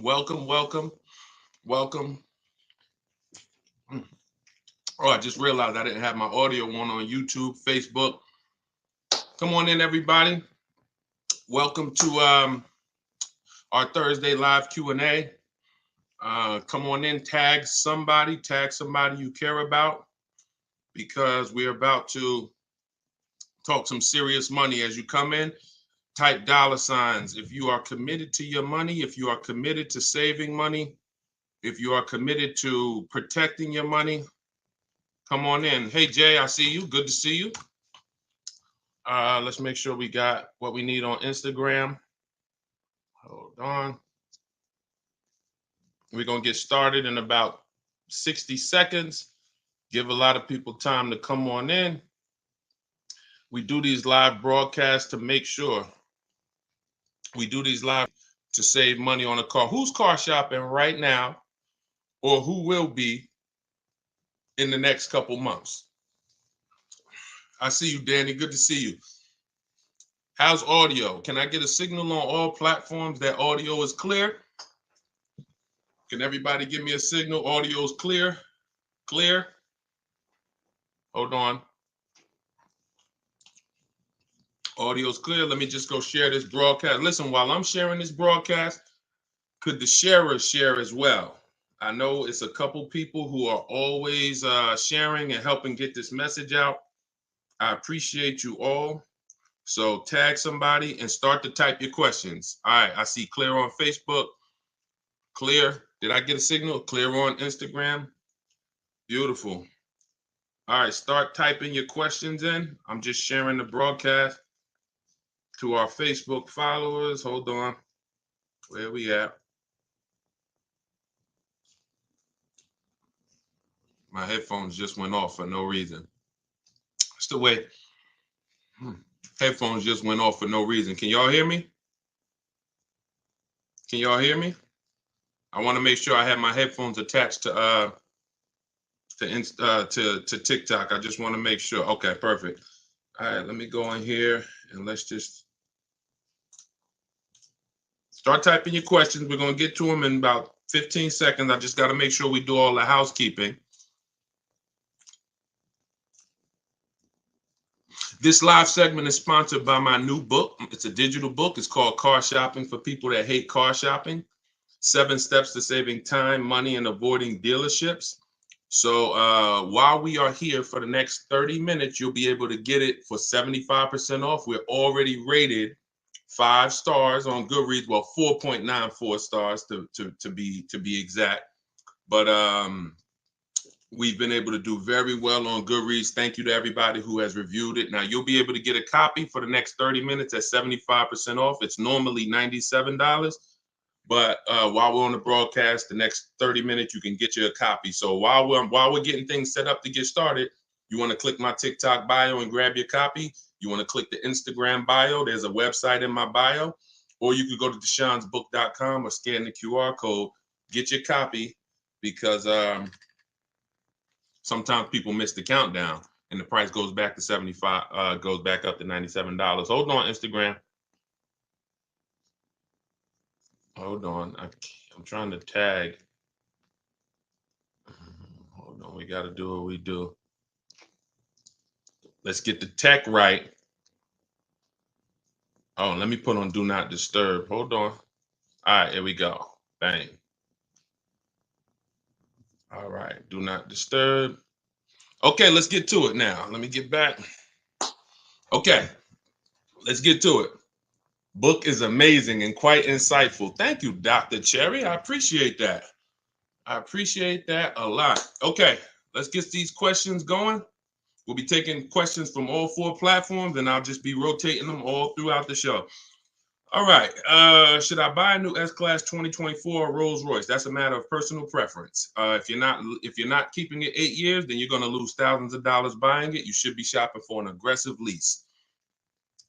Welcome, welcome, welcome. Oh, I just realized I didn't have my audio on YouTube, Facebook. Come on in, everybody. Welcome to our Thursday live Q&A. Come on in, tag somebody you care about, because we're about to talk some serious money. As you come in, type $signs if you are committed to your money, if you are committed to saving money, if you are committed to protecting your money. Come on in. Hey, Jay, I see you. Good to see you. Let's make sure we got what we need on Instagram. Hold on. We're going to get started in about 60 seconds. Give a lot of people time to come on in. We do these live broadcasts to make sure we do these live to save money on a car. Who's car shopping right now, or who will be in the next couple months? I see you, Danny. Good to see you. How's audio? Can I get a signal on all platforms that audio is clear? Can everybody give me a signal? Audio is clear? Clear? Hold on. Audio's clear. Let me just go share this broadcast. Listen, while I'm sharing this broadcast, could the sharers share as well? I know it's a couple people who are always sharing and helping get this message out. I appreciate you all. So tag somebody and start to type your questions. All right, I see clear on Facebook. Clear. Did I get a signal? Clear on Instagram. Beautiful. All right, start typing your questions in. I'm just sharing the broadcast to our Facebook followers. Hold on. Where we at? My headphones just went off for no reason. It's the way headphones just went off for no reason. Can y'all hear me? Can y'all hear me? I want to make sure I have my headphones attached to TikTok. I just want to make sure. Okay, perfect. All right, let me go in here and let's just start typing your questions. We're going to get to them in about 15 seconds. I just got to make sure we do all the housekeeping. This live segment is sponsored by my new book. It's a digital book. It's called Car Shopping for People That Hate Car Shopping. 7 Steps to Saving Time, Money, and Avoiding Dealerships. So while we are here for the next 30 minutes, you'll be able to get it for 75% off. We're already rated 5 stars on Goodreads. Well, 4.94 stars to be exact. But we've been able to do very well on Goodreads. Thank you to everybody who has reviewed it. Now, you'll be able to get a copy for the next 30 minutes at 75% off. It's normally $97. But while we're on the broadcast, the next 30 minutes, you can get you a copy. So while we're getting things set up to get started, you want to click my TikTok bio and grab your copy. You want to click the Instagram bio. There's a website in my bio. Or you could go to deshonsbook.com or scan the QR code, get your copy, because sometimes people miss the countdown and the price goes back to 75, goes back up to $97. Hold on, Instagram. Hold on. I'm trying to tag. Hold on. We got to do what we do. Let's get the tech right. Oh, let me put on Do Not Disturb. Hold on. All right, here we go. Bang. All right. Do Not Disturb. Okay, let's get to it now. Let me get back. Okay. Let's get to it. Book is amazing and quite insightful. Thank you, Dr. Cherry. I appreciate that. I appreciate that a lot. Okay, let's get these questions going. We'll be taking questions from all 4 platforms, and I'll just be rotating them all throughout the show. All right. Should I buy a new S-Class 2024 Rolls Royce? That's a matter of personal preference. If you're not keeping it 8 years, then you're going to lose thousands of dollars buying it. You should be shopping for an aggressive lease.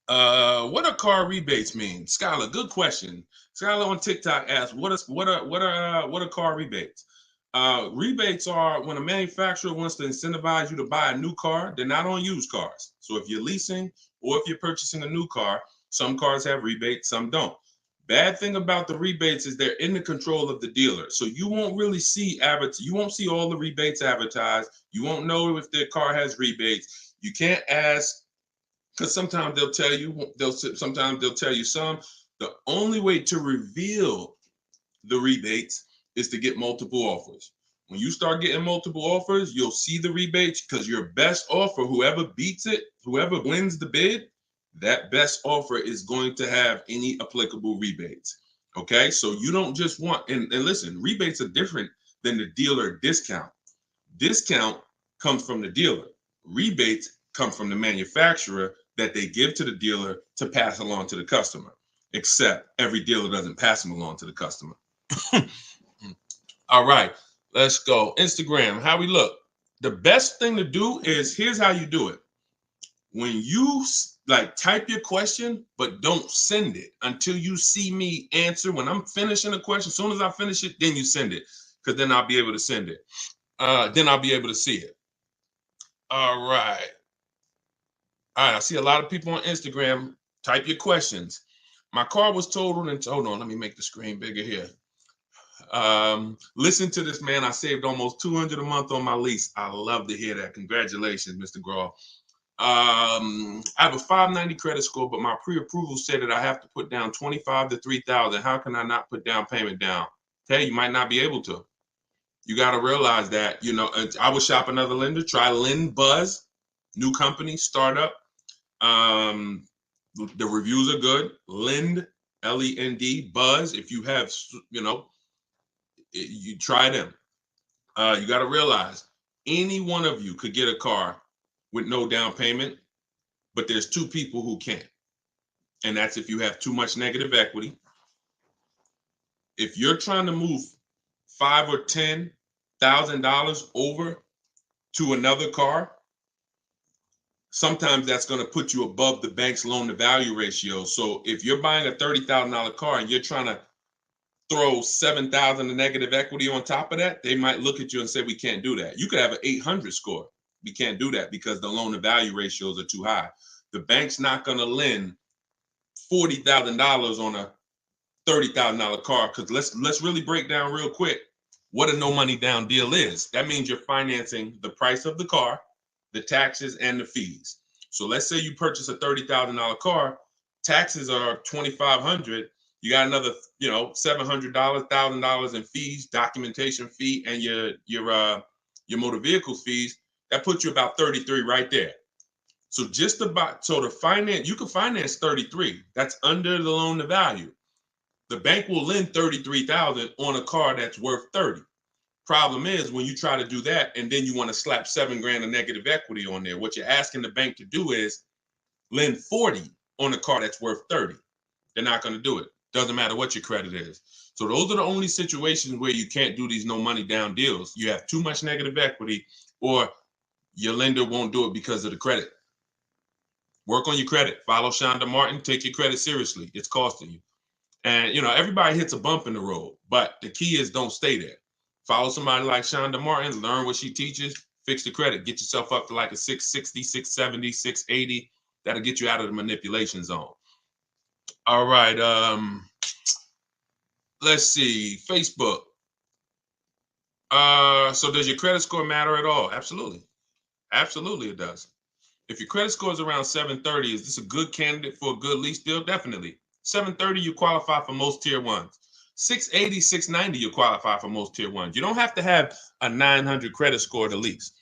What do car rebates mean? Skylar, good question. Skylar on TikTok asked, what are car rebates? Rebates are when a manufacturer wants to incentivize you to buy a new car. They're not on used cars. So if you're leasing or if you're purchasing a new car, some cars have rebates, some don't. bad thing about the rebates is they're in the control of the dealer. So you won't really see you won't see all the rebates advertised. You won't know if their car has rebates. You can't ask, because sometimes they'll tell you, sometimes they'll tell you some. The only way to reveal the rebates is to get multiple offers. When you start getting multiple offers, you'll see the rebates, because your best offer, whoever beats it, whoever wins the bid, that best offer is going to have any applicable rebates. Okay, so you don't just want, and listen, rebates are different than the dealer discount. Discount comes from the dealer. Rebates come from the manufacturer that they give to the dealer to pass along to the customer, except every dealer doesn't pass them along to the customer. All right, let's go. Instagram, how we look. The best thing to do is, here's how you do it. When you type your question, but don't send it until you see me answer. When I'm finishing a question, as soon as I finish it, then you send it, because then I'll be able to send it. Then I'll be able to see it. All right. All right, I see a lot of people on Instagram. Type your questions. My car was totaled and hold on, let me make the screen bigger here. Listen to this, man. I saved almost $200 a month on my lease. I love to hear that. Congratulations, Mr. Graw. I have a 590 credit score, but my pre-approval said that I have to put down 25 to 3,000. How can I not put down payment down? Hey, you might not be able to. You got to realize that, I would shop another lender. Try Lend Buzz, new company, startup. The reviews are good. Lend, Lend, Buzz. If you have, you try them. You got to realize any one of you could get a car with no down payment, but there's two people who can't. And that's if you have too much negative equity. If you're trying to move $5,000 or $10,000 over to another car, sometimes that's going to put you above the bank's loan to value ratio. So if you're buying a $30,000 car and you're trying to throw 7,000 of negative equity on top of that, they might look at you and say, we can't do that. You could have an 800 score. We can't do that because the loan to value ratios are too high. The bank's not going to lend $40,000 on a $30,000 car, because let's really break down real quick what a no money down deal is. That means you're financing the price of the car, the taxes, and the fees. So let's say you purchase a $30,000 car, taxes are $2,500. You got another, $700, $1,000 in fees, documentation fee, and your motor vehicle fees. That puts you about 33 right there. So to finance, you can finance 33. That's under the loan to value. The bank will lend 33,000 on a car that's worth 30. Problem is, when you try to do that and then you want to slap $7,000 of negative equity on there, what you're asking the bank to do is lend 40 on a car that's worth 30. They're not going to do it. Doesn't matter what your credit is. So those are the only situations where you can't do these no money down deals. You have too much negative equity, or your lender won't do it because of the credit. Work on your credit. Follow Shonda Martin. Take your credit seriously. It's costing you. And, everybody hits a bump in the road, but the key is don't stay there. Follow somebody like Shonda Martin, learn what she teaches, fix the credit, get yourself up to like a 660, 670, 680. That'll get you out of the manipulation zone. All right. Let's see. Facebook. So does your credit score matter at all? Absolutely. Absolutely it does. If your credit score is around 730, is this a good candidate for a good lease deal? Definitely. 730, you qualify for most tier ones. 680, 690, you qualify for most tier ones. You don't have to have a 900 credit score to lease.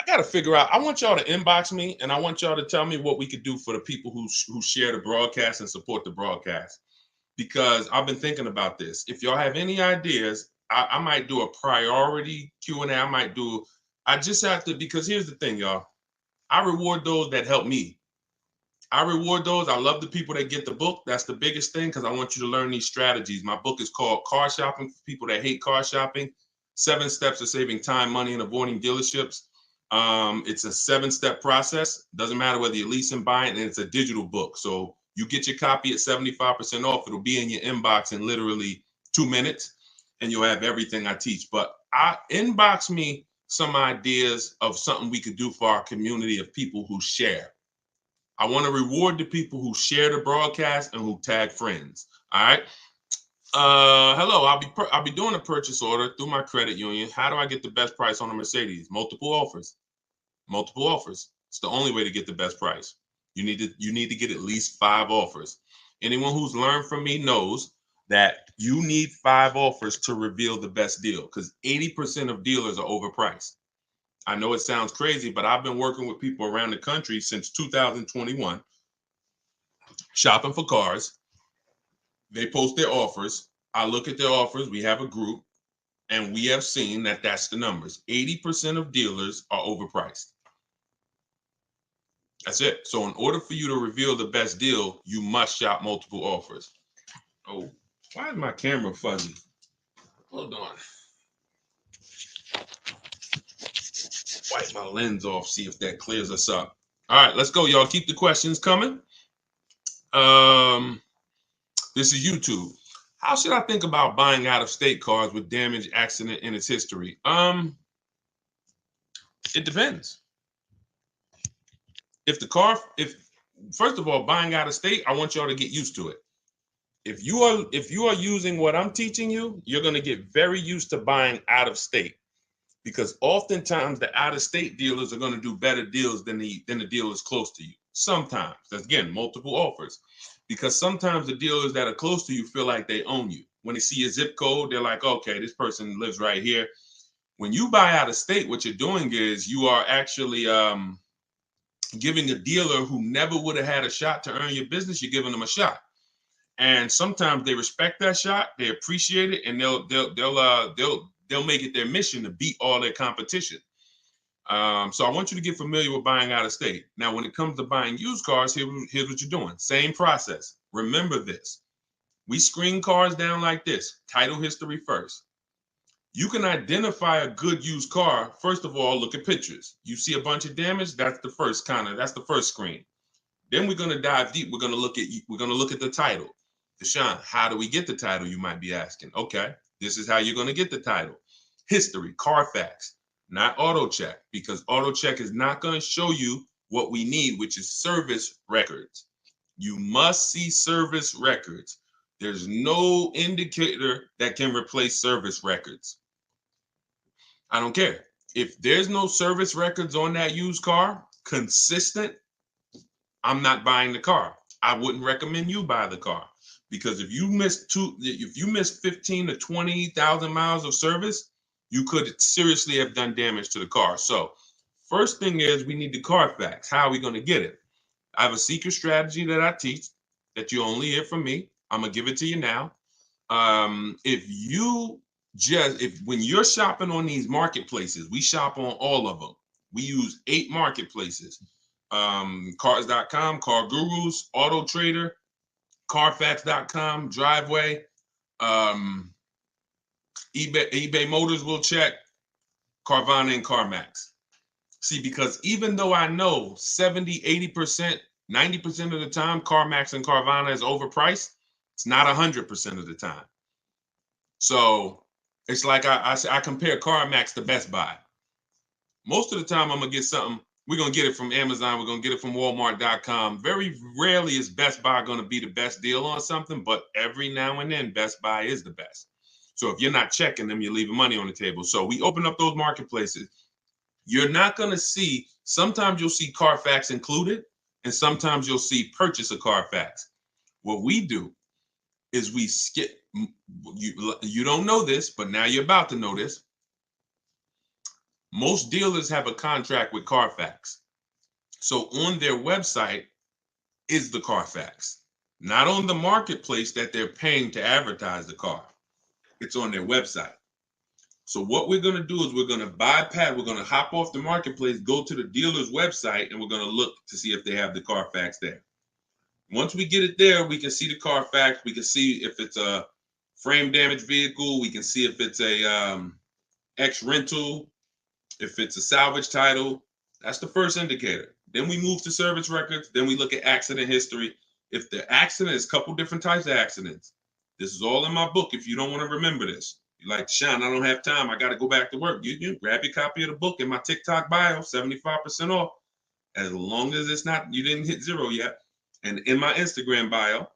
I got to figure out, I want y'all to inbox me, and I want y'all to tell me what we could do for the people who share the broadcast and support the broadcast, because I've been thinking about this. If y'all have any ideas, I might do a priority Q&A. I just have to, because here's the thing, y'all. I reward those that help me. I reward those. I love the people that get the book. That's the biggest thing, because I want you to learn these strategies. My book is called Car Shopping for People That Hate Car Shopping. 7 Steps to Saving Time, Money, and Avoiding Dealerships. It's a 7-step process. Doesn't matter whether you're leasing, buying, and it's a digital book. So you get your copy at 75% off. It'll be in your inbox in literally 2 minutes, and you'll have everything I teach. But inbox me some ideas of something we could do for our community of people who share. I want to reward the people who share the broadcast and who tag friends. All right. Hello, I'll be doing a purchase order through my credit union. How do I get the best price on a Mercedes? Multiple offers. Multiple offers. It's the only way to get the best price. You need to get at least 5 offers. Anyone who's learned from me knows that you need 5 offers to reveal the best deal, because 80% of dealers are overpriced. I know it sounds crazy, but I've been working with people around the country since 2021, shopping for cars. They post their offers. I look at their offers. We have a group, and we have seen that that's the numbers. 80% of dealers are overpriced. That's it. So in order for you to reveal the best deal, you must shop multiple offers. Oh, why is my camera fuzzy? Hold on. Wipe my lens off, see if that clears us up. All right, let's go, y'all. Keep the questions coming. This is YouTube. How should I think about buying out-of-state cars with damage, accident, and its history? It depends. If first of all, buying out of state, I want y'all to get used to it. If you are using what I'm teaching you, you're going to get very used to buying out of state, because oftentimes the out of state dealers are going to do better deals than the dealers close to you. Sometimes, that's again multiple offers, because sometimes the dealers that are close to you feel like they own you. When they see a zip code, they're like, okay, this person lives right here. When you buy out of state, what you're doing is you are actually giving a dealer who never would have had a shot to earn your business, you're giving them a shot. And sometimes they respect that shot, they appreciate it, and they'll make it their mission to beat all their competition. So I want you to get familiar with buying out of state. Now, when it comes to buying used cars, here's what you're doing. Same process. Remember this. We screen cars down like this. Title history first. You can identify a good used car. First of all, look at pictures. You see a bunch of damage, that's the first screen. Then we're going to dive deep. We're going to look at the title. Deshone, how do we get the title, you might be asking? Okay, this is how you're going to get the title. History, Carfax, not auto check, because auto check is not going to show you what we need, which is service records. You must see service records. There's no indicator that can replace service records. I don't care. If there's no service records on that used car, consistent, I'm not buying the car. I wouldn't recommend you buy the car, because if you miss 15 to 20,000 miles of service, you could seriously have done damage to the car. So first thing is we need the Carfax. How are we going to get it? I have a secret strategy that I teach that you only hear from me. I'm going to give it to you now. When you're shopping on these marketplaces, we shop on all of them. We use 8 marketplaces. Cars.com, Car Gurus, Auto Trader, Carfax.com, Driveway, eBay Motors will check, Carvana and CarMax. See, because even though I know 70, 80%, 90% of the time CarMax and Carvana is overpriced, it's not 100% of the time. So it's like I compare CarMax to Best Buy. Most of the time I'm going to get something, we're going to get it from Amazon, we're going to get it from Walmart.com. Very rarely is Best Buy going to be the best deal on something, but every now and then Best Buy is the best. So if you're not checking them, you're leaving money on the table. So we open up those marketplaces. You're not going to see, sometimes you'll see Carfax included, and sometimes you'll see purchase a Carfax. What we do is we skip, you don't know this, but now you're about to know this. Most dealers have a contract with Carfax. So on their website is the Carfax, not on the marketplace that they're paying to advertise the car. It's on their website. So what we're going to do is we're going to hop off the marketplace, go to the dealer's website, and we're going to look to see if they have the Carfax there. Once we get it there, we can see the Carfax. We can see if it's a frame damage vehicle. We can see if it's a X rental, if it's a salvage title. That's the first indicator. Then we move to service records. Then we look at accident history. If the accident is a couple different types of accidents, this is all in my book. If you don't want to remember this, you're like, Deshone, I don't have time. I got to go back to work. You grab your copy of the book in my TikTok bio, 75% off. as long as it's not, you didn't hit 0 yet. And in my Instagram bio,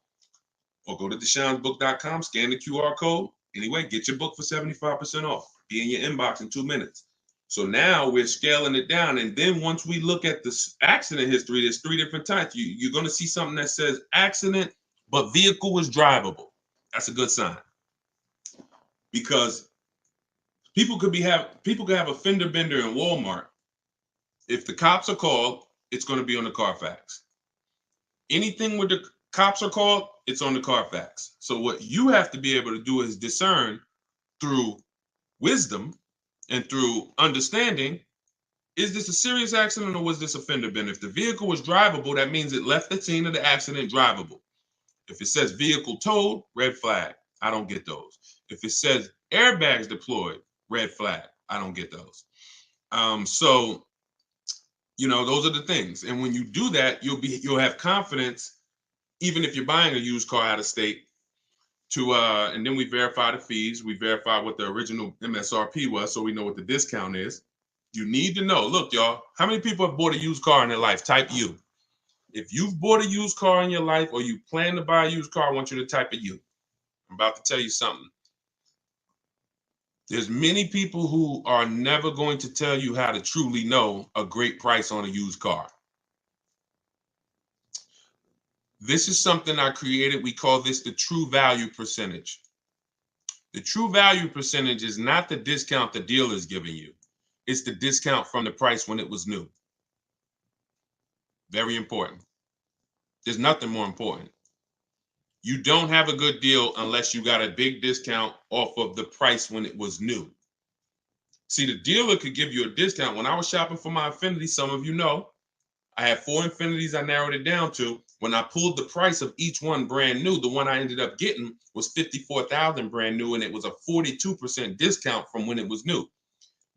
or go to deshonebook.com, scan the QR code. Anyway, get your book for 75% off. Be in your inbox in 2 minutes. So now we're scaling it down. And then once we look at the accident history, there's 3 different types. You're going to see something that says accident, but vehicle was drivable. That's a good sign. Because people could have a fender bender in Walmart. If the cops are called, it's going to be on the Carfax. Anything with the cops are called, it's on the Carfax. So what you have to be able to do is discern through wisdom and through understanding, is this a serious accident or was this a fender bender? If the vehicle was drivable, that means it left the scene of the accident drivable. If it says vehicle towed, red flag. I don't get those. If it says airbags deployed, red flag. I don't get those. So, those are the things. And when you do that, you'll have confidence, even if you're buying a used car out of state, and then we verify the fees. We verify what the original MSRP was, so we know what the discount is. You need to know. Look, y'all, how many people have bought a used car in their life? Type U. If you've bought a used car in your life or you plan to buy a used car, I want you to type a U. I'm about to tell you something. There's many people who are never going to tell you how to truly know a great price on a used car. This is something I created. We call this the true value percentage. The true value percentage is not the discount the dealer is giving you. It's the discount from the price when it was new. Very important. There's nothing more important. You don't have a good deal unless you got a big discount off of the price when it was new. See, the dealer could give you a discount. When I was shopping for my Infiniti, some of you know, I had 4 Infinitis I narrowed it down to. When I pulled the price of each one brand new, the one I ended up getting was $54,000 brand new, and it was a 42% discount from when it was new.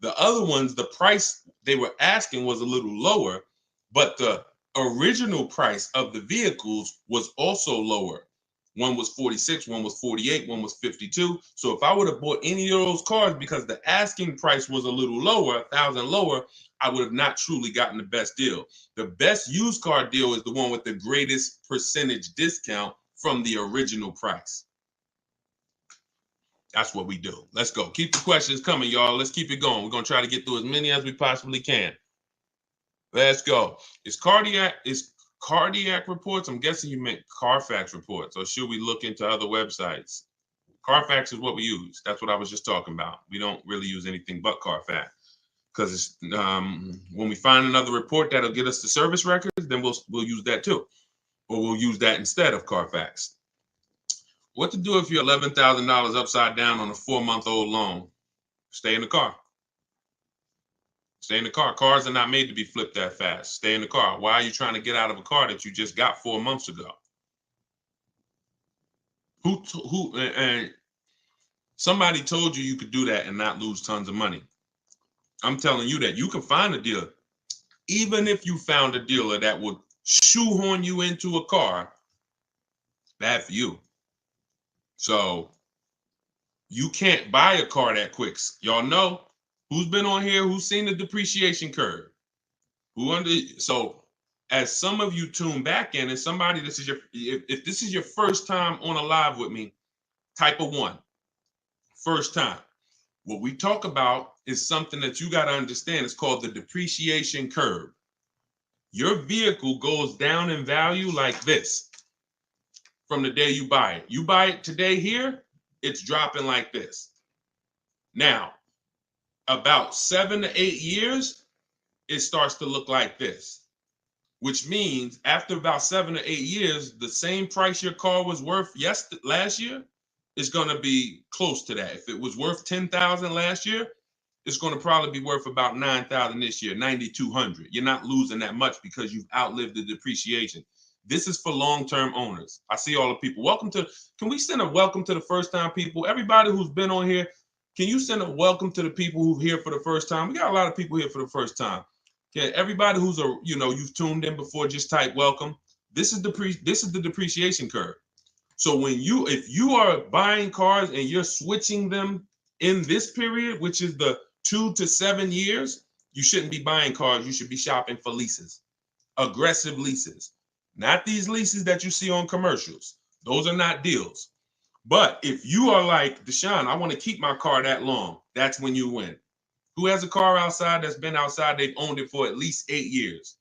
The other ones, the price they were asking was a little lower, but the original price of the vehicles was also lower. One was 46, one was 48, one was 52. So if I would have bought any of those cars because the asking price was a little lower, $1,000 lower, I would have not truly gotten the best deal. The best used car deal is the one with the greatest percentage discount from the original price. That's what we do. Let's go. Keep the questions coming, y'all. Let's keep it going. We're going to try to get through as many as we possibly can. Let's go. Is cardiac reports? I'm guessing you meant Carfax reports, or should we look into other websites? Carfax is what we use. That's what I was just talking about. We don't really use anything but Carfax, because it's when we find another report that'll get us the service records, then we'll use that too, or we'll use that instead of Carfax. What to do if you're $11,000 upside down on a 4-month-old loan? Stay in the car. Stay in the car. Cars are not made to be flipped that fast. Stay in the car. Why are you trying to get out of a car that you just got 4 months ago? And somebody told you could do that and not lose tons of money. I'm telling you that you can find a dealer. Even if you found a dealer that would shoehorn you into a car, bad for you. So you can't buy a car that quick. Y'all know who's been on here, who's seen the depreciation curve. So as some of you tune back in, and somebody, if this is your first time on a live with me, type a 1. First time. What we talk about is something that you got to understand. It's called the depreciation curve. Your vehicle goes down in value like this from the day you buy it. You buy it today here, it's dropping like this. Now, about 7 to 8 years, it starts to look like this, which means after about 7 to 8 years, the same price your car was worth last year is going to be close to that. If it was worth $10,000 last year, it's going to probably be worth about $9,000 this year, $9,200. You're not losing that much because you've outlived the depreciation. This is for long-term owners. I see all the people. Can we send a welcome to the first-time people? Everybody who's been on here, can you send a welcome to the people who's here for the first time? We got a lot of people here for the first time. Okay, everybody who's you've tuned in before, just type welcome. This is the depreciation curve. So if you are buying cars and you're switching them in this period, which is the 2 to 7 years, you shouldn't be buying cars. You should be shopping for leases. aggressive leases. Not these leases that you see on commercials. Those are not deals. But if you are like, Deshone, I want to keep my car that long, that's when you win. Who has a car outside that's been outside, they've owned it for at least 8 years?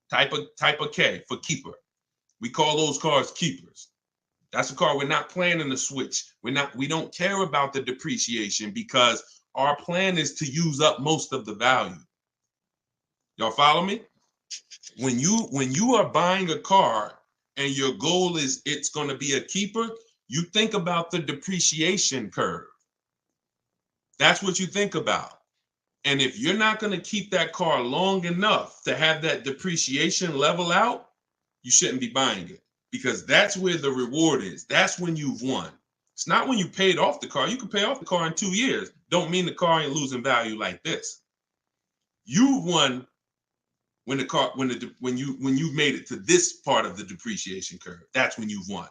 Type of K for keeper. We call those cars keepers. That's a car we're not planning to switch. We don't care about the depreciation because our plan is to use up most of the value. Y'all follow me? When you are buying a car and your goal is it's going to be a keeper, you think about the depreciation curve. That's what you think about. And if you're not going to keep that car long enough to have that depreciation level out, you shouldn't be buying it, because that's where the reward is. That's when you've won. It's not when you paid off the car. You can pay off the car in 2 years. Don't mean the car ain't losing value like this. You won when the car when you've made it to this part of the depreciation curve. That's when you've won.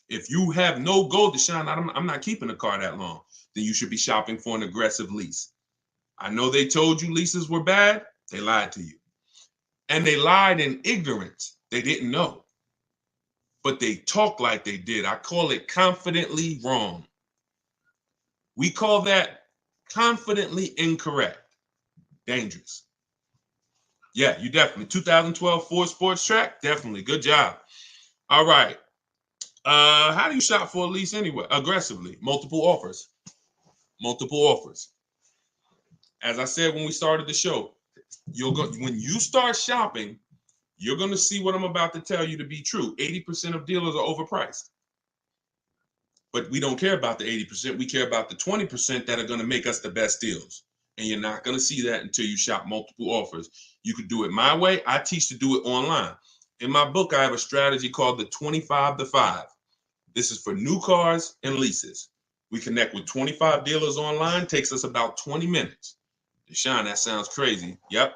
If you have no goal, Deshone, I'm not keeping a car that long, then you should be shopping for an aggressive lease. I know they told you leases were bad. They lied to you. And they lied in ignorance. They didn't know. But they talk like they did. I call it confidently wrong. We call that confidently incorrect. Dangerous. Yeah, you definitely. 2012 Ford Sports Track, definitely. Good job. All right. How do you shop for a lease anyway? Aggressively. Multiple offers. Multiple offers. As I said when we started the show, when you start shopping, you're going to see what I'm about to tell you to be true. 80% of dealers are overpriced. But we don't care about the 80%. We care about the 20% that are going to make us the best deals. And you're not going to see that until you shop multiple offers. You could do it my way. I teach to do it online. In my book, I have a strategy called the 25 to 5. This is for new cars and leases. We connect with 25 dealers online. Takes us about 20 minutes. Deshone, that sounds crazy. Yep.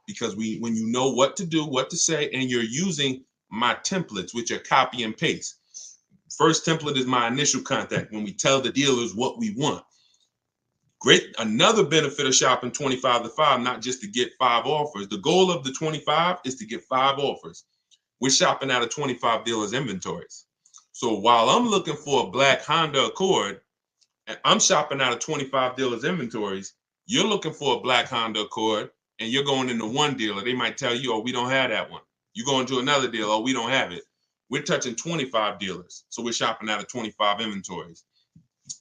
Because when you know what to do, what to say, and you're using my templates, which are copy and paste. First template is my initial contact, when we tell the dealers what we want. Great. Another benefit of shopping 25 to 5, not just to get 5 offers. The goal of the 25 is to get 5 offers. We're shopping out of 25 dealers' inventories. So while I'm looking for a black Honda Accord, and I'm shopping out of 25 dealers' inventories, you're looking for a black Honda Accord, and you're going into one dealer. They might tell you, oh, we don't have that one. You go into another dealer, oh, we don't have it. We're touching 25 dealers. So we're shopping out of 25 inventories.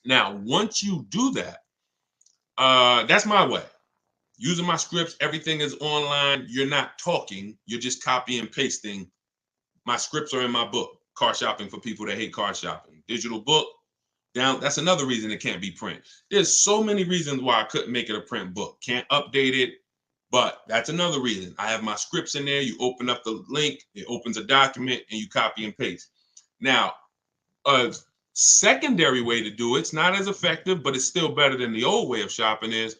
Now, once you do that, that's my way. Using my scripts, everything is online. You're not talking. You're just copy and pasting. My scripts are in my book, Car Shopping for People That Hate Car Shopping. Digital book. Down. That's another reason it can't be print. There's so many reasons why I couldn't make it a print book. Can't update it. But that's another reason. I have my scripts in there. You open up the link, it opens a document, and you copy and paste. Now, a secondary way to do it's not as effective, but it's still better than the old way of shopping, is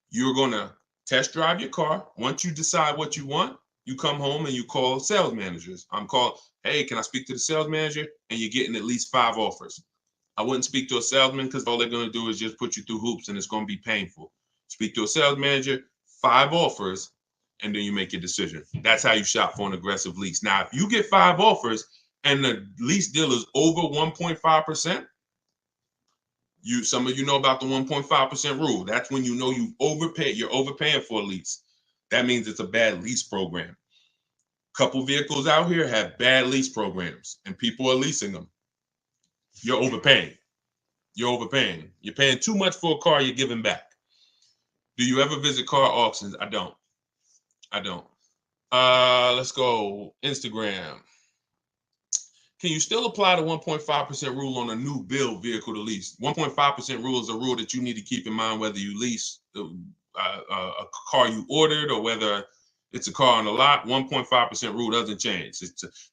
you're going to test drive your car. Once you decide what you want, you come home and you call sales managers. I'm called, hey, can I speak to the sales manager? And you're getting at least 5 offers. I wouldn't speak to a salesman, because all they're going to do is just put you through hoops, and it's going to be painful. Speak to a sales manager, 5 offers, and then you make your decision. That's how you shop for an aggressive lease. Now, if you get 5 offers and the lease deal is over 1.5%, some of you know about the 1.5% rule. That's when you know you're overpaying for a lease. That means it's a bad lease program. Couple vehicles out here have bad lease programs, and people are leasing them. You're overpaying. You're overpaying. You're paying too much for a car you're giving back. Do you ever visit car auctions? I don't. Let's go Instagram. Can you still apply the 1.5% rule on a new build vehicle to lease? 1.5% rule is a rule that you need to keep in mind whether you lease a car you ordered or whether it's a car on the lot. 1.5% rule doesn't change.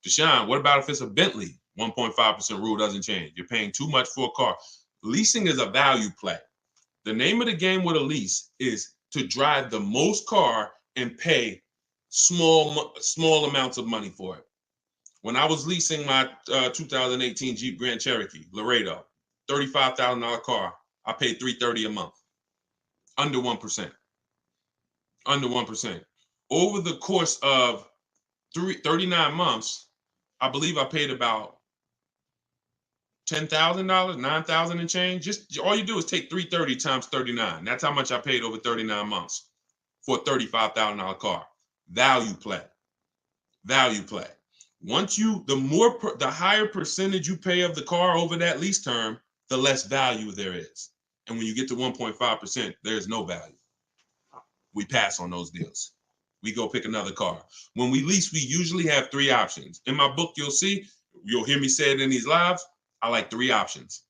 Deshone, what about if it's a Bentley? 1.5% rule doesn't change. You're paying too much for a car. Leasing is a value play. The name of the game with a lease is to drive the most car and pay small amounts of money for it. When I was leasing my 2018 Jeep Grand Cherokee Laredo, $35,000 car, I paid $330 a month. Under 1%. Under 1%. Over the course of 39 months, I believe I paid about $10,000, $9,000 and change. Just all you do is take 330 times 39. That's how much I paid over 39 months for a $35,000 car. Value play. Value play. Once the higher percentage you pay of the car over that lease term, the less value there is. And when you get to 1.5%, there's no value. We pass on those deals. We go pick another car. When we lease, we usually have 3 options. In my book, you'll hear me say it in these lives. I like 3 options.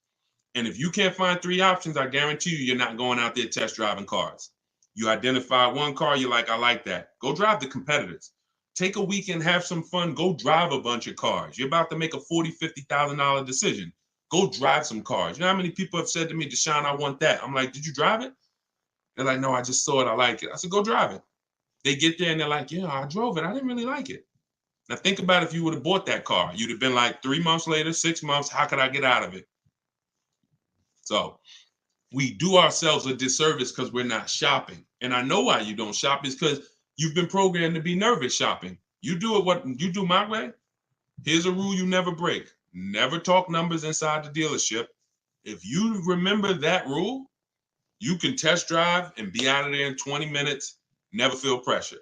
And if you can't find 3 options, I guarantee you're not going out there test driving cars. You identify one car, you're like, I like that. Go drive the competitors. Take a weekend, have some fun. Go drive a bunch of cars. You're about to make a $40,000, $50,000 decision. Go drive some cars. You know how many people have said to me, Deshone, I want that. I'm like, did you drive it? They're like, no, I just saw it. I like it. I said, go drive it. They get there and they're like, yeah, I drove it. I didn't really like it. Now think about if you would have bought that car. You'd have been like 3 months later, 6 months. How could I get out of it? So we do ourselves a disservice because we're not shopping. And I know why you don't shop is because you've been programmed to be nervous shopping. You do it what you do my way. Here's a rule you never break. Never talk numbers inside the dealership. If you remember that rule, you can test drive and be out of there in 20 minutes, never feel pressure.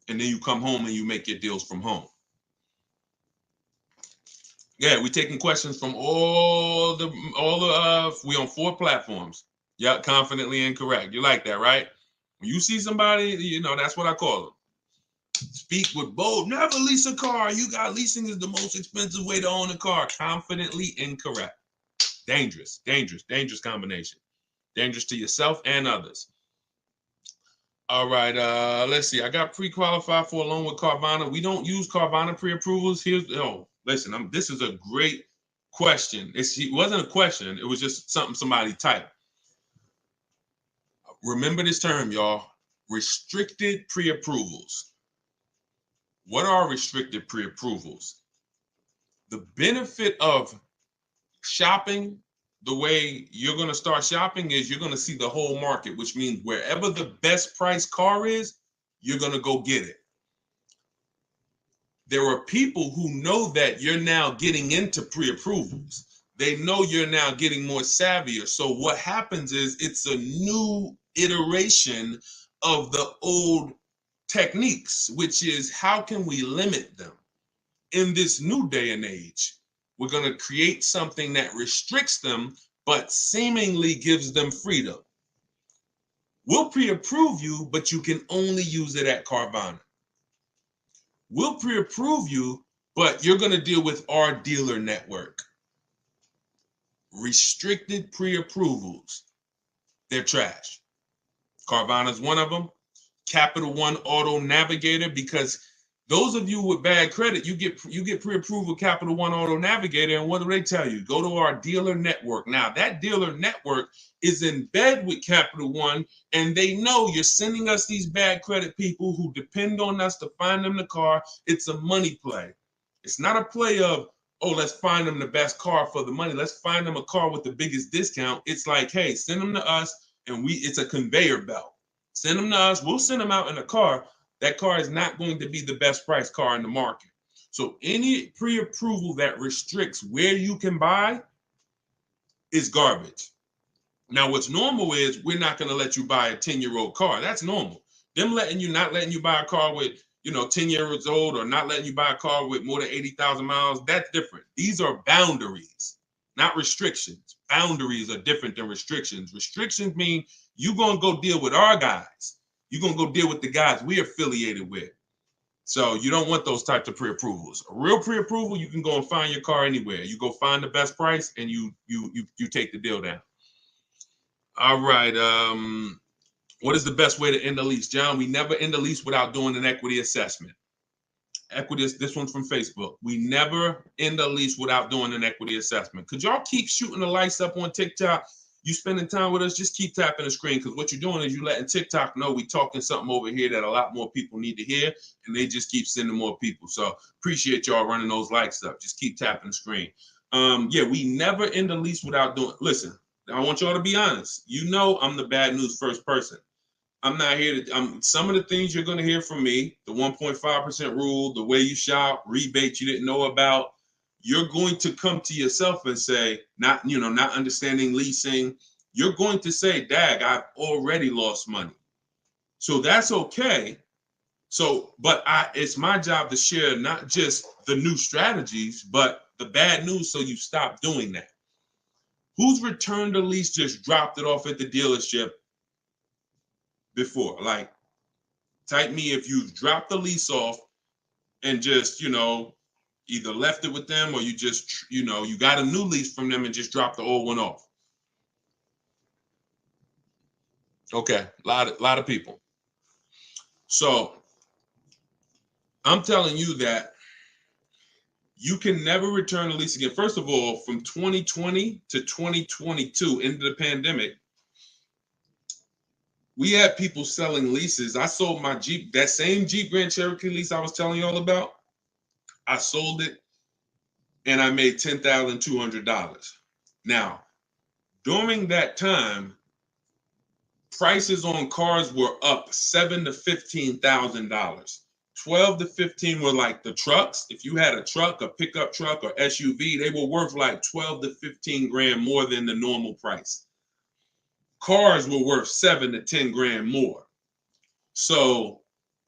And then you come home and you make your deals from home. Yeah, we're taking questions from we on 4 platforms. Yeah, confidently incorrect. You like that, right? When you see somebody, that's what I call them. Speak with bold. Never lease a car. Leasing is the most expensive way to own a car. Confidently incorrect. Dangerous combination. Dangerous to yourself and others. All right, let's see. I got pre-qualified for a loan with Carvana. We don't use Carvana pre-approvals. Listen, this is a great question. It wasn't a question. It was just something somebody typed. Remember this term, y'all. Restricted pre-approvals. What are restricted pre-approvals? The benefit of shopping the way you're going to start shopping is you're going to see the whole market, which means wherever the best price car is, you're going to go get it. There are people who know that you're now getting into pre-approvals. They know you're now getting more savvier. So what happens is it's a new iteration of the old techniques, which is how can we limit them? In this new day and age, we're going to create something that restricts them, but seemingly gives them freedom. We'll pre-approve you, but you can only use it at Carvana. We'll pre-approve you, but you're going to deal with our dealer network. Restricted pre-approvals, they're trash. Carvana's one of them. Capital One Auto Navigator, because those of you with bad credit, you get pre-approved with Capital One Auto Navigator, and what do they tell you? Go to our dealer network. Now, that dealer network is in bed with Capital One, and they know you're sending us these bad credit people who depend on us to find them the car. It's a money play. It's not a play of, oh, let's find them the best car for the money. Let's find them a car with the biggest discount. It's like, hey, send them to us, and it's a conveyor belt. Send them to us. We'll send them out in a car. That car is not going to be the best price car in the market. So any pre-approval that restricts where you can buy is garbage. Now, what's normal is we're not going to let you buy a 10-year-old car. That's normal. Them not letting you buy a car with, 10 years old, or not letting you buy a car with more than 80,000 miles, that's different. These are boundaries, not restrictions. Boundaries are different than restrictions. Restrictions mean you're going to go deal with our guys. You're going to go deal with the guys we're affiliated with. So you don't want those types of pre-approvals. A real pre-approval, you can go and find your car anywhere. You go find the best price and you take the deal down. All right. What is the best way to end a lease? John, we never end a lease without doing an equity assessment. This one's from Facebook. We never end a lease without doing an equity assessment. Could y'all keep shooting the lights up on TikTok? You spending time with us, just keep tapping the screen, because what you're doing is you're letting TikTok know we talking something over here that a lot more people need to hear, and they just keep sending more people. So appreciate y'all running those lights up. Just keep tapping the screen. Yeah, we never end a lease without doing. Listen, I want y'all to be honest. I'm the bad news first person. I'm not here to, some of the things you're going to hear from me, the 1.5% rule, the way you shop, rebates you didn't know about, you're going to come to yourself and say, not understanding leasing, you're going to say, dag, I've already lost money. So that's okay. So, but it's my job to share not just the new strategies, but the bad news so you stop doing that. Who's returned a lease, just dropped it off at the dealership before? Like, type me if you've dropped the lease off and just, either left it with them or you just, you got a new lease from them and just dropped the old one off. Okay, a lot of people. So I'm telling you that you can never return a lease again. First of all, from 2020 to 2022, into the pandemic, we had people selling leases. I sold my Jeep, that same Jeep Grand Cherokee lease I was telling you all about. I sold it and I made $10,200. Now, during that time, prices on cars were up $7,000 to $15,000. 12 to 15 were like the trucks. If you had a truck, a pickup truck or SUV, they were worth like 12 to 15 grand more than the normal price. Cars were worth 7 to 10 grand more. So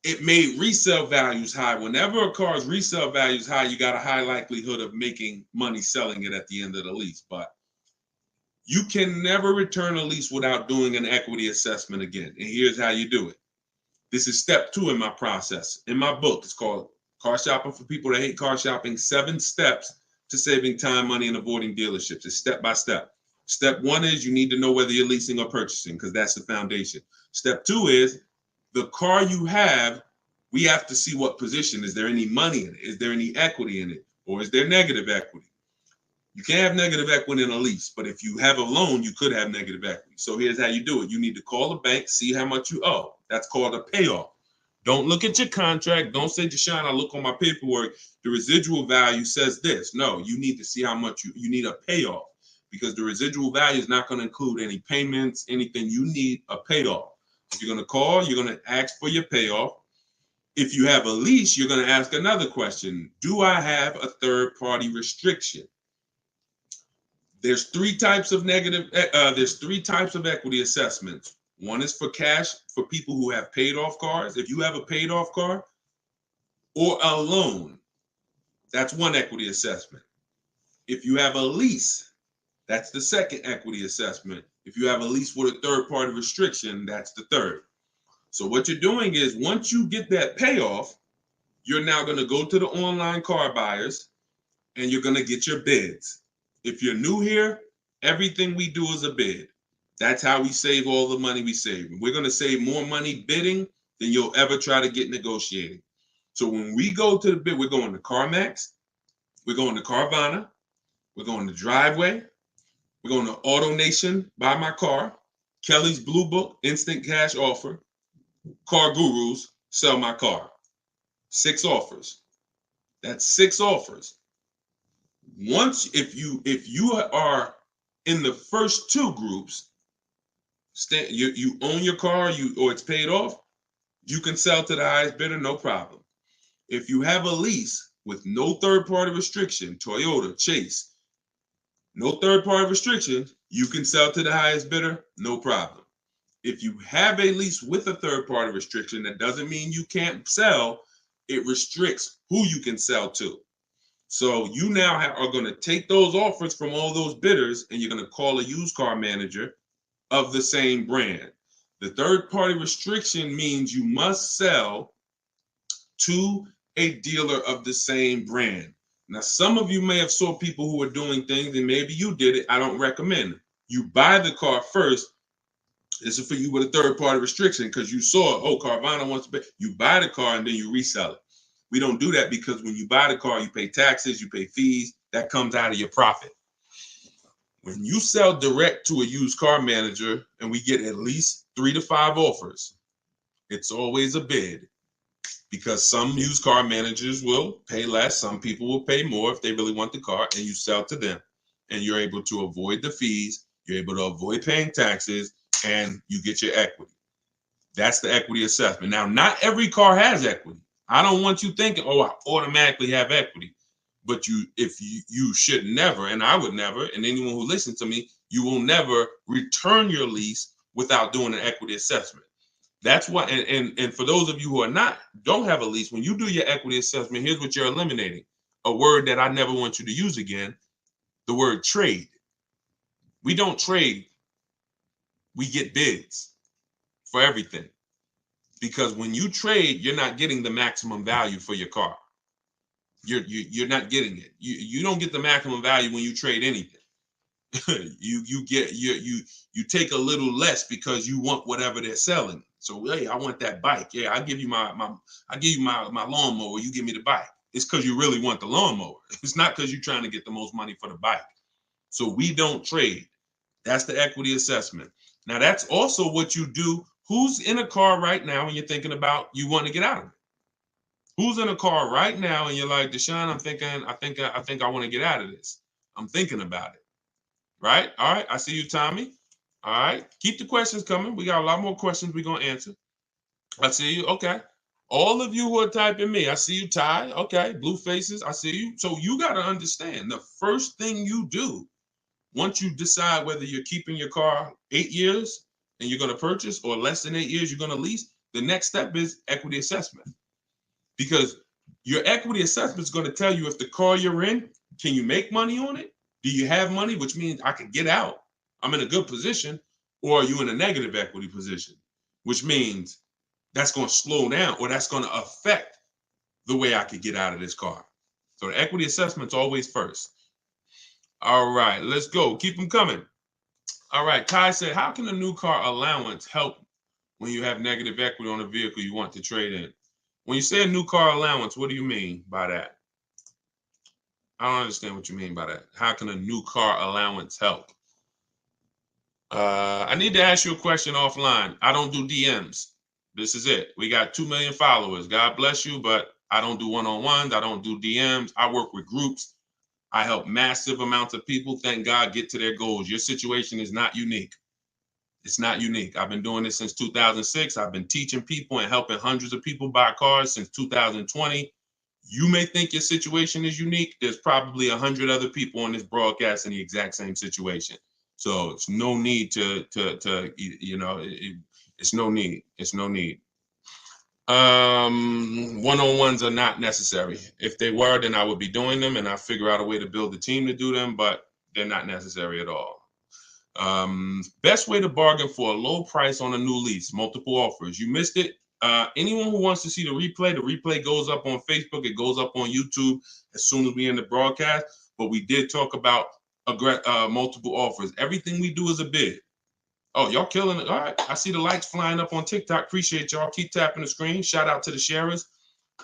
it made resale values high. Whenever a car's resale value is high, you got a high likelihood of making money selling it at the end of the lease. But you can never return a lease without doing an equity assessment again. And here's how you do it. This is step 2 in my process. In my book, it's called Car Shopping for People That Hate Car Shopping, 7 Steps to Saving Time, Money, and Avoiding Dealerships. It's step by step. Step 1 is you need to know whether you're leasing or purchasing, because that's the foundation. Step 2 is the car you have, we have to see what position. Is there any money in it? Is there any equity in it? Or is there negative equity? You can't have negative equity in a lease, but if you have a loan, you could have negative equity. So here's how you do it. You need to call the bank, see how much you owe. That's called a payoff. Don't look at your contract. Don't say, Deshone, I look on my paperwork. The residual value says this. No, you need to see how much you need a payoff, because the residual value is not going to include any payments, anything. You need a payoff. If you're going to call, you're going to ask for your payoff. If you have a lease, you're going to ask another question. Do I have a third-party restriction? There's 3 types of there's 3 types of equity assessments. One is for cash, for people who have paid off cars. If you have a paid off car or a loan, that's one equity assessment. If you have a lease, that's the second equity assessment. If you have a lease with a third party restriction, that's the third. So what you're doing is, once you get that payoff, you're now going to go to the online car buyers and you're going to get your bids. If you're new here, everything we do is a bid. That's how we save all the money we save. We're going to save more money bidding than you'll ever try to get negotiating. So when we go to the bid, we're going to CarMax, we're going to Carvana, we're going to Driveway, we're going to AutoNation, Buy My Car, Kelly's Blue Book, Instant Cash Offer, Car Gurus, Sell My Car. 6 offers. That's 6 offers. Once, if you are in the first 2 groups, you own your car, or it's paid off, you can sell to the highest bidder, no problem. If you have a lease with no third-party restriction, Toyota, Chase, no third-party restriction, you can sell to the highest bidder, no problem. If you have a lease with a third-party restriction, that doesn't mean you can't sell. It restricts who you can sell to. So you now are going to take those offers from all those bidders, and you're going to call a used car manager of the same brand. The third-party restriction means you must sell to a dealer of the same brand. Now, some of you may have saw people who are doing things, and maybe you did it. I don't recommend it. You buy the car first. This is for you with a third-party restriction, because you saw, oh, Carvana wants to pay. You buy the car and then you resell it. We don't do that, because when you buy the car, you pay taxes, you pay fees. That comes out of your profit. When you sell direct to a used car manager and we get at least 3 to 5 offers, it's always a bid, because some used car managers will pay less. Some people will pay more if they really want the car, and you sell to them, and you're able to avoid the fees. You're able to avoid paying taxes, and you get your equity. That's the equity assessment. Now, not every car has equity. I don't want you thinking, oh, I automatically have equity. But you should never, and I would never, and anyone who listens to me, you will never return your lease without doing an equity assessment. That's why, and for those of you who don't have a lease, when you do your equity assessment, here's what you're eliminating. A word that I never want you to use again, the word trade. We don't trade. We get bids for everything. Because when you trade, you're not getting the maximum value for your car. You're not getting it. You don't get the maximum value when you trade anything. you take a little less because you want whatever they're selling. So hey, I want that bike. Yeah, I give you my lawnmower. You give me the bike. It's because you really want the lawnmower. It's not because you're trying to get the most money for the bike. So we don't trade. That's the equity assessment. Now that's also what you do. Who's in a car right now and you're thinking about you want to get out of it? Who's in a car right now and you're like, Deshone, I think I want to get out of this. I'm thinking about it. Right? All right. I see you, Tommy. All right. Keep the questions coming. We got a lot more questions we're going to answer. I see you. Okay. All of you who are typing me, I see you, Ty. Okay. Blue faces. I see you. So you got to understand the first thing you do once you decide whether you're keeping your car 8 years and you're going to purchase or less than 8 years, you're going to lease. The next step is equity assessment. Because your equity assessment is going to tell you if the car you're in, can you make money on it? Do you have money, which means I could get out? I'm in a good position. Or are you in a negative equity position, which means that's going to slow down or that's going to affect the way I could get out of this car. So the equity assessment's always first. All right, let's go. Keep them coming. All right, Kai said, how can a new car allowance help when you have negative equity on a vehicle you want to trade in? When you say a new car allowance, what do you mean by that? I don't understand what you mean by that. How can a new car allowance help? I need to ask you a question offline. I don't do DMs. This is it. We got 2 million followers. God bless you, but I don't do one-on-ones. I don't do DMs. I work with groups. I help massive amounts of people, thank God, get to their goals. Your situation is not unique. It's not unique. I've been doing this since 2006. I've been teaching people and helping hundreds of people buy cars since 2020. You may think your situation is unique. There's probably 100 other people on this broadcast in the exact same situation. So it's no need it's no need. It's no need. One-on-ones are not necessary. If they were, then I would be doing them and I figure out a way to build a team to do them, but they're not necessary at all. Best way to bargain for a low price on a new lease, multiple offers. You missed it. Anyone who wants to see the replay goes up on Facebook. It goes up on YouTube as soon as we end the broadcast. But we did talk about multiple offers. Everything we do is a bid. Oh, y'all killing it. All right. I see the likes flying up on TikTok. Appreciate y'all. Keep tapping the screen. Shout out to the sharers.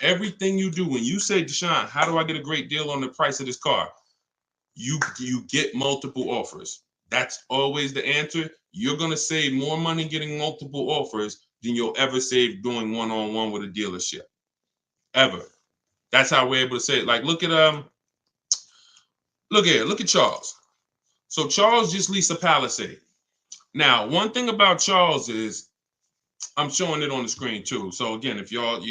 Everything you do, when you say, Deshone, how do I get a great deal on the price of this car? You get multiple offers. That's always the answer. You're going to save more money getting multiple offers than you'll ever save doing one-on-one with a dealership. Ever. That's how we're able to say it. Like, look at Charles. So Charles just leased a Palisade. Now, one thing about Charles is, I'm showing it on the screen too. So again, if y'all,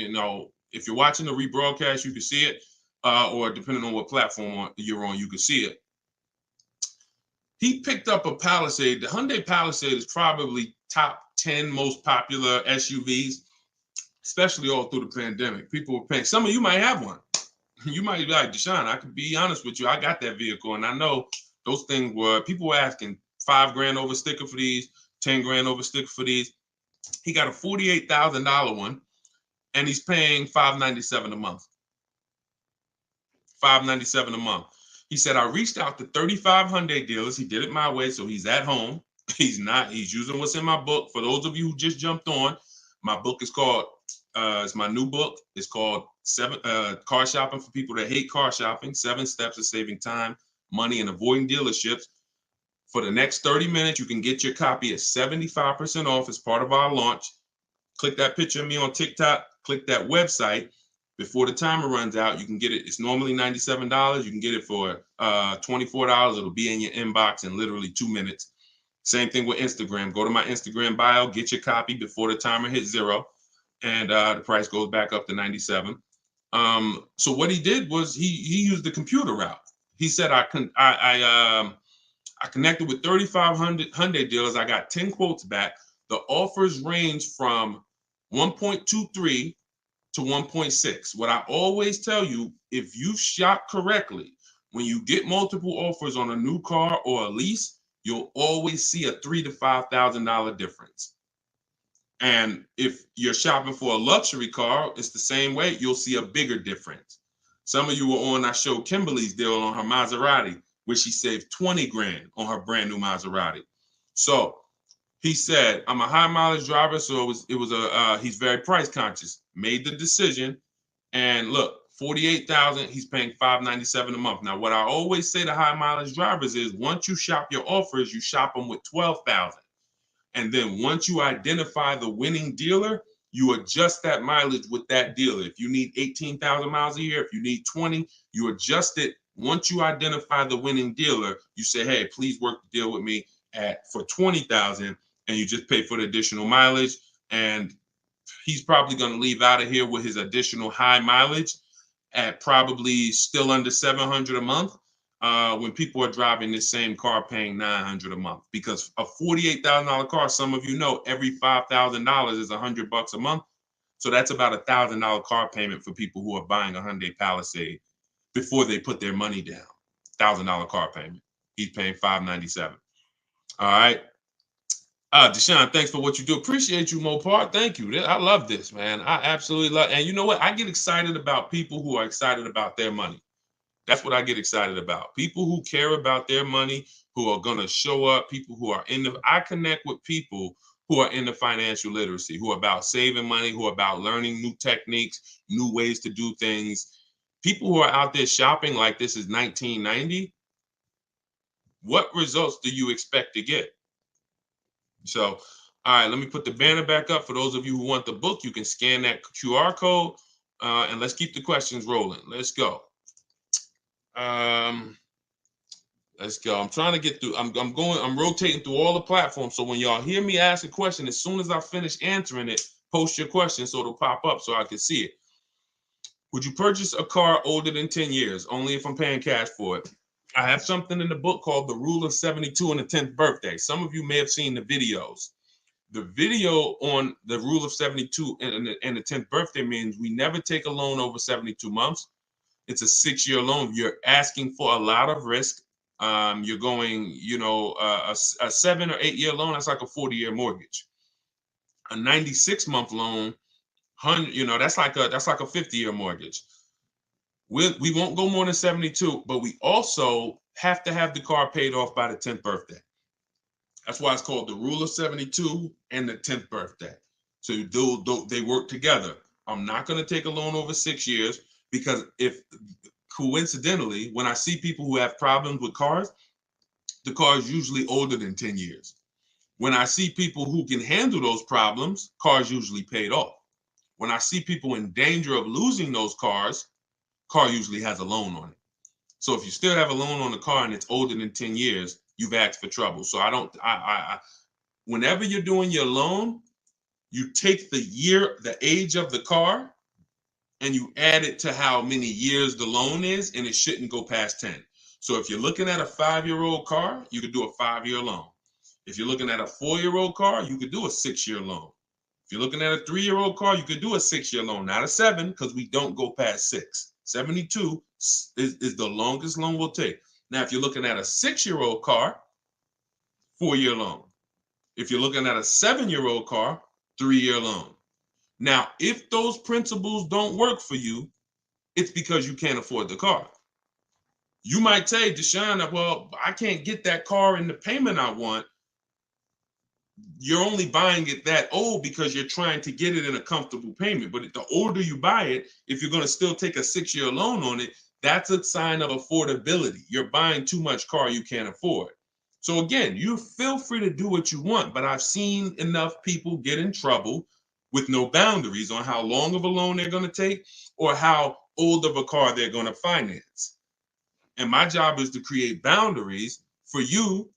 if you're watching the rebroadcast, you can see it, or depending on what platform you're on, you can see it. He picked up a Palisade. The Hyundai Palisade is probably top 10 most popular SUVs, especially all through the pandemic. People were paying. Some of you might have one. You might be like, Deshone, I can be honest with you. I got that vehicle, and I know those things people were asking $5,000 over sticker for these, $10,000 over sticker for these. He got a $48,000 one, and he's paying $597 a month. $597 a month. He said, I reached out to 35 Hyundai dealers. He did it my way, so he's at home. He's using what's in my book. For those of you who just jumped on, my book is called, it's my new book. It's called Car Shopping for People That Hate Car Shopping, 7 Steps to Saving Time, Money, and Avoiding Dealerships. For the next 30 minutes, you can get your copy at 75% off as part of our launch. Click that picture of me on TikTok. Click that website. Before the timer runs out, you can get it. It's normally $97. You can get it for $24. It'll be in your inbox in literally 2 minutes. Same thing with Instagram. Go to my Instagram bio, get your copy before the timer hits 0, and the price goes back up to 97. So what he did was he used the computer route. He said I connected with 3,500 Hyundai dealers. I got 10 quotes back. The offers range from 1.23 to 1.6. What I always tell you, if you shop correctly, when you get multiple offers on a new car or a lease, you'll always see a $3,000 to $5,000 difference. And if you're shopping for a luxury car, it's the same way. You'll see a bigger difference. Some of you were on, I showed Kimberly's deal on her Maserati, where she saved 20 grand on her brand new Maserati. So he said, I'm a high mileage driver, so he's very price conscious. Made the decision, and look, 48,000, he's paying $597 a month. Now, what I always say to high mileage drivers is, once you shop your offers, you shop them with 12,000. And then once you identify the winning dealer, you adjust that mileage with that dealer. If you need 18,000 miles a year, if you need 20, you adjust it. Once you identify the winning dealer, you say, hey, please work the deal with me for 20,000, and you just pay for the additional mileage. And he's probably going to leave out of here with his additional high mileage at probably still under 700 a month. When people are driving this same car paying 900 a month, because a $48,000 car, some of you know, every $5,000 is $100 a month. So that's about $1,000 car payment for people who are buying a Hyundai Palisade before they put their money down. $1,000 car payment. He's paying $597. All right. Deshone, thanks for what you do. Appreciate you, Mopar. Thank you. I love this, man. I absolutely love. And you know what? I get excited about people who are excited about their money. That's what I get excited about. People who care about their money, who are going to show up, people who are I connect with people who are into financial literacy, who are about saving money, who are about learning new techniques, new ways to do things. People who are out there shopping like this is 1990. What results do you expect to get? So, all right, let me put the banner back up. For those of you who want the book, you can scan that QR code, and let's keep the questions rolling. Let's go. Let's go. I'm trying to get through. I'm rotating through all the platforms. So when y'all hear me ask a question, as soon as I finish answering it, post your question so it'll pop up so I can see it. Would you purchase a car older than 10 years? Only if I'm paying cash for it. I have something in the book called The Rule of 72 and the 10th Birthday. Some of you may have seen the videos. The video on the Rule of 72 and the 10th Birthday means we never take a loan over 72 months. It's a 6-year loan. You're asking for a lot of risk. You're going, a 7 or 8 year loan, that's like a 40-year mortgage. A 96-month loan, that's like a 50-year mortgage. We won't go more than 72, but we also have to have the car paid off by the 10th birthday. That's why it's called the Rule of 72 and the 10th birthday. So they work together. I'm not going to take a loan over 6 years, because if coincidentally, when I see people who have problems with cars, the car is usually older than 10 years. When I see people who can handle those problems, cars usually paid off. When I see people in danger of losing those cars, car usually has a loan on it. So if you still have a loan on the car and it's older than 10 years, you've asked for trouble. So whenever you're doing your loan, you take the age of the car, and you add it to how many years the loan is, and it shouldn't go past 10. So if you're looking at a 5-year-old car, you could do a 5-year loan. If you're looking at a 4-year-old car, you could do a 6-year loan. If you're looking at a 3-year-old car, you could do a 6-year loan, not a 7, because we don't go past 6. 72 is the longest loan we'll take. Now, if you're looking at a 6-year-old car, 4-year loan. If you're looking at a 7-year-old car, 3-year loan. Now, if those principles don't work for you, it's because you can't afford the car. You might say, Deshone, well, I can't get that car in the payment I want. You're only buying it that old because you're trying to get it in a comfortable payment. But the older you buy it, if you're going to still take a 6-year loan on it, that's a sign of affordability. You're buying too much car you can't afford. So again, you feel free to do what you want, but I've seen enough people get in trouble with no boundaries on how long of a loan they're going to take or how old of a car they're going to finance. And my job is to create boundaries for you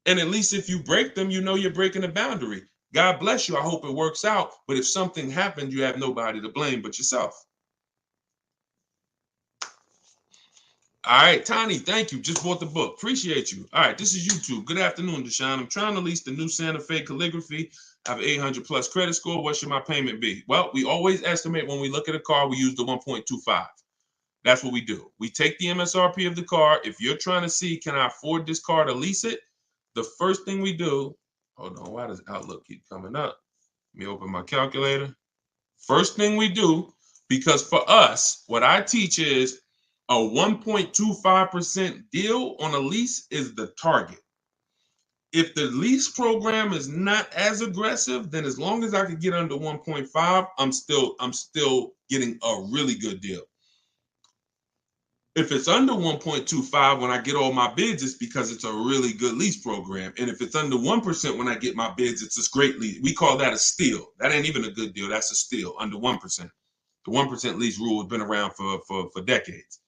And at least if you break them, you know you're breaking a boundary. God bless you. I hope it works out. But if something happened, you have nobody to blame but yourself. All right, Tiny, thank you. Just bought the book. Appreciate you. All right, this is YouTube. Good afternoon, Deshone. I'm trying to lease the new Santa Fe calligraphy. I have 800 plus credit score. What should my payment be? Well, we always estimate when we look at a car, we use the 1.25. That's what we do. We take the MSRP of the car. If you're trying to see, can I afford this car to lease it? The first thing we do, hold on, why does Outlook keep coming up? Let me open my calculator. First thing we do, because for us, what I teach is a 1.25% deal on a lease is the target. If the lease program is not as aggressive, then as long as I can get under 1.5, I'm still getting a really good deal. If it's under 1.25 when I get all my bids, it's because it's a really good lease program. And if it's under 1% when I get my bids, it's a great lease. We call that a steal. That ain't even a good deal. That's a steal, under 1%. The 1% lease rule has been around for decades.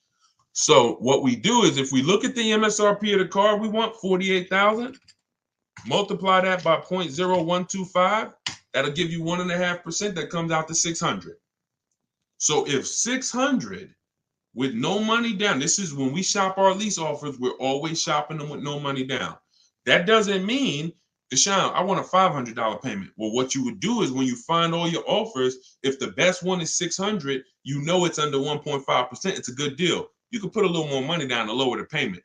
So what we do is if we look at the MSRP of the car, we want 48,000. Multiply that by 0.0125. That'll give you 1.5%. That comes out to 600. So if 600 with no money down, this is when we shop our lease offers, we're always shopping them with no money down. That doesn't mean, Deshone, I want a $500 payment. Well, what you would do is when you find all your offers, if the best one is 600, you know it's under 1.5%. It's a good deal. You can put a little more money down to lower the payment.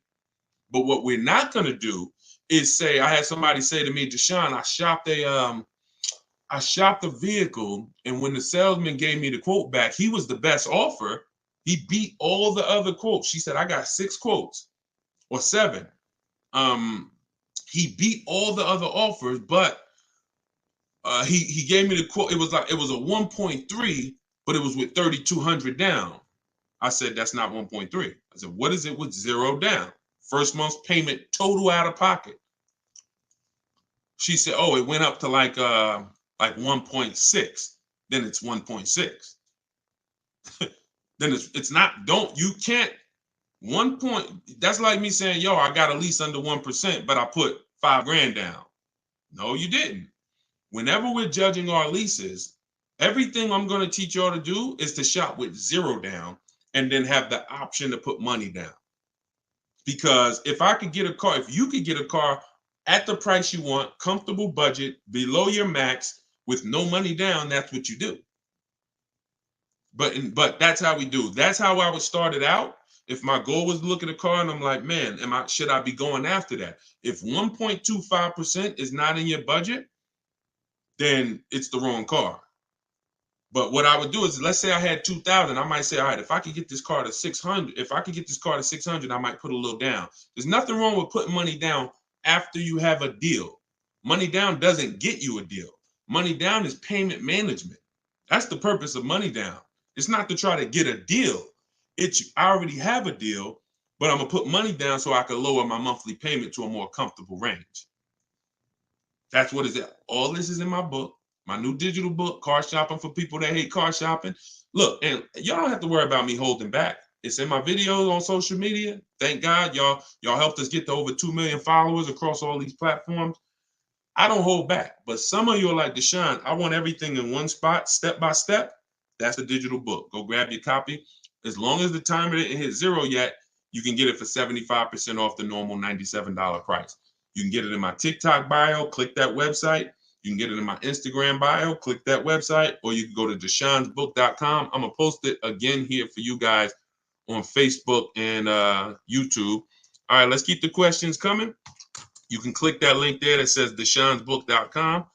But what we're not going to do is say, I had somebody say to me, Deshone, I shopped a vehicle, and when the salesman gave me the quote back, he was the best offer. He beat all the other quotes. She said, I got 6 quotes or 7. He beat all the other offers, but he gave me the quote. It was a 1.3, but it was with 3,200 down. I said, that's not 1.3. I said, what is it with 0 down? First month's payment total out of pocket. She said, oh, it went up to like 1.6. Then it's 1.6. Then it's not, you can't, 1 point, that's like me saying, yo, I got a lease under 1%, but I put $5,000 down. No, you didn't. Whenever we're judging our leases, everything I'm going to teach y'all to do is to shop with 0 down and then have the option to put money down. Because if you could get a car at the price you want, comfortable budget, below your max, with no money down, that's what you do. But that's how we do. That's how I would start it out. If my goal was to look at a car and I'm like, man, should I be going after that? If 1.25% is not in your budget, then it's the wrong car. But what I would do is, let's say I had 2,000, I might say, all right, if I could get this car to 600, I might put a little down. There's nothing wrong with putting money down after you have a deal. Money down doesn't get you a deal. Money down is payment management. That's the purpose of money down. It's not to try to get a deal. I already have a deal, but I'm gonna put money down so I can lower my monthly payment to a more comfortable range. That's what is it. All this is in my book, my new digital book, Car Shopping for People That Hate Car Shopping. Look, and y'all don't have to worry about me holding back. It's in my videos on social media. Thank God y'all helped us get to over 2 million followers across all these platforms. I don't hold back, but some of you are like, Deshone, I want everything in one spot, step by step. That's the digital book. Go grab your copy. As long as the timer didn't hit 0 yet, you can get it for 75% off the normal $97 price. You can get it in my TikTok bio, click that website. You can get it in my Instagram bio, click that website, or you can go to deshonesbook.com. I'm gonna post it again here for you guys on Facebook and YouTube. All right, let's keep the questions coming. You can click that link there that says deshonesbook.com.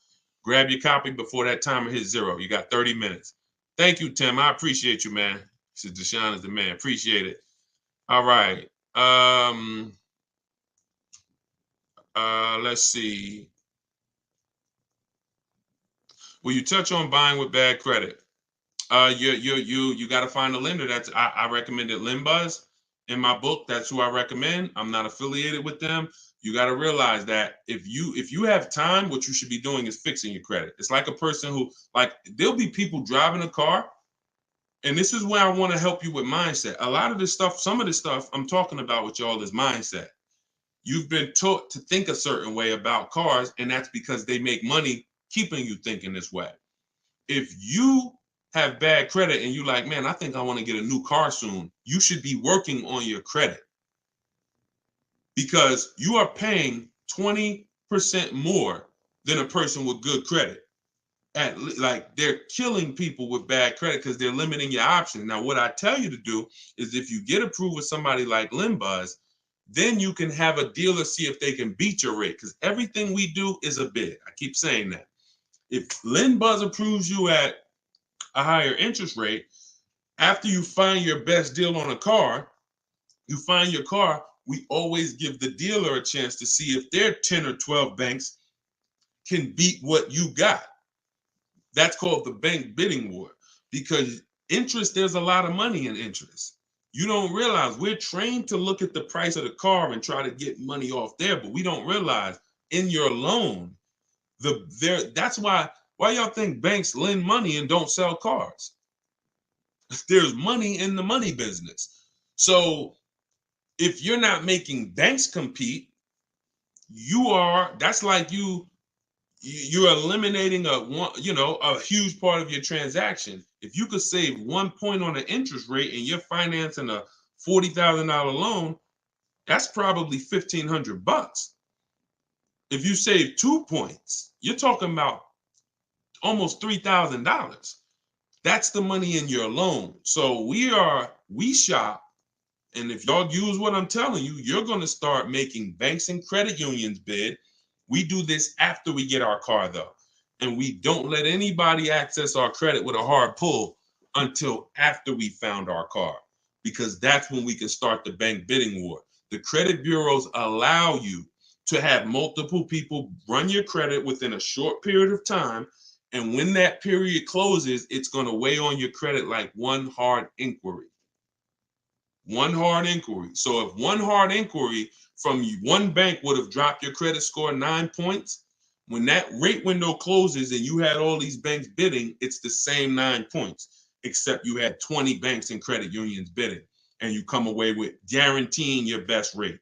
Grab your copy before that timer hits 0. You got 30 minutes. Thank you, Tim. I appreciate you, man. He says Deshone is the man. Appreciate it. All right. Let's see. Will you touch on buying with bad credit? You got to find a lender. I recommended Limbuzz in my book. That's who I recommend. I'm not affiliated with them. You got to realize that if you have time, what you should be doing is fixing your credit. It's like a person who, like, there'll be people driving a car, and this is where I want to help you with mindset. A lot of this stuff, some of the stuff I'm talking about with y'all is mindset. You've been taught to think a certain way about cars, and that's because they make money keeping you thinking this way. If you have bad credit and you like, man, I think I want to get a new car soon, you should be working on your credit, because you are paying 20% more than a person with good credit. Like, they're killing people with bad credit because they're limiting your options. Now, what I tell you to do is, if you get approved with somebody like Linbuzz, then you can have a dealer see if they can beat your rate, because everything we do is a bid. I keep saying that. If Linbuzz approves you at a higher interest rate, after you find your best deal on a car, you find your car, we always give the dealer a chance to see if their 10 or 12 banks can beat what you got. That's called the bank bidding war, because interest, there's a lot of money in interest. You don't realize we're trained to look at the price of the car and try to get money off there, but we don't realize in your loan, that's why y'all think banks lend money and don't sell cars. There's money in the money business. So if you're not making banks compete, that's like you're eliminating a huge part of your transaction. If you could save 1 point on an interest rate and you're financing a $40,000 loan, that's probably $1,500. If you save 2 points, you're talking about almost $3,000. That's the money in your loan. So we shop, and if y'all use what I'm telling you, you're going to start making banks and credit unions bid. We do this after we get our car, though, and we don't let anybody access our credit with a hard pull until after we found our car, because that's when we can start the bank bidding war. The credit bureaus allow you to have multiple people run your credit within a short period of time, and when that period closes, it's going to weigh on your credit like one hard inquiry. One hard inquiry. So if one hard inquiry from one bank would have dropped your credit score 9 points, when that rate window closes and you had all these banks bidding, it's the same 9 points, except you had 20 banks and credit unions bidding, and you come away with guaranteeing your best rate.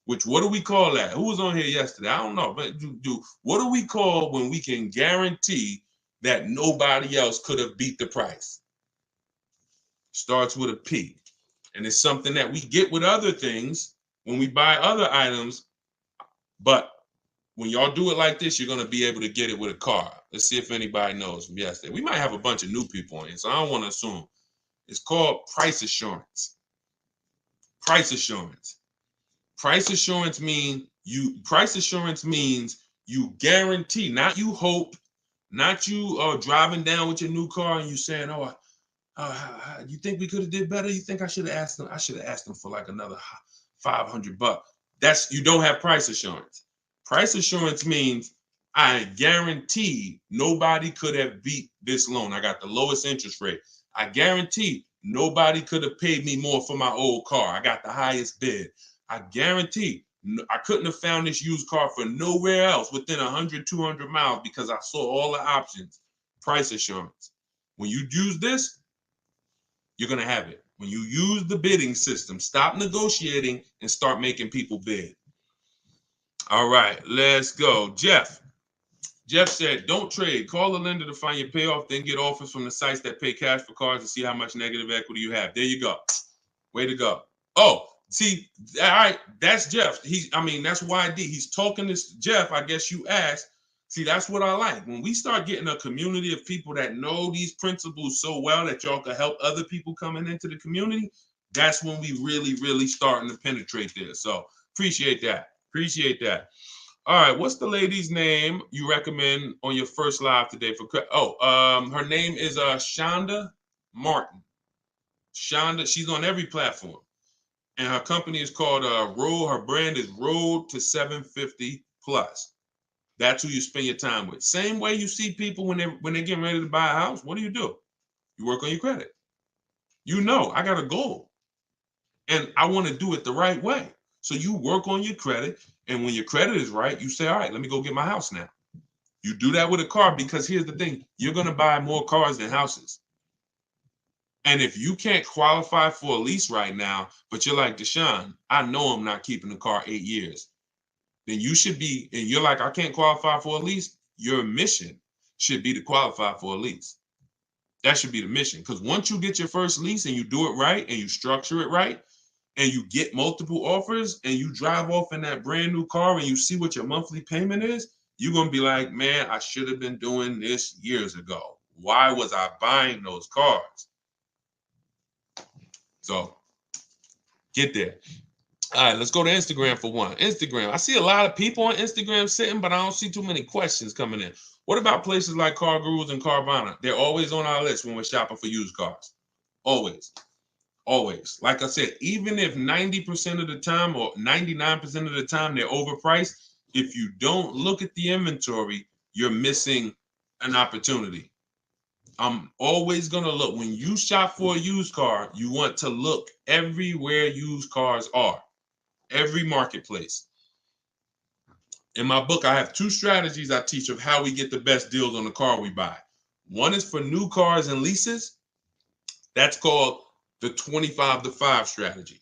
Which, what do we call that? Who was on here yesterday? I don't know, but what do we call when we can guarantee that nobody else could have beat the price? Starts with a P. And it's something that we get with other things when we buy other items. But when y'all do it like this, you're going to be able to get it with a car. Let's see if anybody knows from yesterday. We might have a bunch of new people on here, so I don't want to assume. It's called price assurance. Price assurance. Price assurance means you guarantee, not you hope, not you driving down with your new car and you saying, oh, you think we could have did better? You think I should have asked them? I should have asked them for like another $500. You don't have price assurance. Price assurance means I guarantee nobody could have beat this loan. I got the lowest interest rate. I guarantee nobody could have paid me more for my old car. I got the highest bid. I guarantee I couldn't have found this used car for nowhere else within 100, 200 miles because I saw all the options. Price assurance. When you use this, you're going to have it. When you use the bidding system, stop negotiating and start making people bid. All right, let's go. Jeff said, don't trade. Call the lender to find your payoff, then get offers from the sites that pay cash for cars to see how much negative equity you have. There you go. Way to go. Oh, see, all right, that's Jeff. That's YD. He's talking this. Jeff, I guess you asked. See, that's what I like. When we start getting a community of people that know these principles so well that y'all can help other people coming into the community, that's when we really, really starting to penetrate this. So appreciate that. All right, what's the lady's name you recommend on your first live today for? Her name is Shonda Martin. Shonda, she's on every platform, and her company is called her brand is Road to 750 Plus. That's who you spend your time with. Same way you see people when they're getting ready to buy a house. What do? You work on your credit. I got a goal, and I want to do it the right way. So you work on your credit, and when your credit is right, you say, all right, let me go get my house now. You do that with a car, because here's the thing. You're going to buy more cars than houses. And if you can't qualify for a lease right now, but you're like, Deshone, I know I'm not keeping the car 8 years. then you should be, and you're like, I can't qualify for a lease. Your mission should be to qualify for a lease. That should be the mission. Because once you get your first lease and you do it right and you structure it right and you get multiple offers and you drive off in that brand new car and you see what your monthly payment is, you're going to be like, man, I should have been doing this years ago. Why was I buying those cars? So get there. All right, let's go to Instagram for one. Instagram. I see a lot of people on Instagram sitting, but I don't see too many questions coming in. What about places like Car Gurus and Carvana? They're always on our list when we're shopping for used cars. Always. Always. Like I said, even if 90% of the time or 99% of the time they're overpriced, if you don't look at the inventory, you're missing an opportunity. I'm always going to look. When you shop for a used car, you want to look everywhere used cars are. Every marketplace. In my book, I have 2 strategies I teach of how we get the best deals on the car we buy. One is for new cars and leases. That's called the 25-to-5 strategy.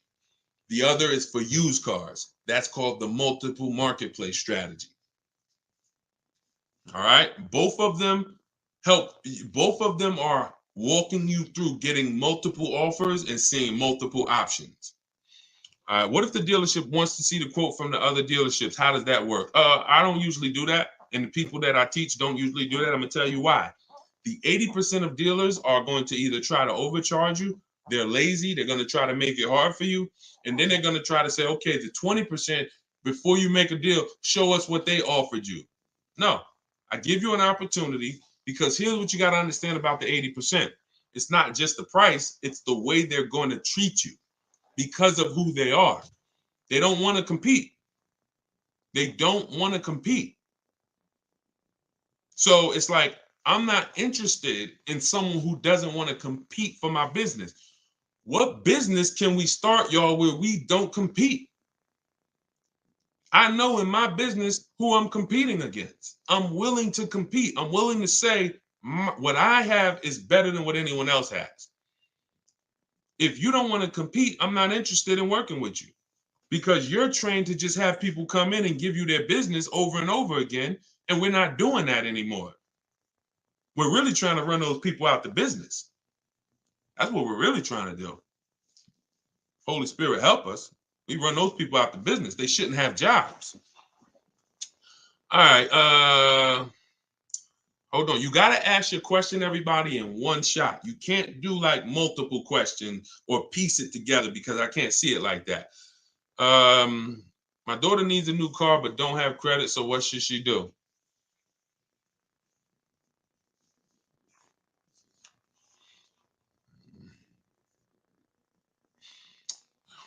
The other is for used cars. That's called the multiple marketplace strategy. All right. Both of them are walking you through getting multiple offers and seeing multiple options. All right, what if the dealership wants to see the quote from the other dealerships? How does that work? I don't usually do that, and the people that I teach don't usually do that. I'm going to tell you why. The 80% of dealers are going to either try to overcharge you, they're lazy, they're going to try to make it hard for you, and then they're going to try to say, okay, the 20%, before you make a deal, show us what they offered you. No, I give you an opportunity, because here's what you got to understand about the 80%. It's not just the price, it's the way they're going to treat you. Because of who they are. They don't want to compete. They don't want to compete. So it's like, I'm not interested in someone who doesn't want to compete for my business. What business can we start, y'all, where we don't compete? I know in my business who I'm competing against. I'm willing to compete. I'm willing to say what I have is better than what anyone else has. If you don't want to compete, I'm not interested in working with you, because you're trained to just have people come in and give you their business over and over again, and we're not doing that anymore. We're really trying to run those people out the business. That's what we're really trying to do. Holy Spirit, help us. We run those people out the business. They shouldn't have jobs. All right. Hold on. You got to ask your question, everybody, in one shot. You can't do like multiple questions or piece it together, because I can't see it like that. My daughter needs a new car but don't have credit, so what should she do?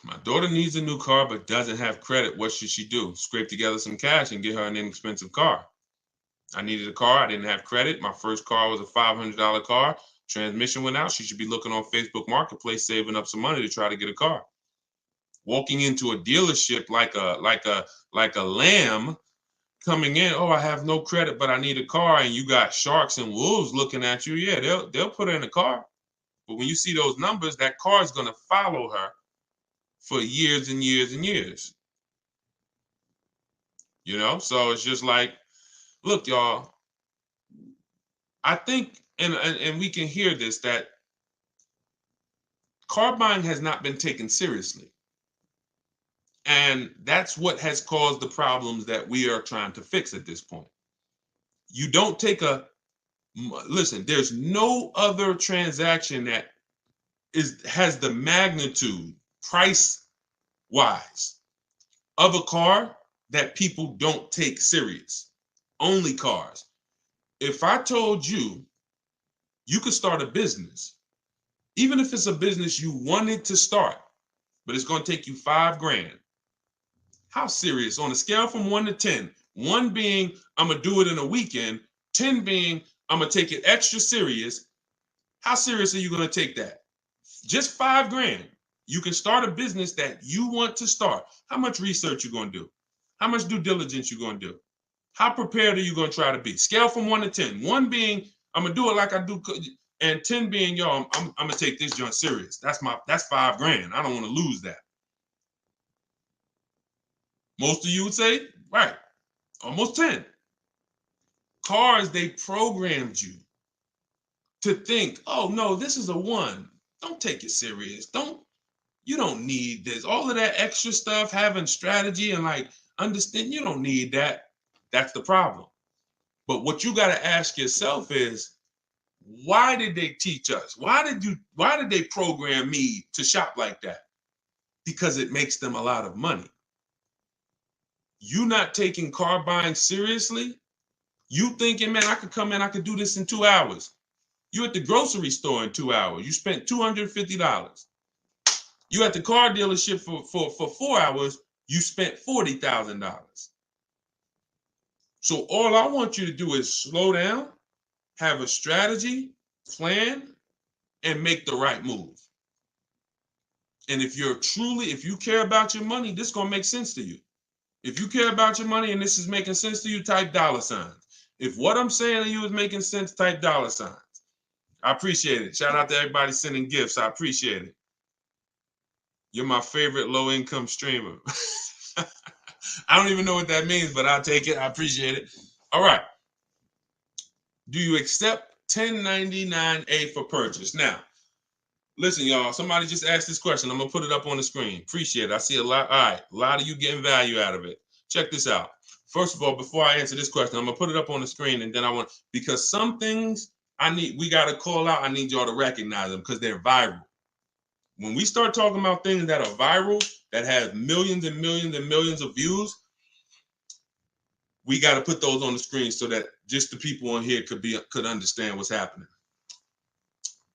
My daughter needs a new car but doesn't have credit. What should she do? Scrape together some cash and get her an inexpensive car. I needed a car. I didn't have credit. My first car was a $500 car. Transmission went out. She should be looking on Facebook Marketplace, saving up some money to try to get a car. Walking into a dealership like a lamb, coming in, oh, I have no credit, but I need a car, and you got sharks and wolves looking at you. Yeah, they'll put her in a car. But when you see those numbers, that car is going to follow her for years and years and years. You know, so it's just like, look, y'all, I think, and we can hear this, that car buying has not been taken seriously. And that's what has caused the problems that we are trying to fix at this point. You don't take listen, there's no other transaction that has the magnitude, price wise, of a car that people don't take serious. Only cars. If I told you you could start a business, even if it's a business you wanted to start, but it's going to take you $5,000, how serious? On a scale from 1 to 10, 1 being I'm gonna do it in a weekend, 10 being I'm gonna take it extra serious, how serious are you gonna take that? Just $5,000. You can start a business that you want to start. How much research you gonna do? How much due diligence you gonna do? How prepared are you gonna try to be? Scale from 1 to 10. 1 being I'm gonna do it like I do, and 10 being, yo, I'm gonna take this joint serious. That's $5,000. I don't want to lose that. Most of you would say, Right. Almost 10. Cars, they programmed you to think, oh no, this is a 1. Don't take it serious. You don't need this. All of that extra stuff, having strategy and like understand, you don't need that. That's the problem. But what you got to ask yourself is, why did they teach us? Why did they program me to shop like that? Because it makes them a lot of money. You not taking car buying seriously, you thinking, man, I could come in, I could do this in 2 hours. You at the grocery store in 2 hours. You spent $250. You at the car dealership for 4 hours, you spent $40,000. So all I want you to do is slow down, have a strategy, plan, and make the right move. And if you care about your money, this is gonna make sense to you. If you care about your money and this is making sense to you, type $signs. If what I'm saying to you is making sense, type $signs. I appreciate it. Shout out to everybody sending gifts. I appreciate it. You're my favorite low-income streamer. I don't even know what that means, but I'll take it. I appreciate it. All right. Do you accept 1099A for purchase? Now, listen, y'all. Somebody just asked this question. I'm going to put it up on the screen. Appreciate it. I see a lot. All right. A lot of you getting value out of it. Check this out. First of all, before I answer this question, I'm going to put it up on the screen, and then because some things we got to call out. I need y'all to recognize them because they're viral. When we start talking about things that are viral, that have millions and millions and millions of views, we got to put those on the screen so that just the people on here could understand what's happening.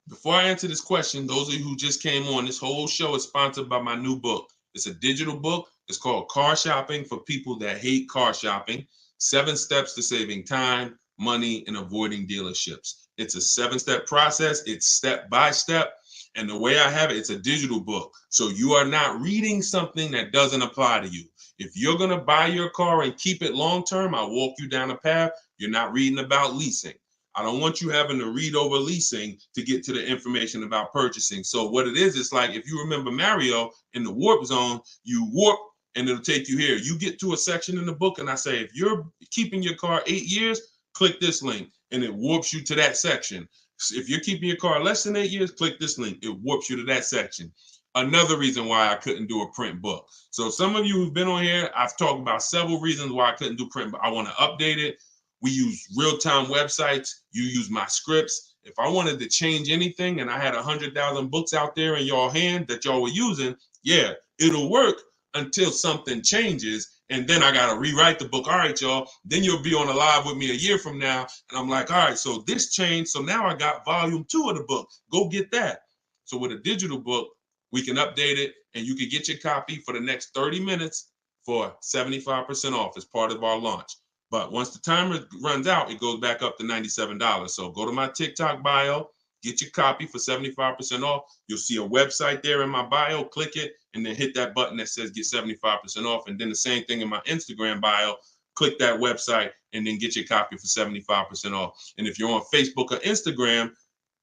Before I answer this question, those of you who just came on, this whole show is sponsored by my new book. It's a digital book. It's called Car Shopping for People That Hate Car Shopping: 7 Steps to Saving Time, Money, and Avoiding Dealerships. It's a 7-step process. It's step by step. And the way I have it, it's a digital book. So you are not reading something that doesn't apply to you. If you're going to buy your car and keep it long-term, I'll walk you down a path. You're not reading about leasing. I don't want you having to read over leasing to get to the information about purchasing. So what it is, it's like, if you remember Mario in the warp zone, you warp and it'll take you here. You get to a section in the book and I say, if you're keeping your car 8 years, click this link and it warps you to that section. If you're keeping your car less than 8 years, click this link. It warps you to that section. Another reason why I couldn't do a print book. So some of you who've been on here, I've talked about several reasons why I couldn't do print, but I want to update it. We use real-time websites. You use my scripts. If I wanted to change anything and I had 100,000 books out there in y'all hand that y'all were using, yeah, it'll work until something changes. And then I got to rewrite the book. All right, y'all. Then you'll be on a live with me a year from now. And I'm like, all right, so this changed. So now I got volume 2 of the book. Go get that. So with a digital book, we can update it and you can get your copy for the next 30 minutes for 75% off as part of our launch. But once the timer runs out, it goes back up to $97. So go to my TikTok bio, get your copy for 75% off. You'll see a website there in my bio. Click it and then hit that button that says get 75% off. And then the same thing in my Instagram bio. Click that website and then get your copy for 75% off. And if you're on Facebook or Instagram,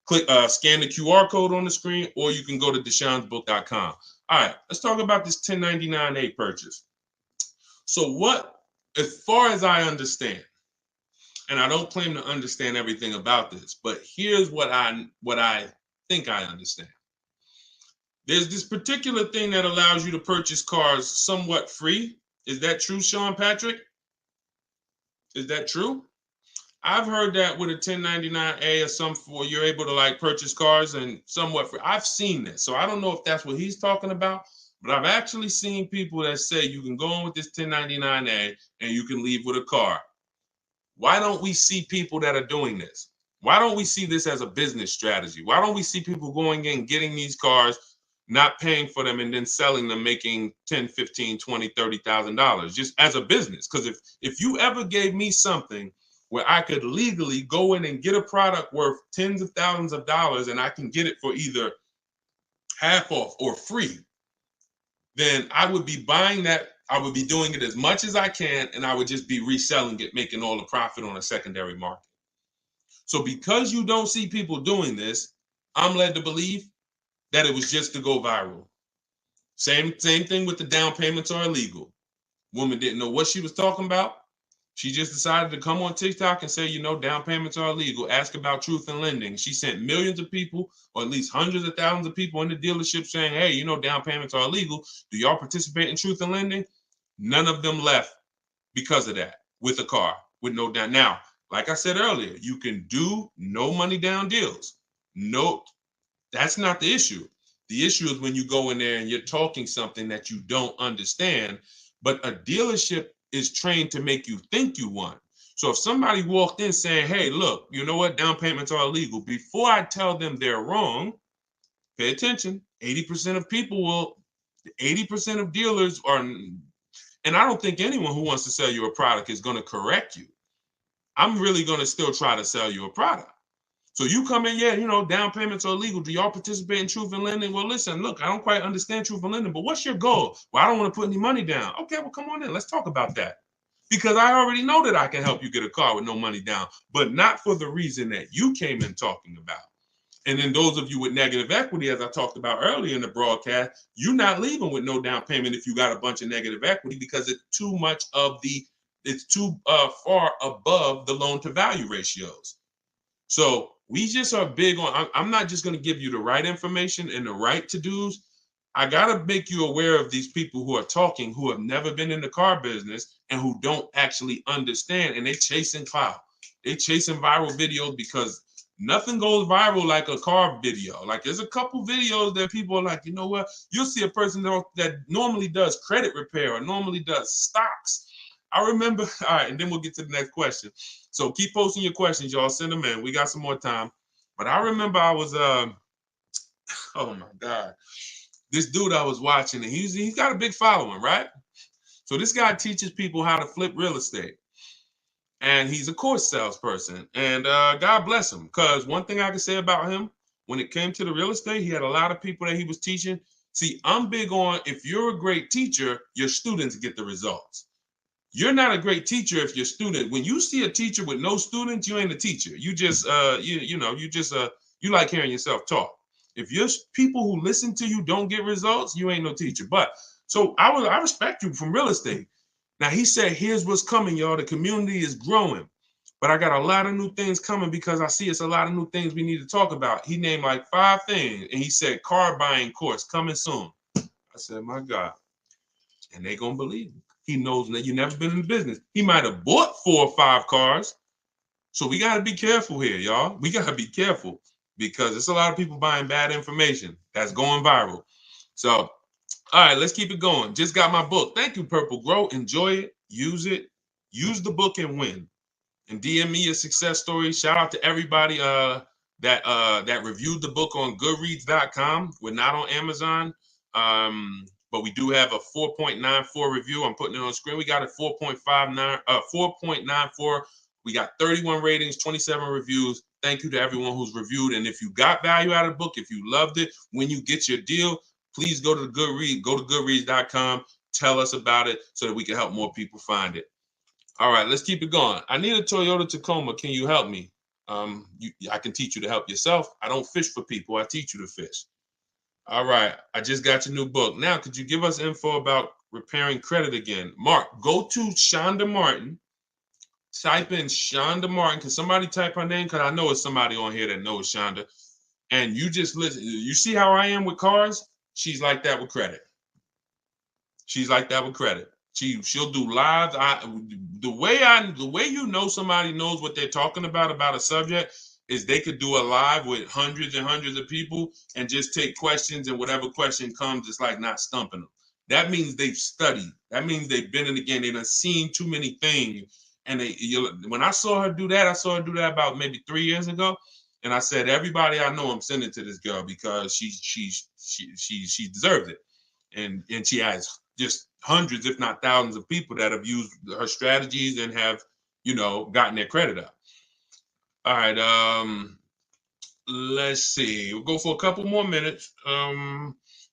click scan the QR code on the screen, or you can go to deshonesbook.com. All right, let's talk about this 1099A purchase. So as far as I understand, and I don't claim to understand everything about this, but here's what I think I understand. There's this particular thing that allows you to purchase cars somewhat free. Is that true, Sean Patrick? Is that true? I've heard that with a 1099A or you're able to like purchase cars and somewhat free. I've seen this. So I don't know if that's what he's talking about, but I've actually seen people that say you can go on with this 1099A and you can leave with a car. Why don't we see people that are doing this? Why don't we see this as a business strategy? Why don't we see people going in, getting these cars, not paying for them, and then selling them, making $10,000, $15,000, $20,000, $30,000 just as a business? Because if you ever gave me something where I could legally go in and get a product worth tens of thousands of dollars and I can get it for either half off or free, then I would be buying that. I would be doing it as much as I can, and I would just be reselling it, making all the profit on a secondary market. So because you don't see people doing this, I'm led to believe that it was just to go viral. Same thing with the down payments are illegal. Woman didn't know what she was talking about. She just decided to come on TikTok and say, down payments are illegal. Ask about truth in lending. She sent millions of people, or at least hundreds of thousands of people in the dealership saying, hey, down payments are illegal. Do y'all participate in truth in lending? None of them left because of that with a car, with no down. Now, like I said earlier, you can do no money down deals. No, that's not the issue. The issue is when you go in there and you're talking something that you don't understand, but a dealership is trained to make you think you won. So if somebody walked in saying, hey, look, you know what, down payments are illegal, before I tell them they're wrong, pay attention. 80% of dealers are, and I don't think anyone who wants to sell you a product is going to correct you. I'm really going to still try to sell you a product. So you come in, down payments are illegal. Do y'all participate in truth in lending? Well, listen, look, I don't quite understand truth in lending, but what's your goal? Well, I don't want to put any money down. Okay, well, come on in. Let's talk about that. Because I already know that I can help you get a car with no money down, but not for the reason that you came in talking about. And then those of you with negative equity, as I talked about earlier in the broadcast, you're not leaving with no down payment if you got a bunch of negative equity, because it's too far above the loan to value ratios. So we just are big on, I'm not just going to give you the right information and the right to-dos. I got to make you aware of these people who are talking, who have never been in the car business and who don't actually understand, and they're chasing clout. They're chasing viral videos because nothing goes viral like a car video. Like, there's a couple videos that people are like, you know what? You'll see a person that normally does credit repair or normally does stocks. I remember, all right, and then we'll get to the next question. So keep posting your questions, y'all. Send them in. We got some more time. But I remember I was, oh my God, this dude I was watching, and he's got a big following, right? So this guy teaches people how to flip real estate. And he's a course salesperson. And God bless him, because one thing I can say about him, when it came to the real estate, he had a lot of people that he was teaching. See, I'm big on, if you're a great teacher, your students get the results. You're not a great teacher if your student, when you see a teacher with no students, you ain't a teacher. You just, you like hearing yourself talk. If your people who listen to you don't get results, you ain't no teacher. But so I respect you from real estate. Now he said, here's what's coming, y'all. The community is growing, but I got a lot of new things coming because I see it's a lot of new things we need to talk about. He named like 5 things, and he said, car buying course coming soon. I said, my God. And they gonna believe him. He knows that you've never been in the business. He might have bought 4 or 5 cars. So we got to be careful here, y'all. We got to be careful because there's a lot of people buying bad information that's going viral. So, all right, let's keep it going. Just got my book. Thank you, Purple Grow. Enjoy it. Use it. Use the book and win. And DM me a success story. Shout out to everybody that reviewed the book on Goodreads.com. We're not on Amazon. But we do have a 4.94 review. I'm putting it on the screen. We got a 4.94. We got 31 ratings, 27 reviews. Thank you to everyone who's reviewed. And if you got value out of the book, if you loved it, when you get your deal, please go to Goodreads, go to Goodreads.com, tell us about it so that we can help more people find it. All right, let's keep it going. I need a Toyota Tacoma. Can you help me? I can teach you to help yourself. I don't fish for people. I teach you to fish. All right, I just got your new book. Now, could you give us info about repairing credit again? Mark, go to Shonda Martin. Type in Shonda Martin. Can somebody type her name? Because I know it's somebody on here that knows Shonda. And you just listen. You see how I am with cars? She's like that with credit. She's like that with credit. She'll do lives. The way you know somebody knows what they're talking about a subject is they could do a live with hundreds and hundreds of people and just take questions, and whatever question comes, it's like not stumping them. That means they've studied. That means they've been in the game. They've seen too many things. And when I saw her do that, about maybe 3 years ago. And I said, everybody I know, I'm sending to this girl because she deserves it. And she has just hundreds, if not thousands of people that have used her strategies and have, gotten their credit up. All right, let's see. We'll go for a couple more minutes.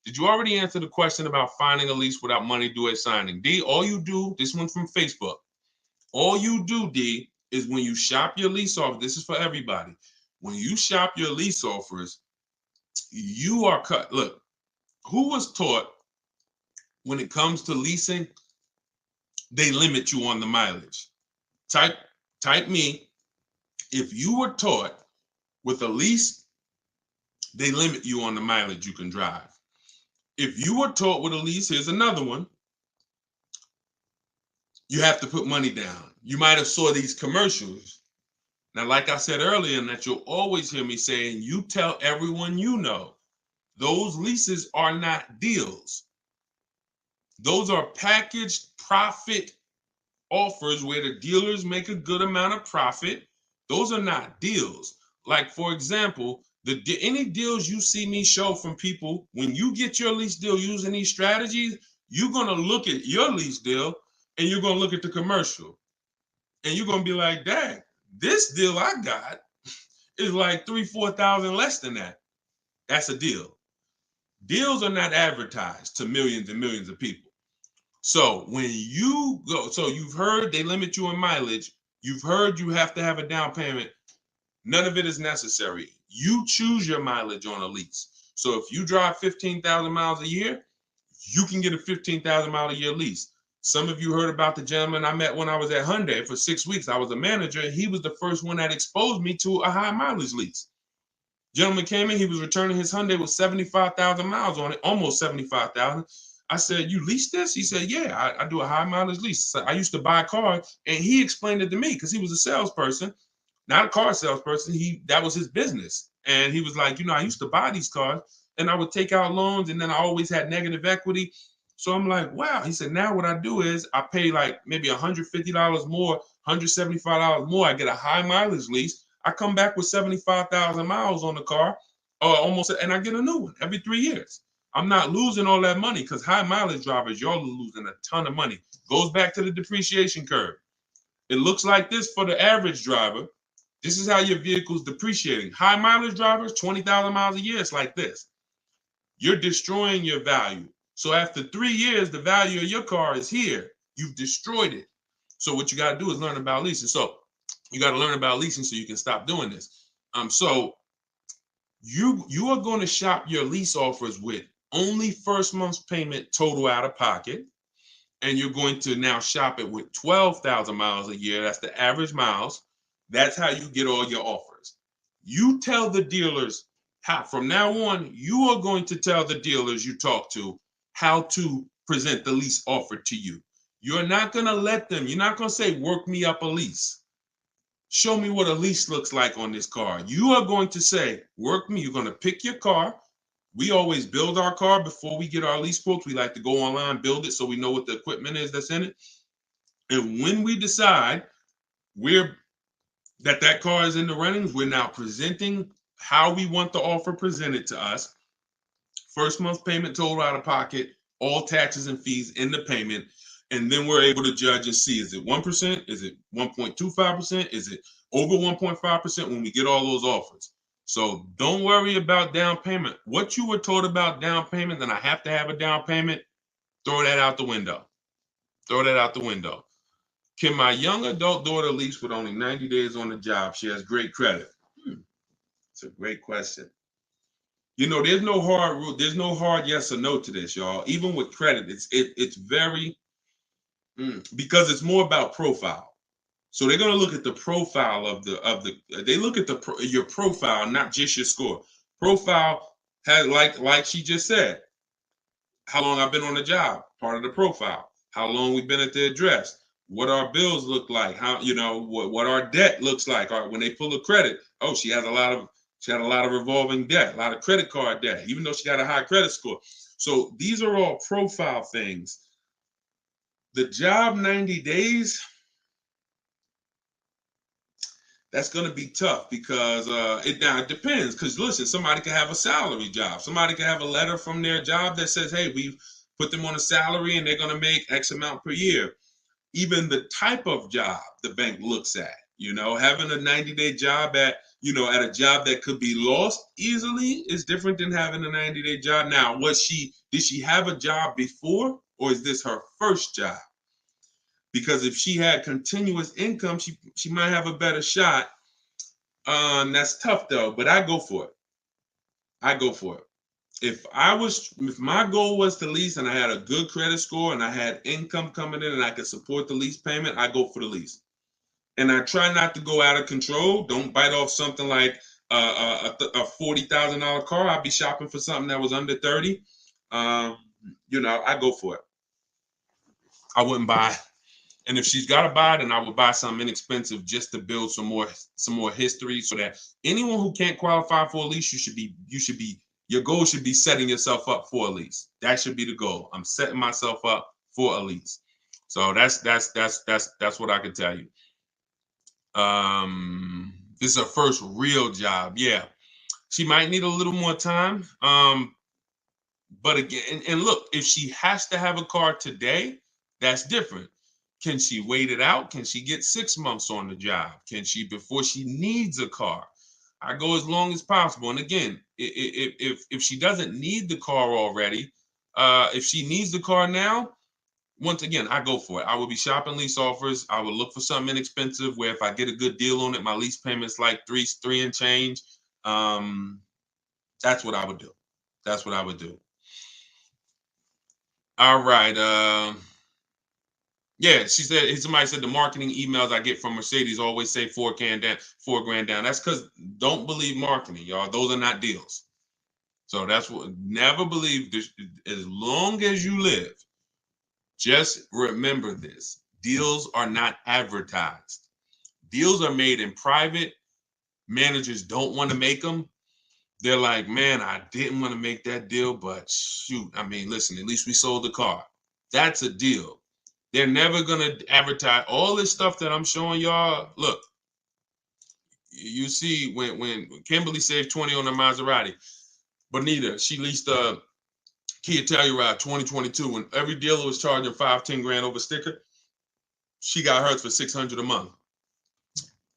Did you already answer the question about finding a lease without money due at signing? D, all you do, this one's from Facebook. All you do, D, is when you shop your lease offers, this is for everybody. When you shop your lease offers, you are cut. Look, who was taught when it comes to leasing, they limit you on the mileage. Type me. If you were taught with a lease, they limit you on the mileage you can drive. If you were taught with a lease, here's another one. You have to put money down. You might have saw these commercials. Now, like I said earlier, and that you'll always hear me saying, you tell everyone you know, those leases are not deals. Those are packaged profit offers where the dealers make a good amount of profit. Those are not deals. Like, for example, any deals you see me show from people, when you get your lease deal using these strategies, you're going to look at your lease deal and you're going to look at the commercial. And you're going to be like, dang, this deal I got is like $3,000-4,000 less than that. That's a deal. Deals are not advertised to millions and millions of people. So when you go, so you've heard they limit you on mileage. You've heard you have to have a down payment. None of it is necessary. You choose your mileage on a lease. So if you drive 15,000 miles a year, you can get a 15,000 mile a year lease. Some of you heard about the gentleman I met when I was at Hyundai for 6 weeks. I was a manager. He was the first one that exposed me to a high mileage lease. Gentleman came in, he was returning his Hyundai with 75,000 miles on it, almost 75,000. I said, you lease this? He said, yeah, I do a high mileage lease. So I used to buy cars, and he explained it to me because he was a salesperson, not a car salesperson. That was his business. And he was like, I used to buy these cars and I would take out loans, and then I always had negative equity. So I'm like, wow. He said, now what I do is I pay like maybe $150 more, $175 more. I get a high mileage lease. I come back with 75,000 miles on the car, or almost, and I get a new one every 3 years. I'm not losing all that money because high mileage drivers, y'all are losing a ton of money. Goes back to the depreciation curve. It looks like this for the average driver. This is how your vehicle's depreciating. High mileage drivers, 20,000 miles a year, it's like this. You're destroying your value. So after 3 years, the value of your car is here. You've destroyed it. So what you got to do is learn about leasing. So you got to learn about leasing so you can stop doing this. So you are going to shop your lease offers with only first month's payment total out of pocket. And you're going to now shop it with 12,000 miles a year. That's the average miles. That's how you get all your offers. You tell the dealers how, from now on, you are going to tell the dealers you talk to how to present the lease offer to you. You're not going to let them, you're not going to say, work me up a lease. Show me what a lease looks like on this car. You are going to say, work me. You're going to pick your car. We always build our car before we get our lease quotes. We like to go online, build it so we know what the equipment is that's in it. And when we decide that car is in the runnings, we're now presenting how we want the offer presented to us. First month's payment total out of pocket, all taxes and fees in the payment. And then we're able to judge and see, is it 1%? Is it 1.25%? Is it over 1.5% when we get all those offers? So don't worry about down payment. What you were taught about down payment, then I have to have a down payment, throw that out the window. Throw that out the window. Can my young adult daughter lease with only 90 days on the job? She has great credit. It's a great question. There's no hard rule. There's no hard yes or no to this, y'all. Even with credit, it's very, because it's more about profile. So they're going to look at the profile they look at your profile, not just your score. Profile has, like she just said, how long I've been on the job, part of the profile. How long we've been at the address, what our bills look like, how, what our debt looks like. When they pull a credit, she had a lot of revolving debt, a lot of credit card debt, even though she got a high credit score. So these are all profile things. The job 90 days, that's going to be tough because it depends. Because listen, somebody can have a salary job. Somebody can have a letter from their job that says, hey, we've put them on a salary and they're going to make X amount per year. Even the type of job the bank looks at, having a 90-day job at a job that could be lost easily is different than having a 90-day job. Now, did she have a job before, or is this her first job? Because if she had continuous income, she might have a better shot. That's tough though, but I go for it. If my goal was to lease and I had a good credit score and I had income coming in and I could support the lease payment, I go for the lease. And I try not to go out of control. Don't bite off something like a $40,000 car. I'd be shopping for something that was under 30. I go for it. I wouldn't buy. And if she's got to buy, then I would buy something inexpensive just to build some more history, so that anyone who can't qualify for a lease, your goal should be setting yourself up for a lease. That should be the goal. I'm setting myself up for a lease. So that's what I can tell you. This is her first real job. Yeah, she might need a little more time. But again, and look, if she has to have a car today, that's different. Can she wait it out? Can she get 6 months on the job? Can she, before she needs a car? I go as long as possible. And again, if she doesn't need the car already, if she needs the car now, once again, I go for it. I will be shopping lease offers. I will look for something inexpensive where if I get a good deal on it, my lease payment's like three and change. That's what I would do. That's what I would do. All right. Yeah, somebody said the marketing emails I get from Mercedes always say $4,000 down, $4,000 down. That's because don't believe marketing, y'all. Those are not deals. So that's what, never believe this. As long as you live, just remember this. Deals are not advertised. Deals are made in private. Managers don't want to make them. They're like, man, I didn't want to make that deal, but shoot, I mean, listen, at least we sold the car. That's a deal. They're never going to advertise all this stuff that I'm showing y'all. Look, you see when Kimberly saved 20 on the Maserati, Bonita, she leased a Kia Telluride 2022 when every dealer was charging $5-10 grand over sticker. She got hers for $600 a month.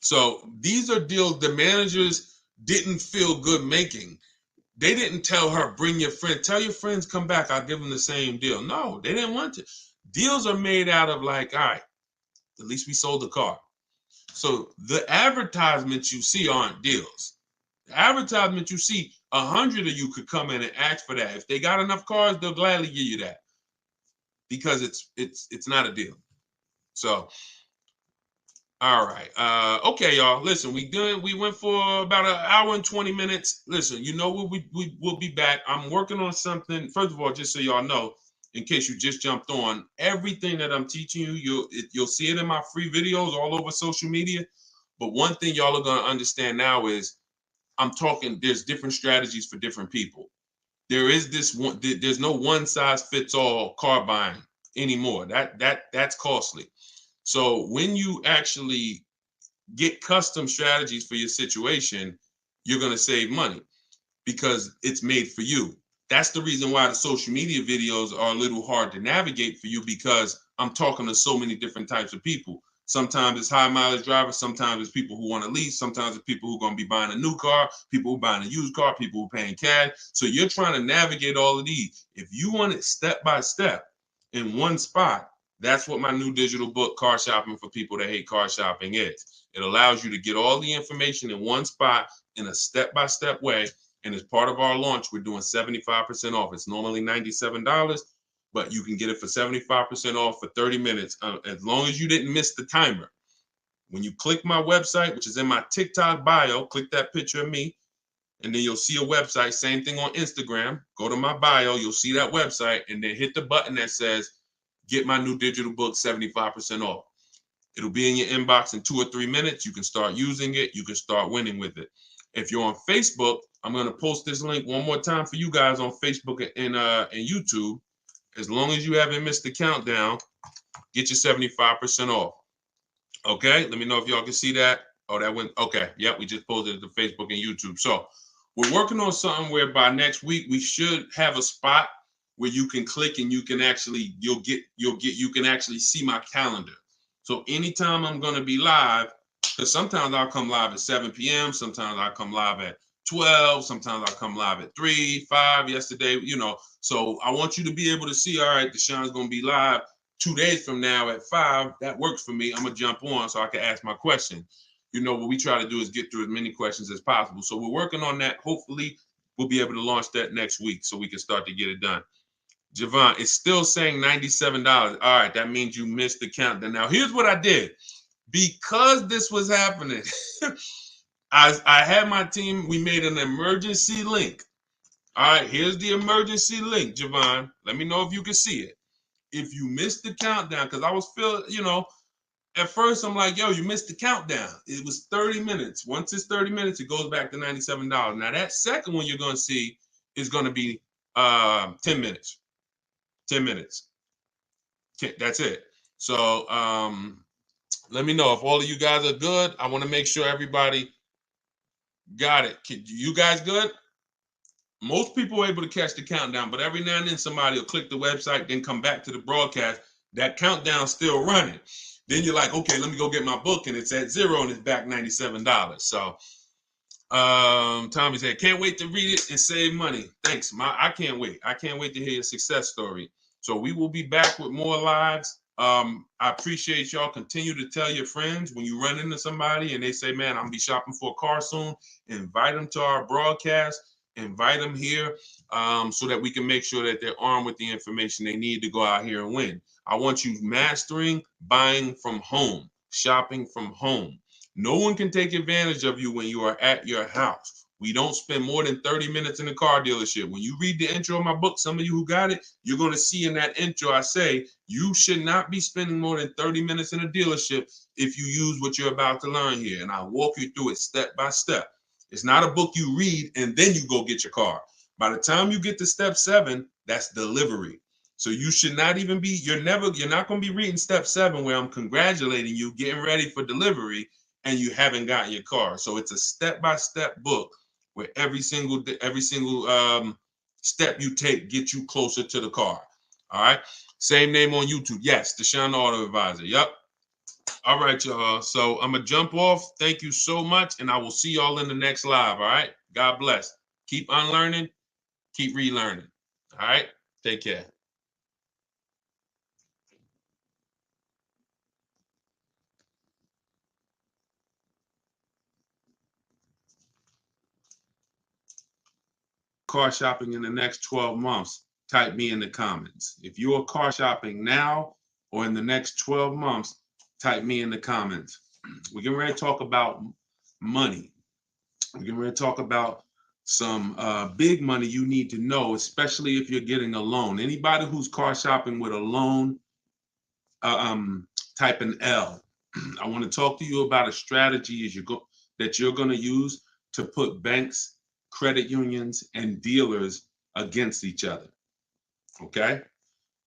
So these are deals the managers didn't feel good making. They didn't tell her, bring your friend, tell your friends come back, I'll give them the same deal. No, they didn't want to. Deals are made out of like, all right, at least we sold the car. So the advertisements you see aren't deals. The advertisement you see, 100 of you could come in and ask for that. If they got enough cars, they'll gladly give you that because it's not a deal. So, all right. Okay, y'all. Listen, we went for about an hour and 20 minutes. Listen, you know we'll be back. I'm working on something. First of all, just so y'all know, in case you just jumped on, everything that I'm teaching you, you'll see it in my free videos all over social media. But one thing y'all are gonna understand now is I'm talking. There's different strategies for different people. There's no one size fits all car buying anymore. That's costly. So when you actually get custom strategies for your situation, you're gonna save money because it's made for you. That's the reason why the social media videos are a little hard to navigate for you because I'm talking to so many different types of people. Sometimes it's high mileage drivers, sometimes it's people who want to lease, sometimes it's people who are going to be buying a new car, people who are buying a used car, people who are paying cash. So you're trying to navigate all of these. If you want it step by step in one spot, that's what my new digital book, Car Shopping for People That Hate Car Shopping, is. It allows you to get all the information in one spot in a step-by-step way. And as part of our launch, we're doing 75% off. It's normally $97, but you can get it for 75% off for 30 minutes, as long as you didn't miss the timer. When you click my website, which is in my TikTok bio, click that picture of me, and then you'll see a website. Same thing on Instagram. Go to my bio, you'll see that website, and then hit the button that says, get my new digital book 75% off. It'll be in your inbox in 2 or 3 minutes. You can start using it. You can start winning with it. If you're on Facebook, I'm going to post this link one more time for you guys on Facebook and YouTube. As long as you haven't missed the countdown, get your 75% off. Okay, let me know if y'all can see that. Oh, that went, okay. Yep, we just posted it to Facebook and YouTube. So we're working on something where by next week, we should have a spot where you can click and you can actually, you can actually see my calendar. So anytime I'm going to be live, because sometimes I'll come live at 7 p.m. Sometimes I'll come live at 12. Sometimes I'll come live at 3, 5 yesterday, So I want you to be able to see, all right, Deshaun's going to be live 2 days from now at 5. That works for me. I'm going to jump on so I can ask my question. What we try to do is get through as many questions as possible. So we're working on that. Hopefully we'll be able to launch that next week so we can start to get it done. Javon, it's still saying $97. All right, that means you missed the countdown. Now, here's what I did. Because this was happening, I had my team, we made an emergency link. All right, here's the emergency link, Javon. Let me know if you can see it. If you missed the countdown, because I was feeling, at first I'm like, yo, you missed the countdown. It was 30 minutes. Once it's 30 minutes, it goes back to $97. Now, that second one you're going to see is going to be 10 minutes. 10 minutes. That's it. So let me know if all of you guys are good. I want to make sure everybody got it. You guys good? Most people are able to catch the countdown, but every now and then somebody will click the website, then come back to the broadcast. That countdown's still running. Then you're like, okay, let me go get my book, and it's at 0 and it's back $97. So Tommy said, can't wait to read it and save money. Thanks. I can't wait. I can't wait to hear your success story. So we will be back with more lives. I appreciate y'all. Continue to tell your friends when you run into somebody and they say, man, I'm gonna be shopping for a car soon. Invite them to our broadcast. Invite them here so that we can make sure that they're armed with the information they need to go out here and win. I want you mastering buying from home, shopping from home. No one can take advantage of you when you are at your house. We don't spend more than 30 minutes in the car dealership. When you read the intro of my book, some of you who got it, you're going to see in that intro, I say, you should not be spending more than 30 minutes in a dealership if you use what you're about to learn here. And I walk you through it step by step. It's not a book you read and then you go get your car. By the time you get to step 7, that's delivery. So you should not even be, you're not going to be reading step 7 where I'm congratulating you, getting ready for delivery, and you haven't gotten your car. So it's a step-by-step book where every single step you take gets you closer to the car. All right. Same name on YouTube. Yes, Deshone the Auto Advisor. Yep. All right, y'all. So I'm going to jump off. Thank you so much. And I will see y'all in the next live. All right. God bless. Keep unlearning. Keep relearning. All right. Take care. Car shopping in the next 12 months, type me in the comments. If you are car shopping now or in the next 12 months, type me in the comments. We're getting ready to talk about money. We're getting ready to talk about some big money you need to know, especially if you're getting a loan. Anybody who's car shopping with a loan, type an L. I want to talk to you about a strategy that you're going to use to put banks, credit unions, and dealers against each other. Okay?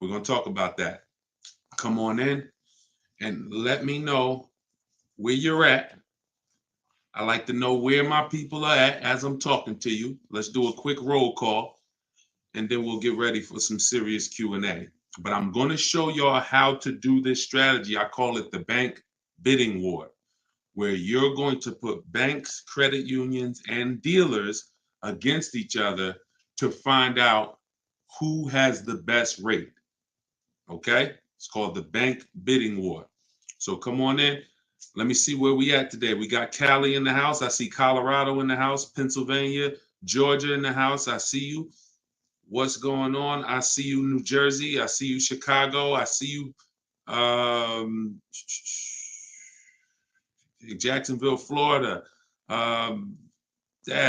We're going to talk about that. Come on in and let me know where you're at. I like to know where my people are at as I'm talking to you. Let's do a quick roll call, and then we'll get ready for some serious Q&A. But I'm going to show y'all how to do this strategy. I call it the bank bidding war, where you're going to put banks, credit unions, and dealers against each other to find out who has the best rate. Okay? It's called the bank bidding war. So come on in. Let me see where we at today. We got Cali in the house. I see Colorado in the house, Pennsylvania, Georgia in the house. I see you. What's going on? I see you, New Jersey. I see you, Chicago. I see you, Jacksonville, Florida.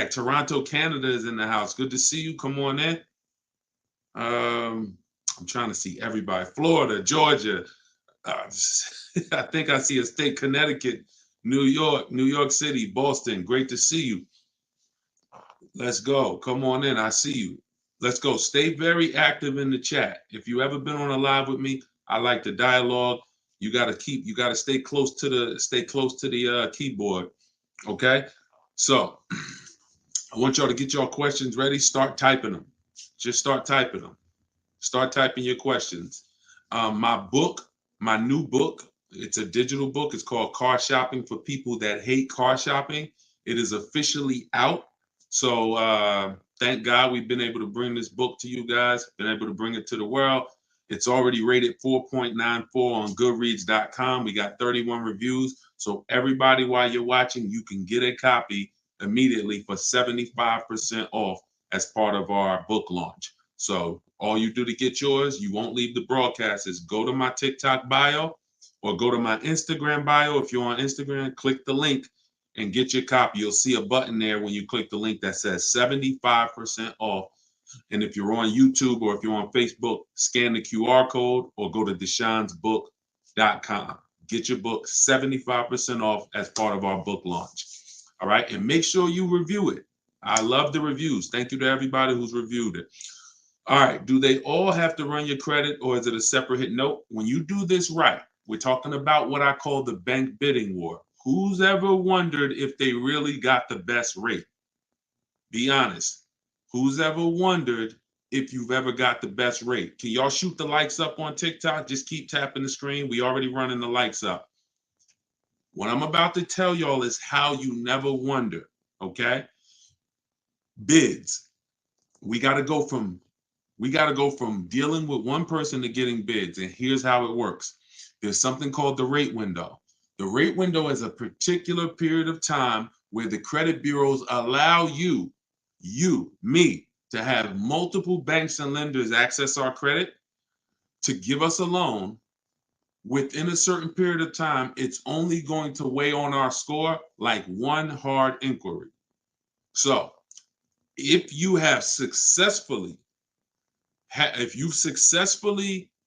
Toronto, Canada is in the house. Good to see you. Come on in. I'm trying to see everybody. Florida, Georgia. I think I see a state, Connecticut, New York City, Boston. Great to see you. Let's go. Come on in. I see you. Let's go. Stay very active in the chat. If you ever been on a live with me, I like the dialogue. You got to stay close to the keyboard. Okay. So I want y'all to get your questions ready. Start typing them. Just start typing them. Start typing your questions. My new book, it's a digital book. It's called Car Shopping for People That Hate Car Shopping. It is officially out. So thank God we've been able to bring this book to you guys, been able to bring it to the world. It's already rated 4.94 on Goodreads.com. We got 31 reviews. So everybody, while you're watching, you can get a copy immediately for 75% off as part of our book launch. So all you do to get yours, you won't leave the broadcast, is go to my TikTok bio or go to my Instagram bio. If you're on Instagram, click the link and get your copy. You'll see a button there when you click the link that says 75% off. And if you're on YouTube or if you're on Facebook, scan the QR code or go to deshonsbook.com. Get your book 75% off as part of our book launch. All right. And make sure you review it. I love the reviews. Thank you to everybody who's reviewed it. All right. Do they all have to run your credit or is it a separate hit? Nope. When you do this right, we're talking about what I call the bank bidding war. Who's ever wondered if they really got the best rate? Be honest. Who's ever wondered if you've ever got the best rate? Can y'all shoot the likes up on TikTok? Just keep tapping the screen. We already running the likes up. What I'm about to tell y'all is how you never wonder, okay? Bids. We got to go from dealing with one person to getting bids, and here's how it works. There's something called the rate window. The rate window is a particular period of time where the credit bureaus allow me, to have multiple banks and lenders access our credit to give us a loan. Within a certain period of time, it's only going to weigh on our score like one hard inquiry. So if you have successfully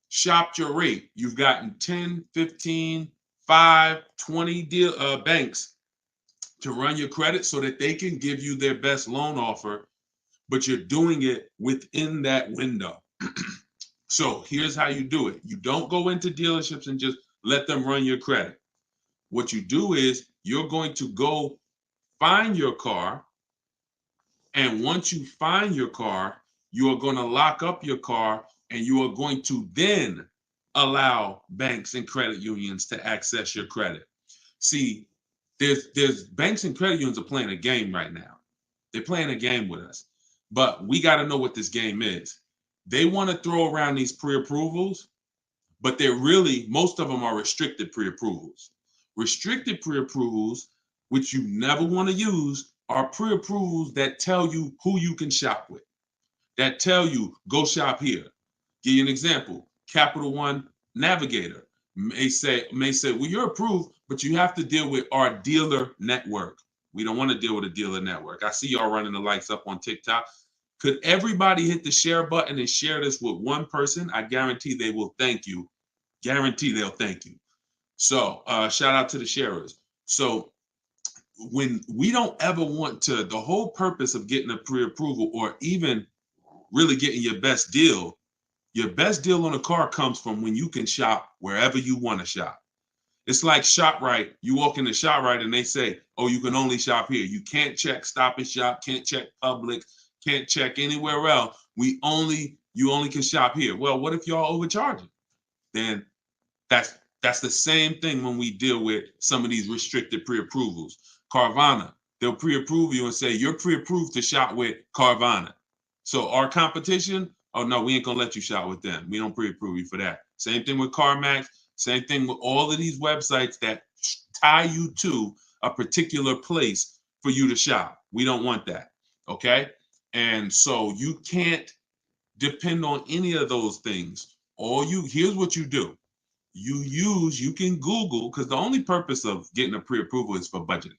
shopped your rate, you've gotten 10, 15, 5, 20 banks to run your credit so that they can give you their best loan offer, but you're doing it within that window. So here's how you do it. You don't go into dealerships and just let them run your credit. What you do is you're going to go find your car, and once you find your car, you are going to lock up your car, and you are going to then allow banks and credit unions to access your credit. See, there's banks and credit unions are playing a game right now. They're playing a game with us, but we got to know what this game is. They want to throw around these pre-approvals, but they're really, most of them are restricted pre-approvals. Restricted pre-approvals, which you never want to use, are pre-approvals that tell you who you can shop with, that tell you go shop here. Give you an example. Capital One Navigator may say, well, you're approved, but you have to deal with our dealer network. We don't want to deal with a dealer network. I see y'all running the likes up on TikTok. Could everybody hit the share button and share this with one person? I guarantee they will thank you. Guarantee they'll thank you. So shout out to the sharers. So when we don't ever want to, the whole purpose of getting a pre-approval or even really getting your best deal on a car comes from when you can shop wherever you want to shop. It's like ShopRite. You walk into ShopRite and they say, oh, you can only shop here. You can't check Stop and Shop, can't check Publix, can't check anywhere else. You only can shop here. Well, what if y'all overcharging? Then that's the same thing when we deal with some of these restricted pre-approvals. Carvana, they'll pre-approve you and say you're pre-approved to shop with Carvana. So our competition, oh no, we ain't gonna let you shop with them. We don't pre-approve you for that. Same thing with CarMax. Same thing with all of these websites that tie you to a particular place for you to shop. We don't want that. Okay. And so you can't depend on any of those things. Here's what you do. You can Google, because the only purpose of getting a pre-approval is for budgeting.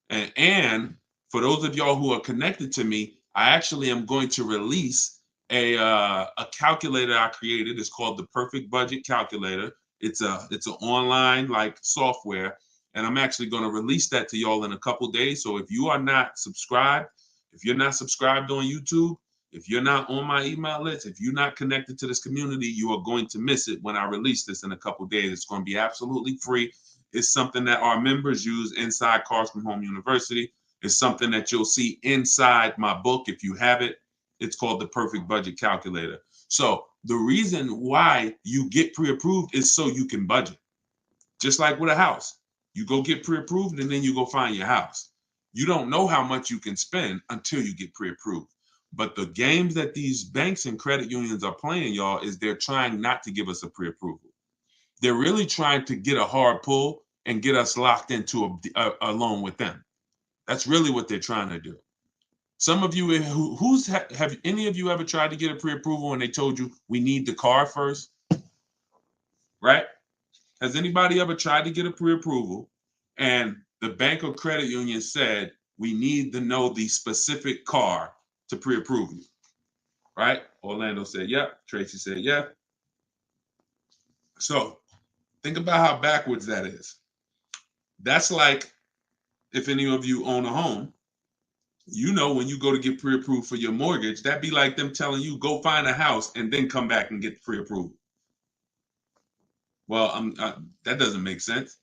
And for those of y'all who are connected to me, I actually am going to release a calculator I created. It's called the Perfect Budget Calculator. It's an online like software, and I'm actually going to release that to y'all in a couple days. So if you are not subscribed, if you're not subscribed on YouTube, if you're not on my email list, if you're not connected to this community, you are going to miss it when I release this in a couple days. It's going to be absolutely free. It's something that our members use inside Cars from Home University. It's something that you'll see inside my book if you have it. It's called the Perfect Budget Calculator. So the reason why you get pre-approved is so you can budget. Just like with a house. You go get pre-approved and then you go find your house. You don't know how much you can spend until you get pre-approved. But the games that these banks and credit unions are playing, y'all, is they're trying not to give us a pre-approval. They're really trying to get a hard pull and get us locked into a loan with them. That's really what they're trying to do. Some of you, have any of you ever tried to get a pre-approval and they told you we need the car first, right? Has anybody ever tried to get a pre-approval and the bank or credit union said we need to know the specific car to pre-approve you, right? Orlando said, yep. Tracy said, yep. So think about how backwards that is. That's like if any of you own a home, you know, when you go to get pre-approved for your mortgage, that'd be like them telling you go find a house and then come back and get pre-approved. Well, that doesn't make sense.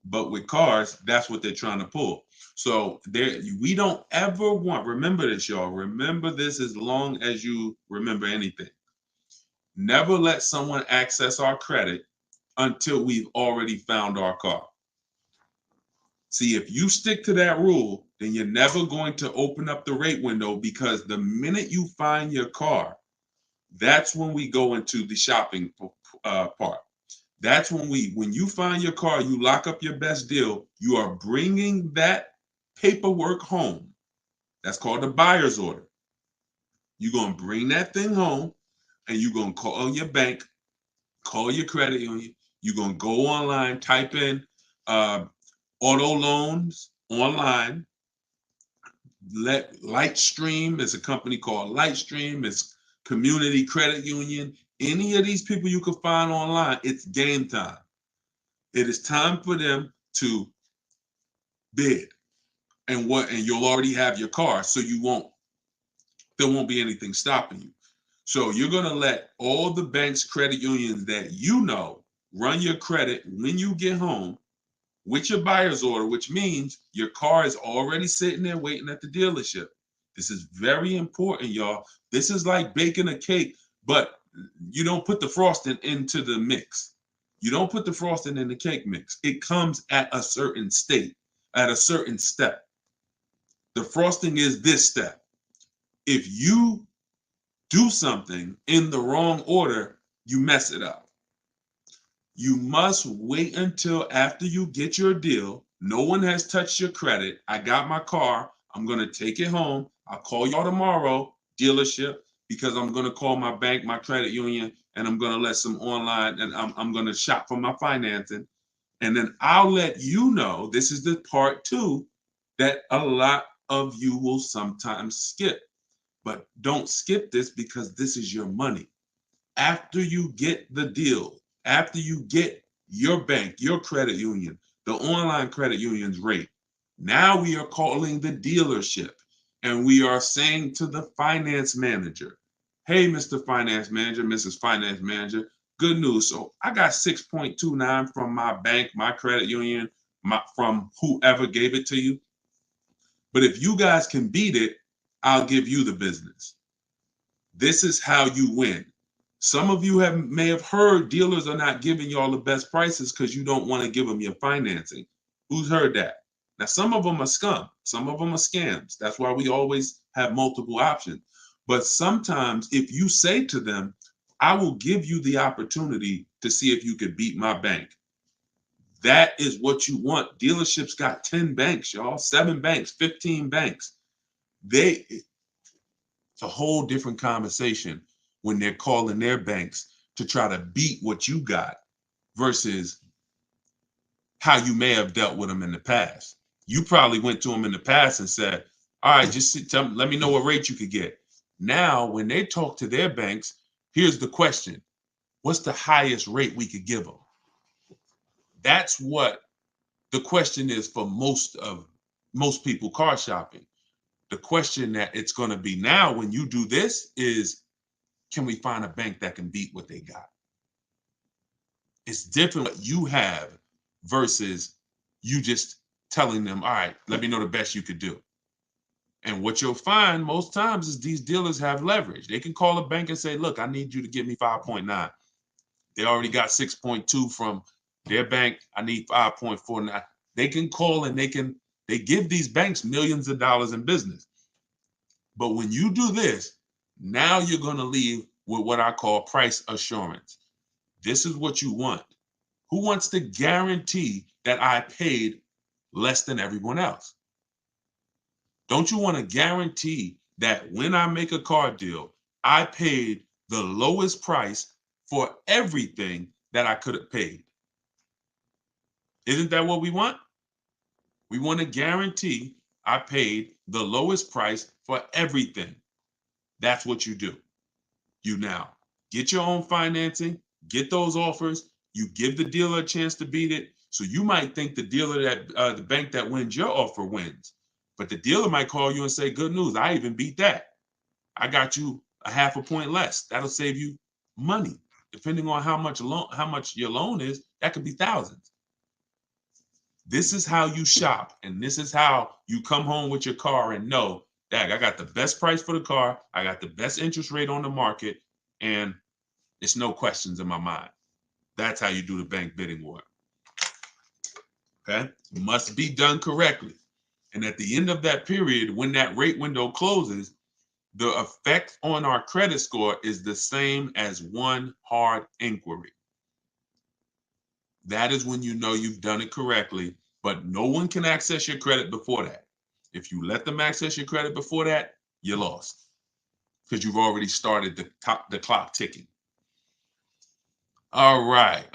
But with cars, that's what they're trying to pull. So we don't ever want, remember this, y'all. Remember this as long as you remember anything. Never let someone access our credit until we've already found our car. See, if you stick to that rule, then you're never going to open up the rate window, because the minute you find your car, that's when we go into the shopping part. That's when you find your car, you lock up your best deal, you are bringing that paperwork home. That's called the buyer's order. You're going to bring that thing home and you're going to call your bank, call your credit union. You're going to go online, type in auto loans online. Lightstream is a company called Lightstream. It's Community Credit Union. Any of these people you can find online, it's game time. It is time for them to bid, and you'll already have your car, so there won't be anything stopping you. So you're going to let all the banks, credit unions that you know run your credit when you get home with your buyer's order, which means your car is already sitting there waiting at the dealership. This is very important, y'all. This is like baking a cake, but you don't put the frosting into the mix. You don't put the frosting in the cake mix. It comes at a certain state, at a certain step. The frosting is this step. If you do something in the wrong order, you mess it up. You must wait until after you get your deal. No one has touched your credit. I got my car. I'm going to take it home. I'll call y'all tomorrow, dealership, because I'm going to call my bank, my credit union, and I'm going to let some online, and I'm going to shop for my financing. And then I'll let you know, this is the part 2, that a lot of you will sometimes skip. But don't skip this, because this is your money. After you get the deal, after you get your bank, your credit union, the online credit union's rate, now we are calling the dealership and we are saying to the finance manager, hey, Mr. Finance Manager, Mrs. Finance Manager, good news. So I got 6.29 from my bank, my credit union, from whoever gave it to you. But if you guys can beat it, I'll give you the business. This is how you win. Some of you may have heard dealers are not giving y'all the best prices because you don't want to give them your financing. Who's heard that? Now, some of them are scum. Some of them are scams. That's why we always have multiple options. But sometimes if you say to them, I will give you the opportunity to see if you could beat my bank. That is what you want. Dealerships got 10 banks, y'all, 7 banks, 15 banks. It's a whole different conversation when they're calling their banks to try to beat what you got versus how you may have dealt with them in the past. You probably went to them in the past and said, all right, just let me know what rate you could get. Now, when they talk to their banks, here's the question. What's the highest rate we could give them? That's what the question is for most people car shopping. The question that it's going to be now when you do this is, can we find a bank that can beat what they got? It's different what you have versus you just telling them, all right, let me know the best you could do. And what you'll find most times is these dealers have leverage. They can call a bank and say, look, I need you to give me 5.9. They already got 6.2 from their bank. I need 5.49. They can call and they give these banks millions of dollars in business. But when you do this, now you're going to leave with what I call price assurance. This is what you want. Who wants to guarantee that I paid less than everyone else? Don't you want to guarantee that when I make a car deal, I paid the lowest price for everything that I could have paid. Isn't that what we want? We want to guarantee I paid the lowest price for everything. That's what you do. You now get your own financing, get those offers. You give the dealer a chance to beat it. So you might think the dealer that the bank that wins your offer wins, but the dealer might call you and say, "Good news, I even beat that. I got you a half a point less." That'll save you money, depending on how much your loan is. That could be thousands. This is how you shop, and this is how you come home with your car and know that I got the best price for the car, I got the best interest rate on the market, and it's no questions in my mind. That's how you do the bank bidding war. Okay? Must be done correctly. And at the end of that period, when that rate window closes, the effect on our credit score is the same as one hard inquiry. That is when you know you've done it correctly, but no one can access your credit before that. If you let them access your credit before that, you're lost because you've already started the clock ticking. All right.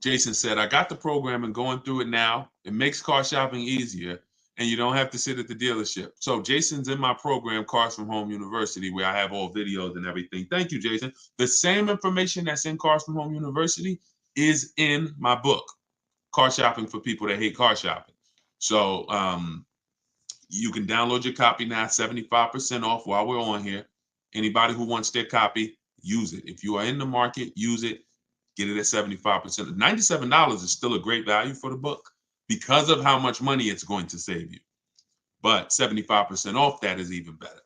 Jason said, I got the program and going through it now. It makes car shopping easier and you don't have to sit at the dealership. So Jason's in my program, Cars from Home University, where I have all videos and everything. Thank you, Jason. The same information that's in Cars from Home University is in my book, Car Shopping for People That Hate Car Shopping. So you can download your copy now, 75% off while we're on here. Anybody who wants their copy, use it. If you are in the market, use it. Get it at 75%. $97 is still a great value for the book because of how much money it's going to save you. But 75% off, that is even better.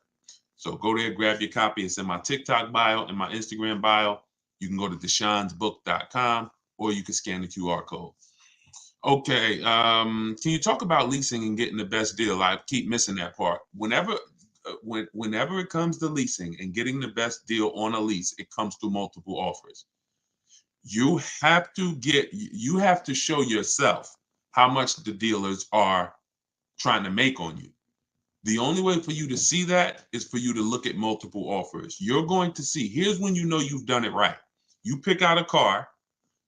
So go there, grab your copy. It's in my TikTok bio and my Instagram bio. You can go to deshonsbook.com or you can scan the QR code. Okay, can you talk about leasing and getting the best deal? I keep missing that part. Whenever it comes to leasing and getting the best deal on a lease, it comes through multiple offers. You have to show yourself how much the dealers are trying to make on you. The only way for you to see that is for you to look at multiple offers. You're going to see, here's when you know you've done it right. You pick out a car.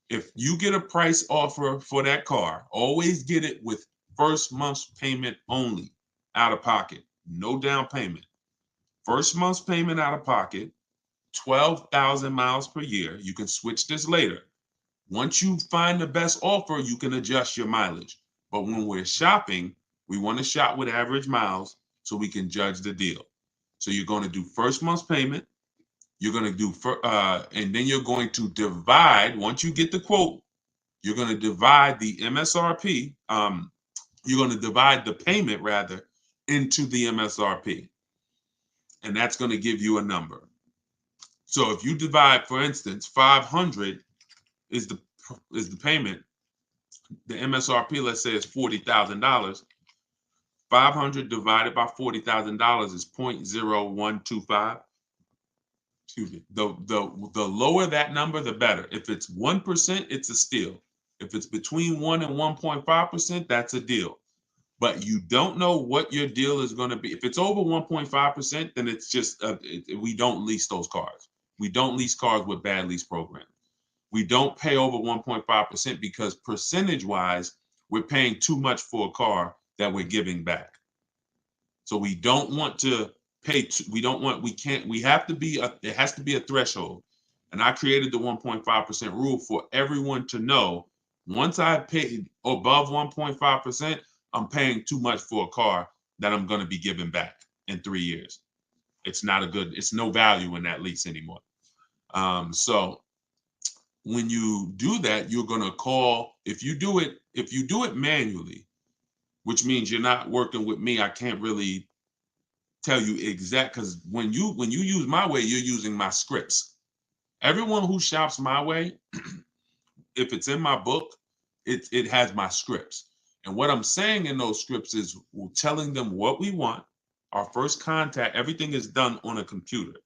If you get a price offer for that car, always get it with first month's payment only, out of pocket, no down payment. First month's payment out of pocket, 12,000 miles per year. You can switch this later. Once you find the best offer, you can adjust your mileage. But when we're shopping, we want to shop with average miles so we can judge the deal. So you're going to do first month's payment. You're going to do, and then you're going to divide, once you get the quote, you're going to divide the MSRP. You're going to divide the payment rather into the MSRP. And that's going to give you a number. So if you divide, for instance, 500 is the payment, the MSRP, let's say, is $40,000. 500 divided by $40,000 is 0.0125. Excuse me. The lower that number, the better. If it's 1%, it's a steal. If it's between 1 and 1.5%, that's a deal. But you don't know what your deal is going to be. If it's over 1.5%, then it's just we don't lease those cars. We don't lease cars with bad lease programs. We don't pay over 1.5% because percentage-wise, we're paying too much for a car that we're giving back. So we don't want to pay. We have to be, it has to be a threshold. And I created the 1.5% rule for everyone to know, once I paid above 1.5%, I'm paying too much for a car that I'm going to be giving back in 3 years. It's no value in that lease anymore. So when you do that, you're going to call, if you do it manually, which means you're not working with me, I can't really tell you exact, because when you use my way, you're using my scripts. Everyone who shops my way, if it's in my book, it has my scripts. And what I'm saying in those scripts is telling them what we want. Our first contact, everything is done on a computer.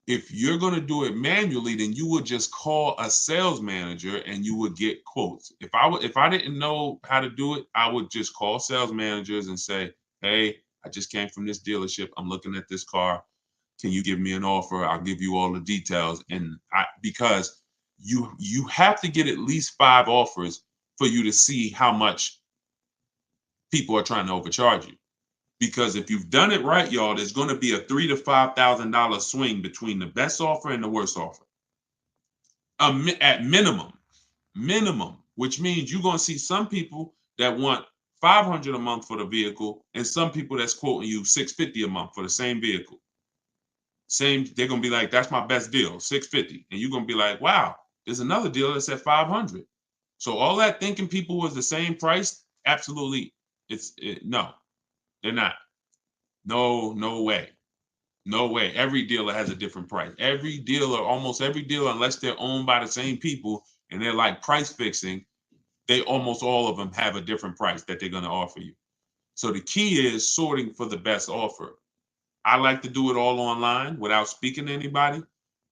If you're going to do it manually, then you would just call a sales manager and you would get quotes. If I didn't know how to do it, I would just call sales managers and say, hey, I just came from this dealership. I'm looking at this car. Can you give me an offer? I'll give you all the details. And because you have to get at least 5 offers for you to see how much people are trying to overcharge you. Because if you've done it right, y'all, there's going to be a $3,000 to $5,000 swing between the best offer and the worst offer. At minimum, which means you're going to see some people that want $500 a month for the vehicle, and some people that's quoting you $650 a month for the same vehicle. They're going to be like, that's my best deal, $650, and you're going to be like, wow, there's another deal that's at $500. So all that thinking people was the same price, absolutely, no, they're not. No way. No way. Every dealer has a different price. Almost every dealer, unless they're owned by the same people and they're like price fixing, almost all of them have a different price that they're going to offer you. So the key is sorting for the best offer. I like to do it all online without speaking to anybody.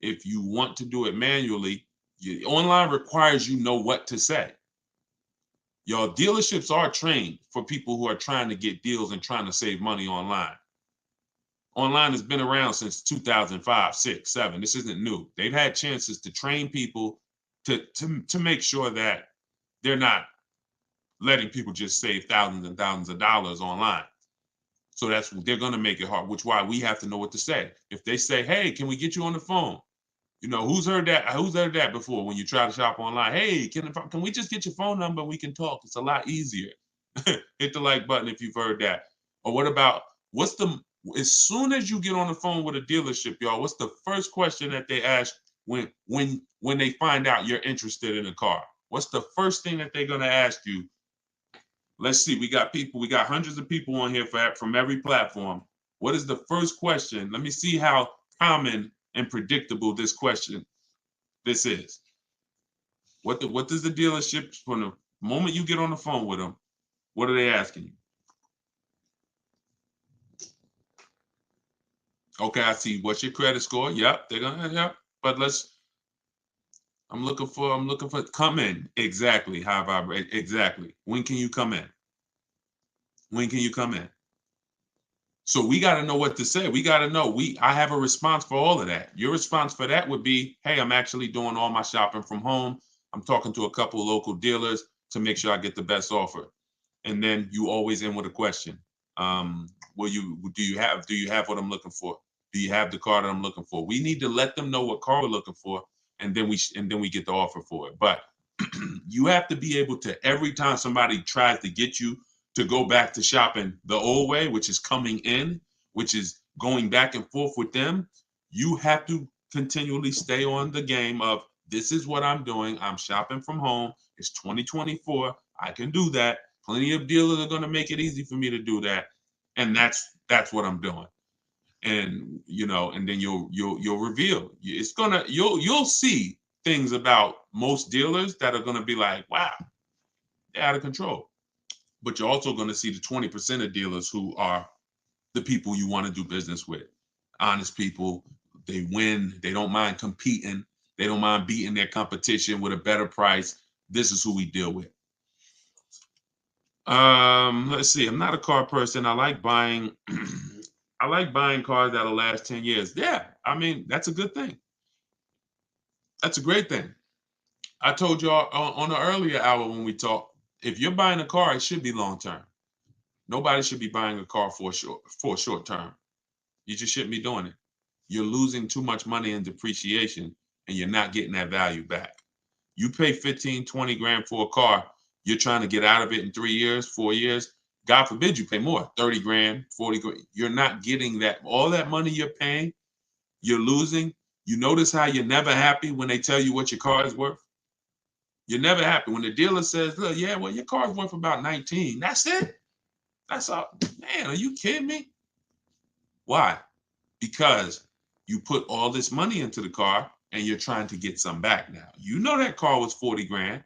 If you want to do it manually, online requires you know what to say. Your dealerships are trained for people who are trying to get deals and trying to save money online. Online has been around since 2005, 6, 7. This isn't new. They've had chances to train people to make sure that they're not letting people just save thousands and thousands of dollars online. So they're going to make it hard, which is why we have to know what to say. If they say, hey, can we get you on the phone? Who's heard that? Who's heard that before when you try to shop online? Hey, can we just get your phone number? We can talk. It's a lot easier. Hit the like button if you've heard that. Or what about, as soon as you get on the phone with a dealership, y'all, what's the first question that they ask when they find out you're interested in a car? What's the first thing that they're going to ask you? Let's see. We got hundreds of people on here from every platform. What is the first question? Let me see how common and predictable this is. What does the dealership, from the moment you get on the phone with them, what are they asking you? Okay, I see. What's your credit score? Yep, they're gonna, yep. But I'm looking for come in. Exactly. Exactly. When can you come in? When can you come in? So we got to know what to say. We got to know. I have a response for all of that. Your response for that would be, hey, I'm actually doing all my shopping from home. I'm talking to a couple of local dealers to make sure I get the best offer. And then you always end with a question. Do you have what I'm looking for? Do you have the car that I'm looking for? We need to let them know what car we're looking for, and then we get the offer for it. But you have to be able to, every time somebody tries to get you to go back to shopping the old way, which is coming in, which is going back and forth with them, you have to continually stay on the game of, this is what I'm doing. I'm shopping from home. It's 2024. I can do that. Plenty of dealers are going to make it easy for me to do that. And that's what I'm doing. And and then you'll reveal. You'll see things about most dealers that are going to be like, wow, they're out of control. But you're also going to see the 20% of dealers who are the people you want to do business with. Honest people. They win. They don't mind competing. They don't mind beating their competition with a better price. This is who we deal with. Let's see. I'm not a car person. I like buying I like buying cars that'll last 10 years. Yeah, I mean, that's a good thing. That's a great thing. I told y'all on the earlier hour when we talked, if you're buying a car, it should be long term. Nobody should be buying a car for a short term. You just shouldn't be doing it. You're losing too much money in depreciation, and you're not getting that value back. You pay 15, 20 grand for a car, you're trying to get out of it in 3 years, 4 years. God forbid you pay more, 30 grand, 40 grand. You're not getting that. All that money you're paying, you're losing. You notice how you're never happy when they tell you what your car is worth? You're never happy. When the dealer says, look, yeah, well, your car's worth about 19. That's it? That's all. Man, are you kidding me? Why? Because you put all this money into the car and you're trying to get some back now. You know that car was 40 grand.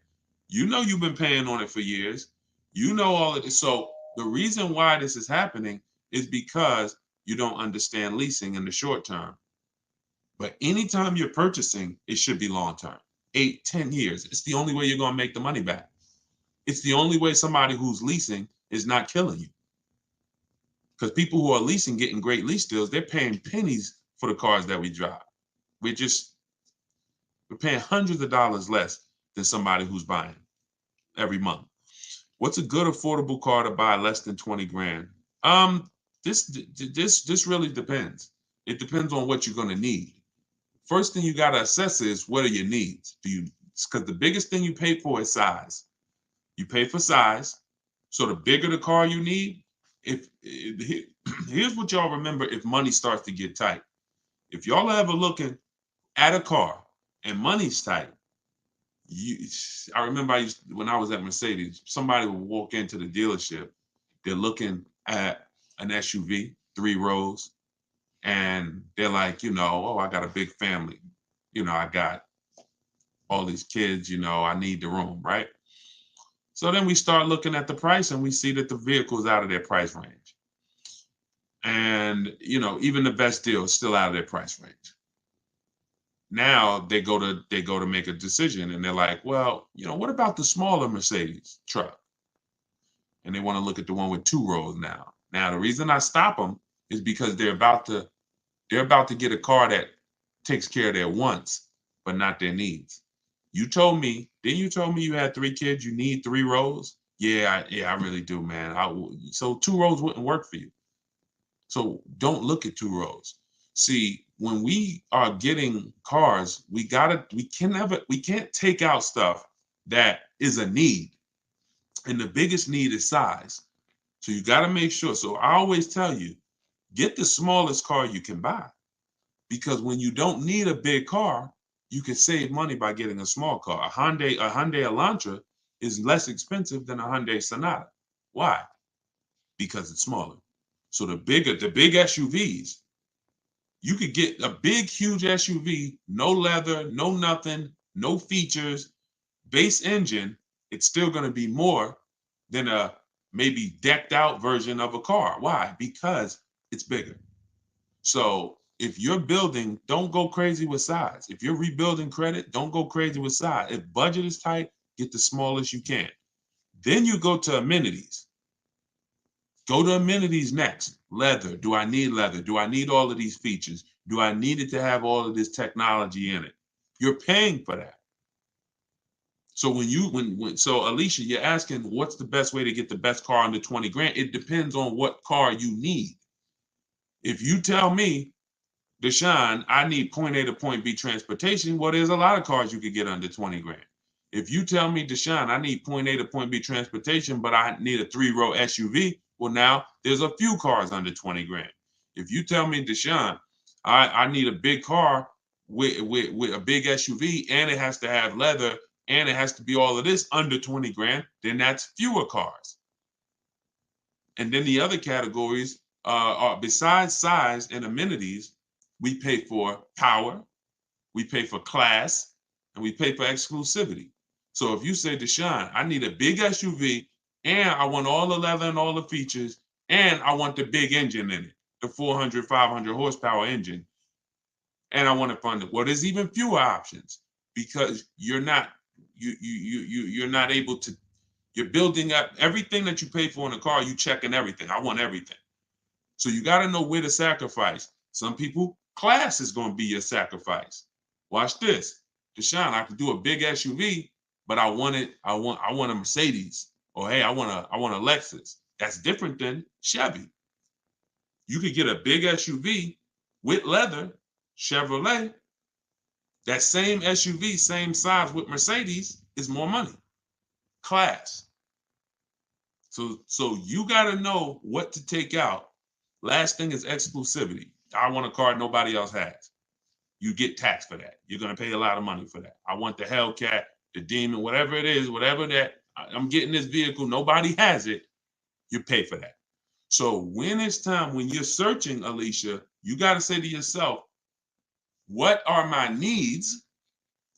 You know you've been paying on it for years. You know all of this. So the reason why this is happening is because you don't understand leasing in the short term. But anytime you're purchasing, it should be long term, 8, 10 years. It's the only way you're going to make the money back. It's the only way somebody who's leasing is not killing you. Because people who are leasing, getting great lease deals, they're paying pennies for the cars that we drive. We're paying hundreds of dollars less than somebody who's buying every month. What's a good affordable car to buy less than 20 grand? This really depends. It depends on what you're going to need. First thing you got to assess is, what are your needs? Because the biggest thing you pay for is size. You pay for size. So the bigger the car you need, here's what y'all remember if money starts to get tight. If y'all are ever looking at a car and money's tight, I remember when I was at Mercedes, somebody would walk into the dealership, they're looking at an SUV, 3 rows, and they're like, oh, I got a big family. I got all these kids, I need the room, right? So then we start looking at the price and we see that the vehicle is out of their price range. And, even the best deal is still out of their price range. Now they go to make a decision and they're like, well, what about the smaller Mercedes truck? And they want to look at the one with 2 rows now. Now, the reason I stop them is because they're about to get a car that takes care of their wants, but not their needs. You told me you had 3 kids, you need 3 rows? Yeah, I really do, man. So 2 rows wouldn't work for you. So don't look at 2 rows. See, when we are getting cars, we can't take out stuff that is a need. And the biggest need is size. So you got to make sure. So I always tell you, get the smallest car you can buy. Because when you don't need a big car, you can save money by getting a small car. A Hyundai Elantra is less expensive than a Hyundai Sonata. Why? Because it's smaller. So the big SUVs, you could get a big, huge SUV, no leather, no nothing, no features, base engine. It's still going to be more than a maybe decked out version of a car. Why? Because it's bigger. So if you're building, don't go crazy with size. If you're rebuilding credit, don't go crazy with size. If budget is tight, get the smallest you can. Then you go to amenities. Go to amenities next. Leather. Do I need leather? Do I need all of these features? Do I need it to have all of this technology in it? You're paying for that. So so Alicia, you're asking what's the best way to get the best car under 20 grand? It depends on what car you need. If you tell me, Deshone, I need point A to point B transportation, well, there's a lot of cars you could get under 20 grand. If you tell me, Deshone, I need point A to point B transportation, but I need a 3-row SUV, well, now there's a few cars under 20 grand. If you tell me, Deshone, I need a big car with a big SUV and it has to have leather and it has to be all of this under 20 grand, then that's fewer cars. And then the other categories are besides size and amenities, we pay for power, we pay for class, and we pay for exclusivity. So if you say, Deshone, I need a big SUV and I want all the leather and all the features and I want the big engine in it, the 400, 500 horsepower engine, and I want to fund it. Well, there's even fewer options because you're not able to. You're building up everything that you pay for in a car. You checking everything. I want everything. So you got to know where to sacrifice. Some people, class is going to be your sacrifice. Watch this, Deshone. I could do a big SUV, but I want a Mercedes, or hey, I want a Lexus. That's different than Chevy. You could get a big SUV with leather, Chevrolet. That same SUV, same size with Mercedes is more money. Class. So you got to know what to take out. Last thing is exclusivity. I want a car nobody else has. You get taxed for that. You're going to pay a lot of money for that. I want the Hellcat, the Demon, whatever it is, whatever that, I'm getting this vehicle, nobody has it, you pay for that. So when it's time, when you're searching, Alicia, you got to say to yourself, what are my needs?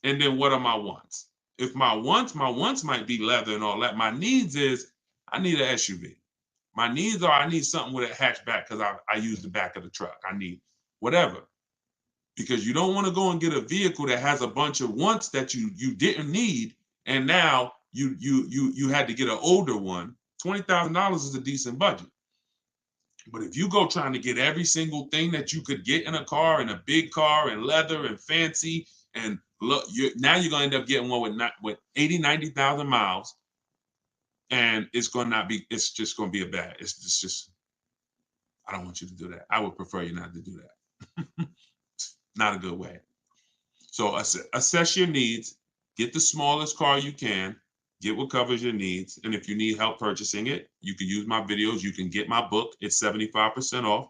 And then what are my wants? If my wants might be leather and all that. My needs is I need an SUV. My needs are I need something with a hatchback because I use the back of the truck. I need whatever. Because you don't want to go and get a vehicle that has a bunch of wants that you didn't need, and now you had to get an older one. $20,000 is a decent budget. But if you go trying to get every single thing that you could get in a car, in a big car, and leather and fancy, and look, now you're going to end up getting one with 80, 90,000 miles, and it's going to not be, it's just going to be a bad, it's just, I don't want you to do that. I would prefer you not to do that. Not a good way. So assess your needs, get the smallest car you can, get what covers your needs. And if you need help purchasing it, you can use my videos. You can get my book. It's 75% off.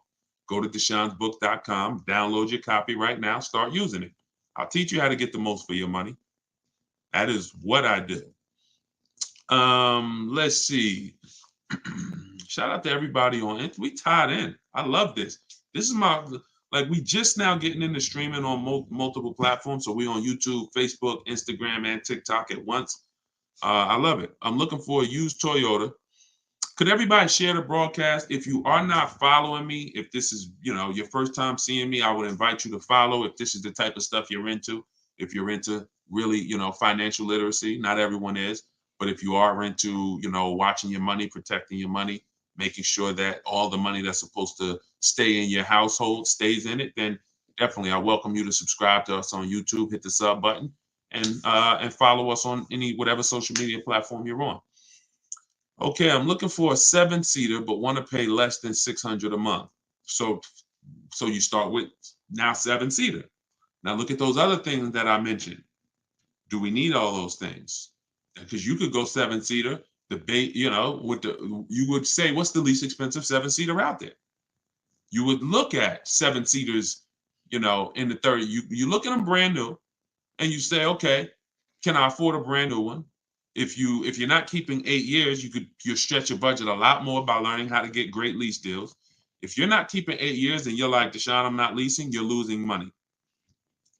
Go to deshonsbook.com, download your copy right now, start using it. I'll teach you how to get the most for your money. That is what I do. Let's see. Shout out to everybody on it. We tied in. I love this. This is my, like, we just now getting into streaming on multiple platforms. So we on YouTube, Facebook, Instagram, and TikTok at once. I love it. I'm looking for a used Toyota. Could everybody share the broadcast? If you are not following me, if this is, your first time seeing me, I would invite you to follow if this is the type of stuff you're into. If you're into really, financial literacy, not everyone is, but if you are into, watching your money, protecting your money, making sure that all the money that's supposed to stay in your household stays in it, then definitely I welcome you to subscribe to us on YouTube, hit the sub button, and follow us on whatever social media platform you're on. Okay, I'm looking for a 7-seater, but want to pay less than $600 a month. So you start with now 7-seater. Now look at those other things that I mentioned. Do we need all those things? Because you could go 7-seater, you would say, what's the least expensive 7-seater out there? You would look at 7-seaters, in the 30. You look at them brand new, and you say, okay, can I afford a brand new one? If you're not keeping 8 years, you stretch your budget a lot more by learning how to get great lease deals. If you're not keeping 8 years and you're like, Deshone, I'm not leasing, you're losing money.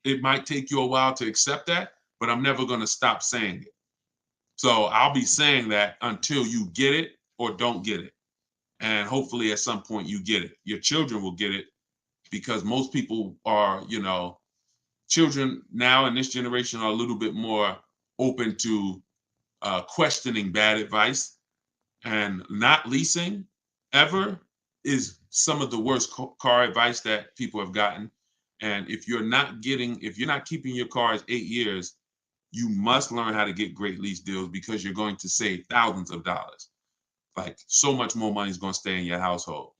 It might take you a while to accept that, but I'm never going to stop saying it. So I'll be saying that until you get it or don't get it. And hopefully at some point you get it. Your children will get it, because most people are, children now in this generation are a little bit more open to questioning bad advice, and not leasing ever is some of the worst car advice that people have gotten. And if you're not keeping your cars 8 years, you must learn how to get great lease deals, because you're going to save thousands of dollars. Like, so much more money is going to stay in your household.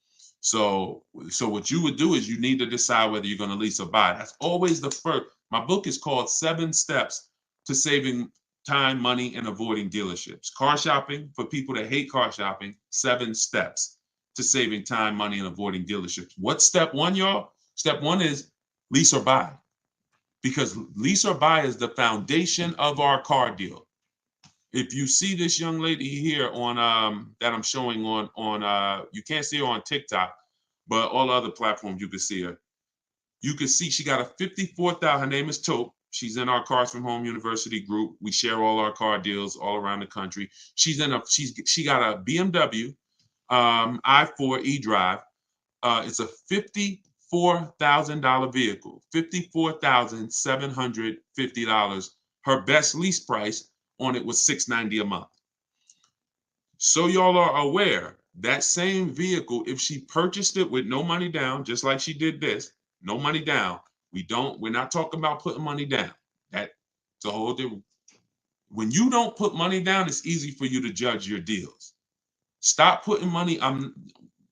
So what you would do is you need to decide whether you're going to lease or buy. That's always the first. My book is called 7 Steps to Saving Time, Money, and Avoiding Dealerships. Car shopping for people that hate car shopping. 7 steps to saving time, money, and avoiding dealerships. What's step 1, y'all? Step 1 is lease or buy, because lease or buy is the foundation of our car deal. If you see this young lady here on that I'm showing on you can't see her on TikTok, but all other platforms you can see her. You can see she got a 54,000. Her name is Taupe. She's in our Cars from Home University group. We share all our car deals all around the country. She got a BMW i4 eDrive. It's a $54,000 vehicle, $54,750. Her best lease price on it was $690 a month. So y'all are aware, that same vehicle, if she purchased it with no money down, just like she did this, no money down, we're not talking about putting money down. That's a whole different. When you don't put money down, it's easy for you to judge your deals. Stop putting money.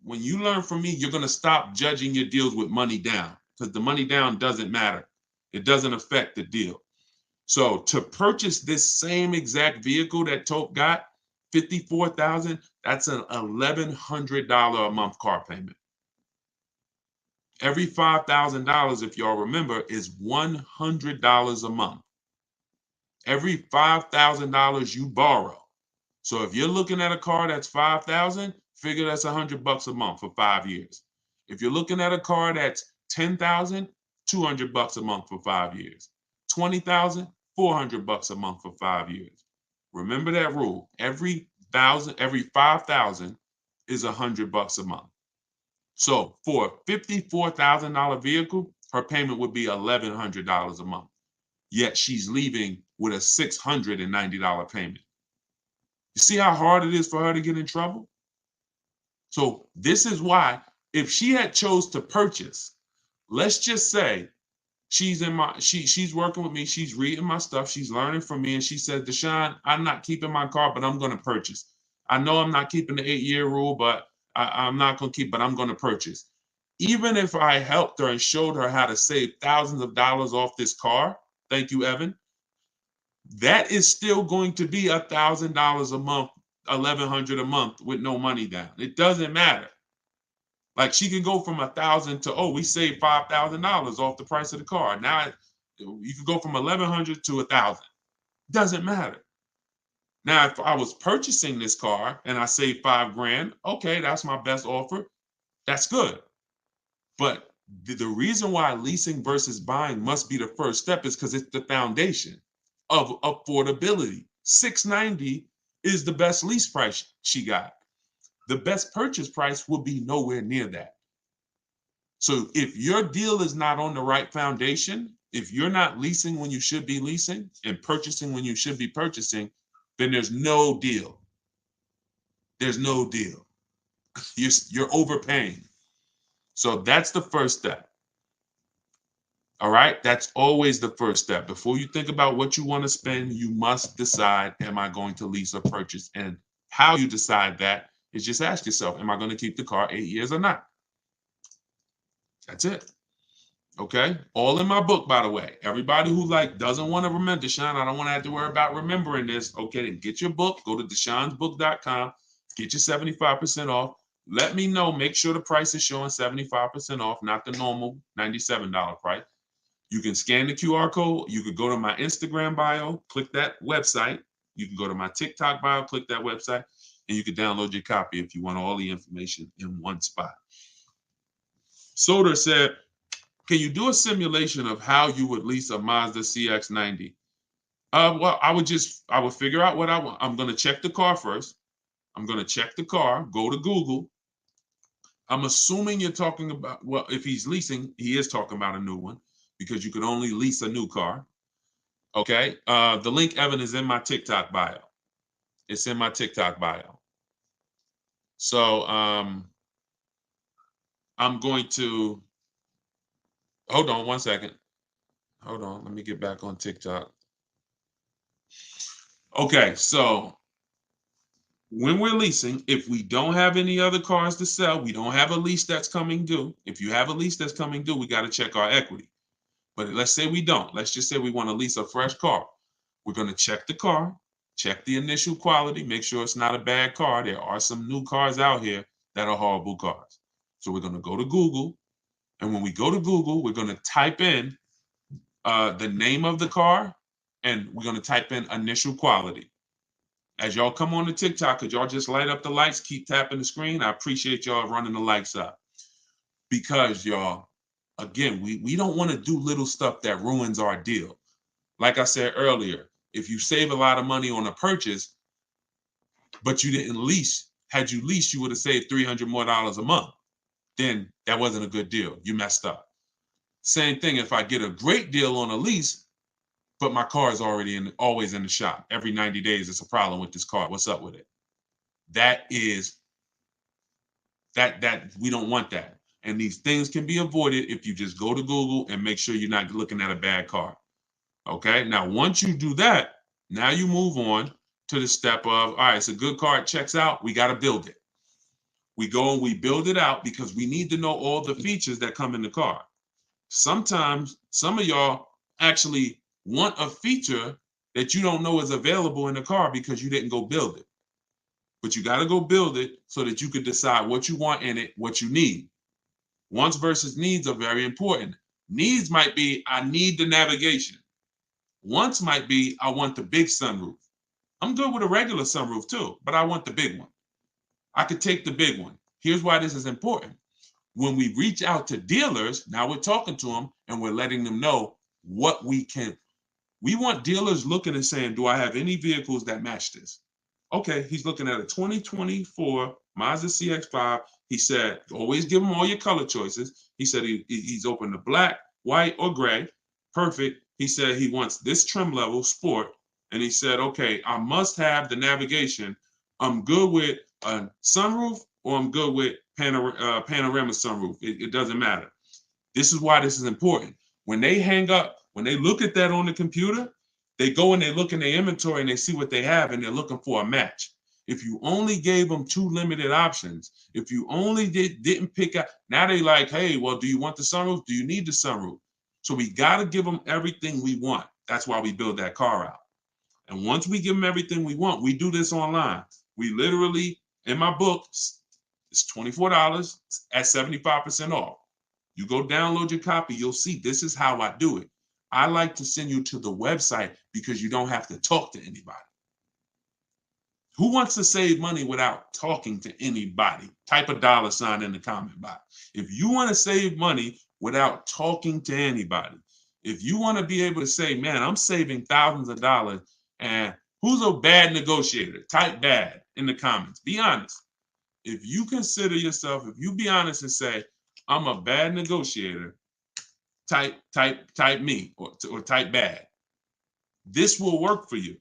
When you learn from me, you're going to stop judging your deals with money down, because the money down doesn't matter. It doesn't affect the deal. So to purchase this same exact vehicle that Taupe got, $54,000, that's an $1,100 a month car payment. Every $5,000, if y'all remember, is $100 a month. Every $5,000 you borrow. So if you're looking at a car that's $5,000, figure that's $100 a month for 5 years. If you're looking at a car that's $10,000, $200 a month for 5 years. $20,000, $400 a month for 5 years. Remember that rule. Every $5,000 is $100 a month. So for a $54,000 vehicle, her payment would be $1,100 a month. Yet she's leaving with a $690 payment. You see how hard it is for her to get in trouble? So this is why If she had chose to purchase, let's just say she's working with me, she's reading my stuff, she's learning from me, and she said, Deshone, I'm not keeping my car, but I'm going to purchase. I know I'm not keeping the 8-year rule, but I'm not going to keep, but I'm going to purchase. Even if I helped her and showed her how to save thousands of dollars off this car, thank you, Evan, that is still going to be $1,000 a month, $1,100 a month with no money down. It doesn't matter. Like she can go from 1,000 to, oh, we saved $5,000 off the price of the car. Now you can go from 1,100 to 1,000. Doesn't matter. Now, if I was purchasing this car and I saved $5,000, okay, that's my best offer. That's good. But the reason why leasing versus buying must be the first step is because it's the foundation of affordability. $690 is the best lease price she got. The best purchase price will be nowhere near that. So if your deal is not on the right foundation, if you're not leasing when you should be leasing and purchasing when you should be purchasing, then there's no deal. There's no deal. You're overpaying. So that's the first step. All right, that's always the first step. Before you think about what you want to spend, you must decide, am I going to lease or purchase? And how you decide that is just ask yourself, am I going to keep the car 8 years or not? That's it. Okay, all in my book, by the way. Everybody who doesn't want to remember, Deshone, I don't want to have to worry about remembering this. Okay, then get your book, go to deshonesbook.com, get your 75% off. Let me know, make sure the price is showing 75% off, not the normal $97 price. You can scan the QR code. You could go to my Instagram bio, click that website. You can go to my TikTok bio, click that website, and you can download your copy if you want all the information in one spot. Soder said, can you do a simulation of how you would lease a Mazda CX-90? Well, I would figure out what I want. I'm going to check the car first. I'm going to check the car, go to Google. I'm assuming you're talking about, well, if he's leasing, he is talking about a new one because you can only lease a new car. Okay. The link, Evan, is in my TikTok bio. It's in my TikTok bio. So I'm going to, hold on one second. Hold on. Let me get back on TikTok. Okay. So when we're leasing, if we don't have any other cars to sell, we don't have a lease that's coming due. If you have a lease that's coming due, we got to check our equity. But let's say we don't. Let's just say we want to lease a fresh car. We're going to check the car, check the initial quality, make sure it's not a bad car. There are some new cars out here that are horrible cars. So we're going to go to Google. And when we go to Google, we're going to type in the name of the car, and we're going to type in initial quality. As y'all come on to TikTok, could y'all just light up the lights, keep tapping the screen? I appreciate y'all running the lights up. Because y'all, again, we don't want to do little stuff that ruins our deal. Like I said earlier, if you save a lot of money on a purchase, but you didn't lease, had you leased, you would have saved $300 more a month. Then that wasn't a good deal. You messed up. Same thing if I get a great deal on a lease, but my car is always in the shop. Every 90 days, it's a problem with this car. What's up with it? That we don't want that. And these things can be avoided if you just go to Google and make sure you're not looking at a bad car. Okay. Now, once you do that, now you move on to the step of, all right, it's a good car. It checks out. We got to build it. We go and we build it out because we need to know all the features that come in the car. Sometimes some of y'all actually want a feature that you don't know is available in the car because you didn't go build it. But you got to go build it so that you can decide what you want in it, what you need. Wants versus needs are very important. Needs might be, I need the navigation. Wants might be, I want the big sunroof. I'm good with a regular sunroof too, but I want the big one. I could take the big one. Here's why this is important. When we reach out to dealers, now we're talking to them and we're letting them know what we can. We want dealers looking and saying, do I have any vehicles that match this? Okay, he's looking at a 2024 Mazda CX-5. He said, always give him all your color choices. He said he's open to black, white, or gray. Perfect. He said he wants this trim level, sport. And he said, okay, I must have the navigation. I'm good with a sunroof or I'm good with panorama sunroof. It doesn't matter. This is why this is important. When they hang up, when they look at that on the computer, they go and they look in their inventory and they see what they have and they're looking for a match. If you only gave them 2 limited options, if you only didn't pick out, now they like, hey, well, do you want the sunroof? Do you need the sunroof? So we got to give them everything we want. That's why we build that car out. And once we give them everything we want, we do this online. We literally, in my book, it's $24 at 75% off. You go download your copy, you'll see this is how I do it. I like to send you to the website because you don't have to talk to anybody. Who wants to save money without talking to anybody? Type a $ in the comment box. If you want to save money without talking to anybody, if you want to be able to say, man, I'm saving thousands of dollars, and who's a bad negotiator? Type bad in the comments. Be honest. If you consider yourself, if you be honest and say, I'm a bad negotiator, type me or type bad. This will work for you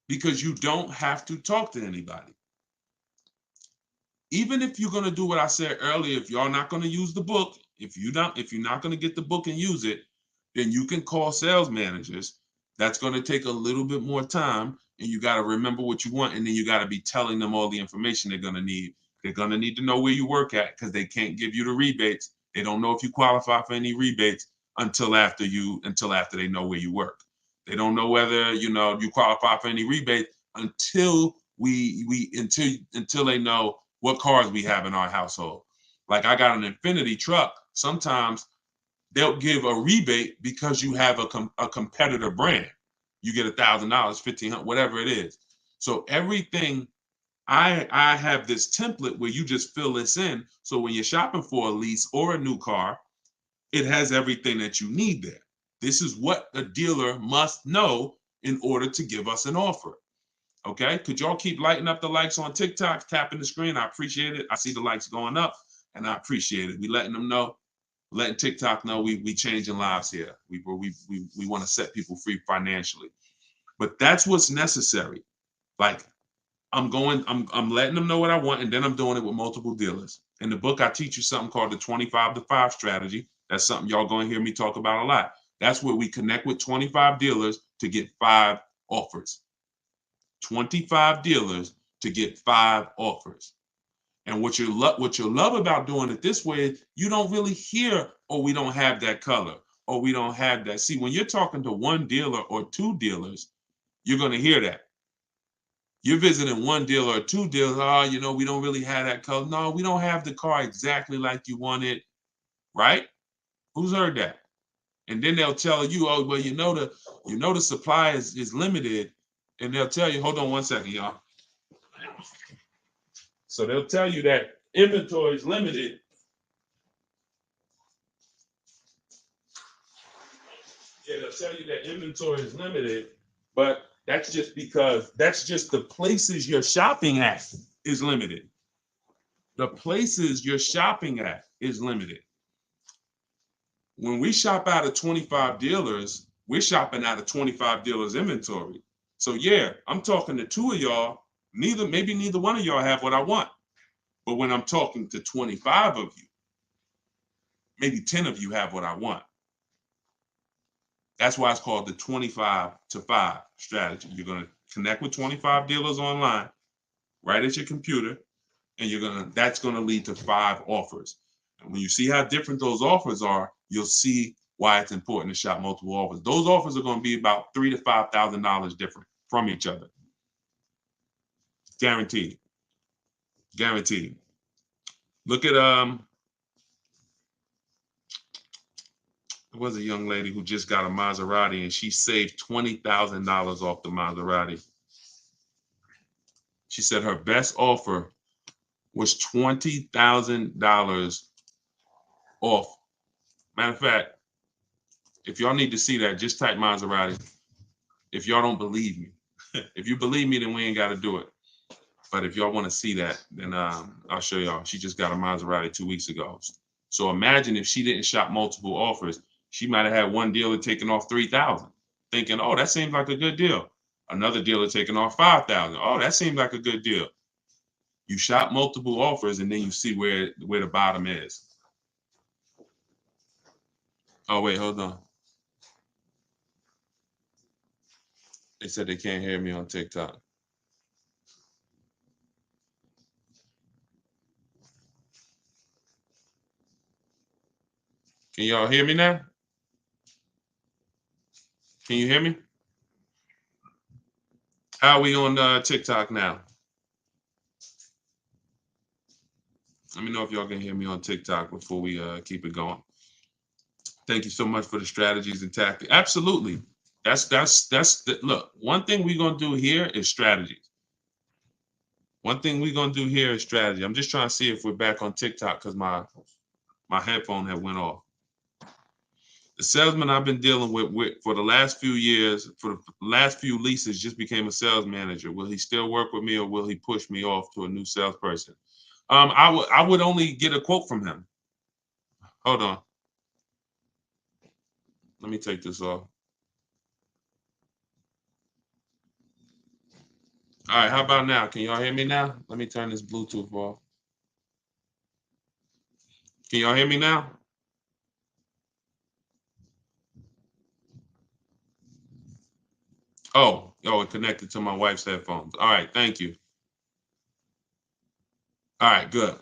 because you don't have to talk to anybody. Even if you're going to do what I said earlier, if y'all not going to use the book, if you're not going to get the book and use it, then you can call sales managers. That's going to take a little bit more time, and you got to remember what you want, and then you got to be telling them all the information they're going to need. They're going to need to know where you work at because they can't give you the rebates. They don't know if you qualify for any rebates until after they know where you work. They don't know whether you qualify for any rebates until until they know what cars we have in our household. Like I got an Infinity truck. Sometimes they'll give a rebate because you have a competitor brand. You get $1,000, $1,500, whatever it is. So everything, I have this template where you just fill this in. So when you're shopping for a lease or a new car, it has everything that you need there. This is what a dealer must know in order to give us an offer. Okay, could y'all keep lighting up the likes on TikTok, tapping the screen? I appreciate it. I see the likes going up, and I appreciate it. We letting them know, letting TikTok know we changing lives here. We want to set people free financially, but that's what's necessary. Like I'm letting them know what I want, and then I'm doing it with multiple dealers. In the book, I teach you something called the 25-to-5 strategy. That's something y'all going to hear me talk about a lot. That's where we connect with 25 dealers to get 5 offers. 25 dealers to get 5 offers. And what you love about doing it this way is you don't really hear, oh, we don't have that color, or we don't have that. See, when you're talking to 1 dealer or 2 dealers, you're going to hear that. You're visiting 1 dealer or 2 dealers, oh, we don't really have that color. No, we don't have the car exactly like you want it, right? Who's heard that? And then they'll tell you, oh, well, the supply is limited. And they'll tell you, hold on one second, y'all. So they'll tell you that inventory is limited. Yeah, they'll tell you that inventory is limited, but that's just the places you're shopping at is limited. The places you're shopping at is limited. When we shop out of 25 dealers, we're shopping out of 25 dealers' inventory. So yeah, I'm talking to 2 of y'all. Maybe neither one of y'all have what I want. But when I'm talking to 25 of you, maybe 10 of you have what I want. That's why it's called the 25-to-5 strategy. You're going to connect with 25 dealers online, right at your computer, and that's going to lead to 5 offers. And when you see how different those offers are, you'll see why it's important to shop multiple offers. Those offers are going to be about $3,000 to $5,000 different from each other. Guaranteed. Guaranteed. Look at there was a young lady who just got a Maserati and she saved $20,000 off the Maserati. She said her best offer was $20,000 off. Matter of fact, if y'all need to see that, just type Maserati. If y'all don't believe me, if you believe me, then we ain't got to do it. But if y'all want to see that, then I'll show y'all. She just got a Maserati 2 weeks ago. So imagine if she didn't shop multiple offers, she might have had one dealer taking off $3,000, thinking, oh, that seems like a good deal. Another dealer taking off $5,000. Oh, that seems like a good deal. You shop multiple offers and then you see where the bottom is. Oh, wait, hold on. They said they can't hear me on TikTok. Can y'all hear me now? Can you hear me? How are we on TikTok now? Let me know if y'all can hear me on TikTok before we keep it going. Thank you so much for the strategies and tactics. Absolutely. Look, one thing we're gonna do here is strategies. One thing we're gonna do here is strategy. I'm just trying to see if we're back on TikTok because my headphone had went off. The salesman I've been dealing with for the last few years, for the last few leases, just became a sales manager. Will he still work with me, or will he push me off to a new salesperson? I would only get a quote from him. Hold on. Let me take this off. All right, how about now? Can y'all hear me now? Let me turn this Bluetooth off. Can y'all hear me now? Oh, it connected to my wife's headphones. All right, thank you. All right, good.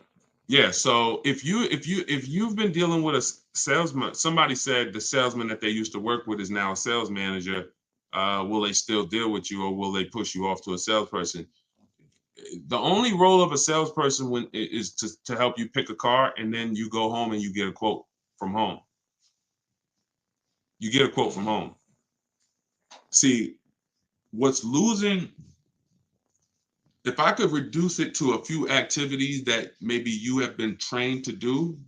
Yeah, so if you've been dealing with a salesman, somebody said the salesman that they used to work with is now a sales manager. Will they still deal with you, or will they push you off to a salesperson? The only role of a salesperson is to help you pick a car, and then you go home and you get a quote from home. You get a quote from home. See, what's losing, if I could reduce it to a few activities that maybe you have been trained to do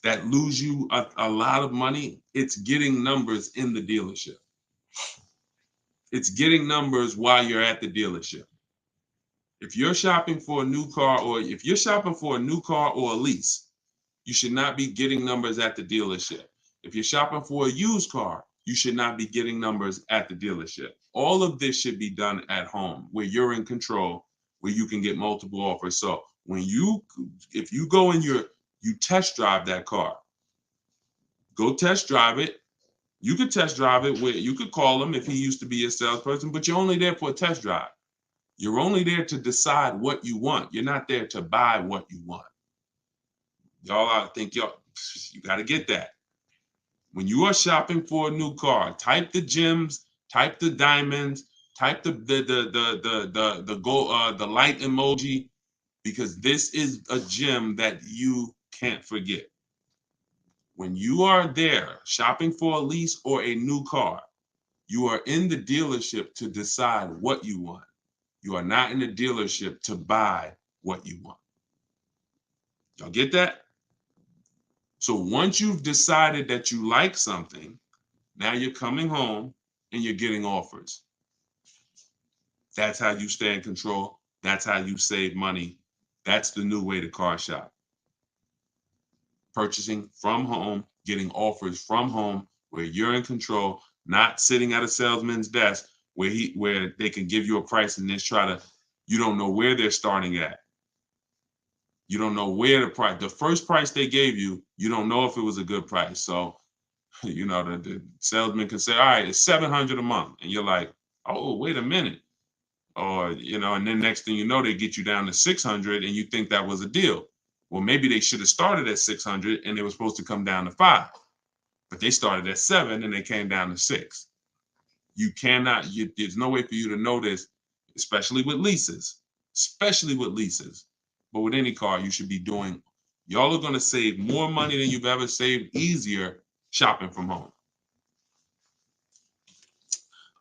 that lose you a lot of money, it's getting numbers in the dealership. It's getting numbers while you're at the dealership. If you're shopping for a new car, or if you're shopping for a new car or a lease, you should not be getting numbers at the dealership. If you're shopping for a used car, you should not be getting numbers at the dealership. All of this should be done at home, where you're in control, where you can get multiple offers. So if you go and you test drive that car, go test drive it. You could test drive it where you could call him if he used to be a salesperson, but you're only there for a test drive. You're only there to decide what you want. You're not there to buy what you want. I think you got to get that. When you are shopping for a new car, type the gems, type the diamonds, type the light emoji, because this is a gem that you can't forget. When you are there shopping for a lease or a new car, you are in the dealership to decide what you want. You are not in the dealership to buy what you want. Y'all get that? So once you've decided that you like something, now you're coming home and you're getting offers. That's how you stay in control. That's how you save money. That's the new way to car shop. Purchasing from home, getting offers from home, where you're in control, not sitting at a salesman's desk where they can give you a price and then you don't know where they're starting at. You don't know where the first price they gave you, you don't know if it was a good price. So, the salesman can say, all right, it's $700 a month. And you're like, oh, wait a minute. Or, and then next thing you know, they get you down to 600 and you think that was a deal. Well, maybe they should have started at 600 and they were supposed to come down to 5, but they started at 7 and they came down to 6. You cannot, there's no way for you to know this, especially with leases, but with any car, you should be y'all are going to save more money than you've ever saved, easier shopping from home.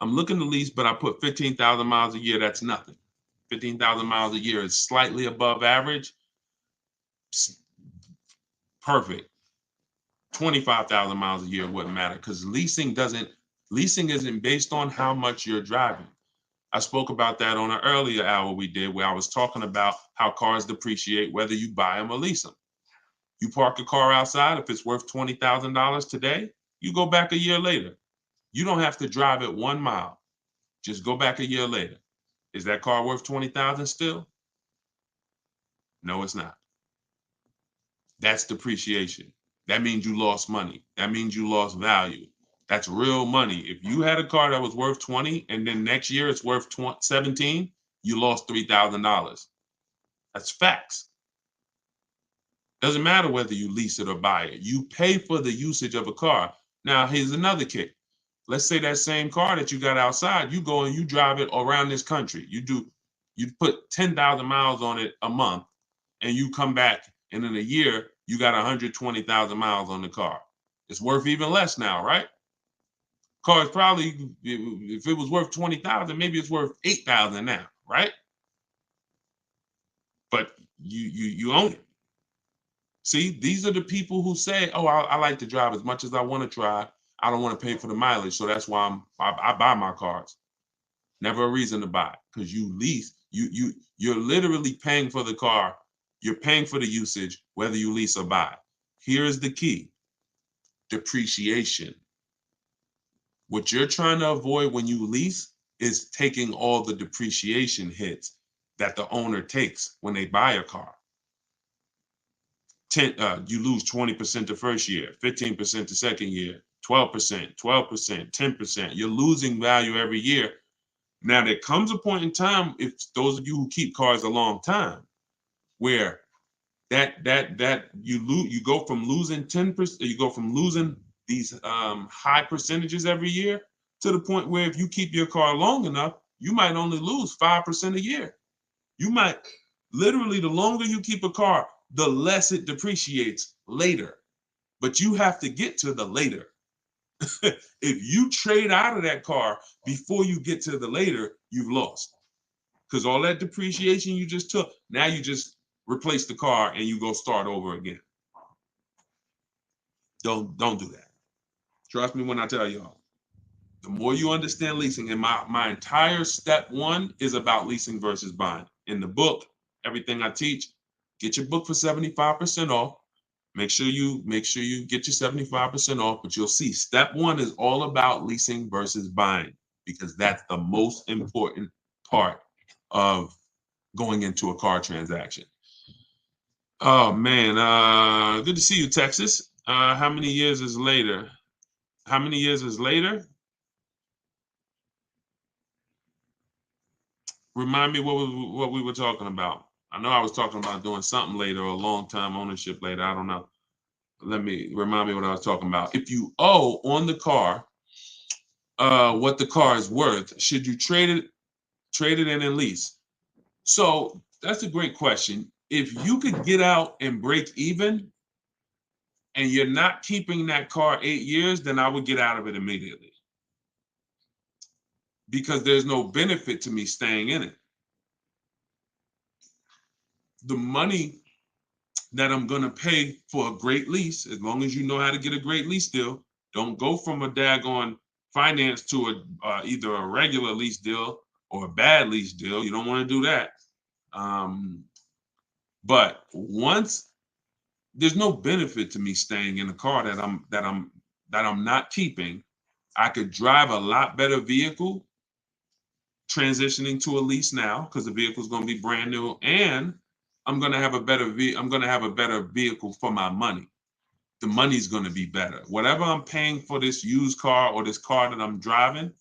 I'm looking to lease, but I put 15,000 miles a year. That's nothing. 15,000 miles a year is slightly above average. Perfect. 25,000 miles a year wouldn't matter, because leasing isn't based on how much you're driving. I spoke about that on an earlier hour we did, where I was talking about how cars depreciate whether you buy them or lease them. You park a car outside, if it's worth $20,000 today, you go back a year later. You don't have to drive it 1 mile. Just go back a year later. Is that car worth $20,000 still? No, it's not. That's depreciation. That means you lost money. That means you lost value. That's real money. If you had a car that was worth 20 and then next year it's worth 17, you lost $3,000. That's facts. Doesn't matter whether you lease it or buy it. You pay for the usage of a car. Now, here's another kick. Let's say that same car that you got outside, you go and you drive it around this country. You put 10,000 miles on it a month, and you come back, and in a year, you got 120,000 miles on the car. It's worth even less now, right? Car is probably, if it was worth 20,000, maybe it's worth 8,000 now, right? But you own it. See, these are the people who say, "Oh, I like to drive as much as I want to drive. I don't want to pay for the mileage, so that's why I buy my cars." Never a reason to buy, because you lease. You're literally paying for the car. You're paying for the usage, whether you lease or buy. Here is the key: depreciation. What you're trying to avoid when you lease is taking all the depreciation hits that the owner takes when they buy a car. You lose 20% the first year, 15% the second year, 12%, 12%, 10%. You're losing value every year. Now, there comes a point in time, if those of you who keep cars a long time, where you go from losing 10%, you go from losing these high percentages every year to the point where if you keep your car long enough, you might only lose 5% a year. You might literally, the longer you keep a car, the less it depreciates later. But you have to get to the later. If you trade out of that car before you get to the later, you've lost. Because all that depreciation you just took, now you just replace the car and you go start over again. Don't do that. Trust me when I tell y'all. The more you understand leasing, and my entire step one is about leasing versus buying. In the book, everything I teach, get your book for 75% off. Make sure you get your 75% off, but you'll see step one is all about leasing versus buying, because that's the most important part of going into a car transaction. Oh man, good to see you, Texas. How many years is later? How many years is later? Remind me what we were talking about. I know I was talking about doing something later, or a long time ownership later. I don't know. Remind me what I was talking about. If you owe on the car what the car is worth, should you trade it in and lease? So that's a great question. If you could get out and break even and you're not keeping that car 8 years, then I would get out of it immediately, because there's no benefit to me staying in it. The money that I'm going to pay for a great lease, as long as you know how to get a great lease deal, don't go from a daggone finance to either a regular lease deal or a bad lease deal. You don't want to do that. But once, there's no benefit to me staying in a car that I'm not keeping. I could drive a lot better vehicle transitioning to a lease now, because the vehicle is going to be brand new, and I'm going to have a better vehicle for my money. The money's going to be better. Whatever I'm paying for this used car or this car that I'm driving,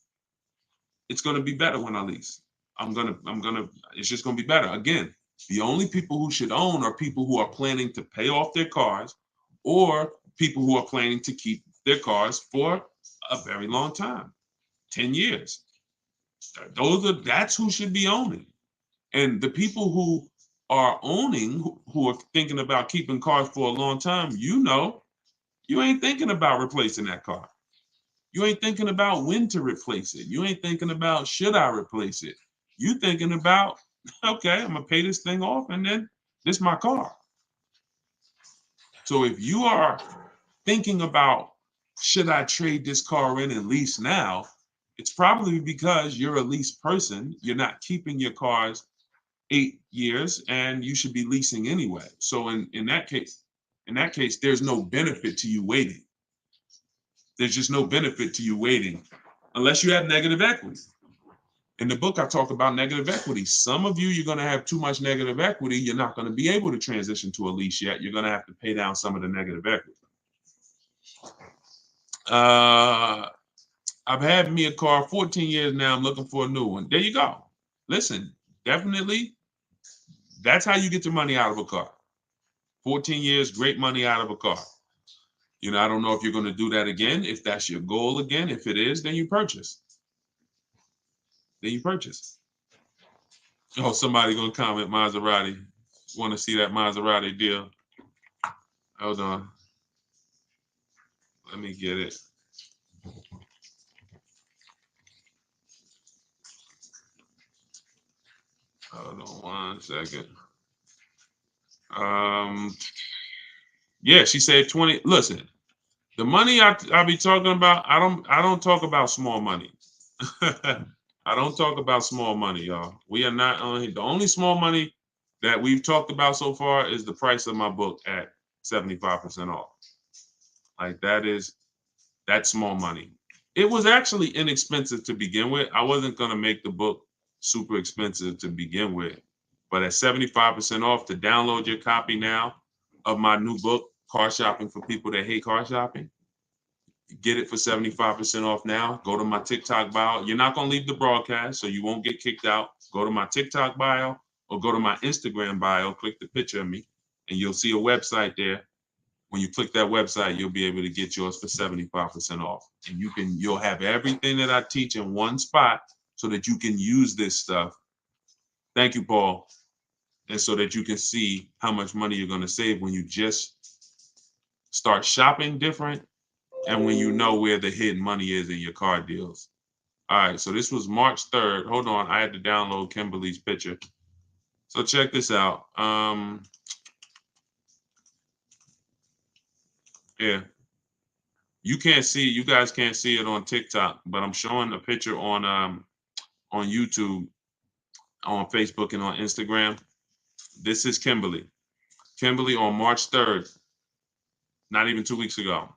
it's going to be better when I lease. It's just going to be better. Again, the only people who should own are people who are planning to pay off their cars, or people who are planning to keep their cars for a very long time, 10 years. That's who should be owning. And the people who are owning, who are thinking about keeping cars for a long time, you ain't thinking about replacing that car. You ain't thinking about when to replace it. You ain't thinking about, should I replace it? You thinking about, okay, I'm gonna pay this thing off, and then this is my car. So if you are thinking about, should I trade this car in and lease now, it's probably because you're a lease person. You're not keeping your cars 8 years, and you should be leasing anyway. So in that case, there's no benefit to you waiting. There's just no benefit to you waiting unless you have negative equity. In the book, I talk about negative equity. Some of you, you're going to have too much negative equity. You're not going to be able to transition to a lease yet. You're going to have to pay down some of the negative equity. I've had me a car 14 years now. I'm looking for a new one. There you go. Listen, definitely, that's how you get your money out of a car. 14 years, great money out of a car. You know, I don't know if you're going to do that again. If that's your goal again, if it is, then you purchase. Then you purchase. Oh, somebody going to comment Maserati. Want to see that Maserati deal? Hold on. Let me get it. Hold on 1 second. Yeah, she said 20. Listen, the money I be talking about, I don't talk about small money. I don't talk about small money, y'all. We are not only the only small money that we've talked about so far is the price of my book at 75% off. Like that's small money. It was actually inexpensive to begin with. I wasn't gonna make the book super expensive to begin with, but at 75% off, to download your copy now of my new book, Car Shopping for People That Hate Car Shopping, get it for 75% off now. Go to my TikTok bio. You're not going to leave the broadcast, so you won't get kicked out. Go to my TikTok bio or go to my Instagram bio, click the picture of me, and you'll see a website there. When you click that website, you'll be able to get yours for 75% off. And you'll have everything that I teach in one spot so that you can use this stuff. Thank you, Paul. And so that you can see how much money you're going to save when you just start shopping different and when you know where the hidden money is in your car deals. All right, so this was March 3rd. Hold on, I had to download Kimberly's picture. So check this out. Yeah, you guys can't see it on TikTok, but I'm showing a picture on YouTube, on Facebook, and on Instagram. This is Kimberly. Kimberly on March 3rd, not even 2 weeks ago.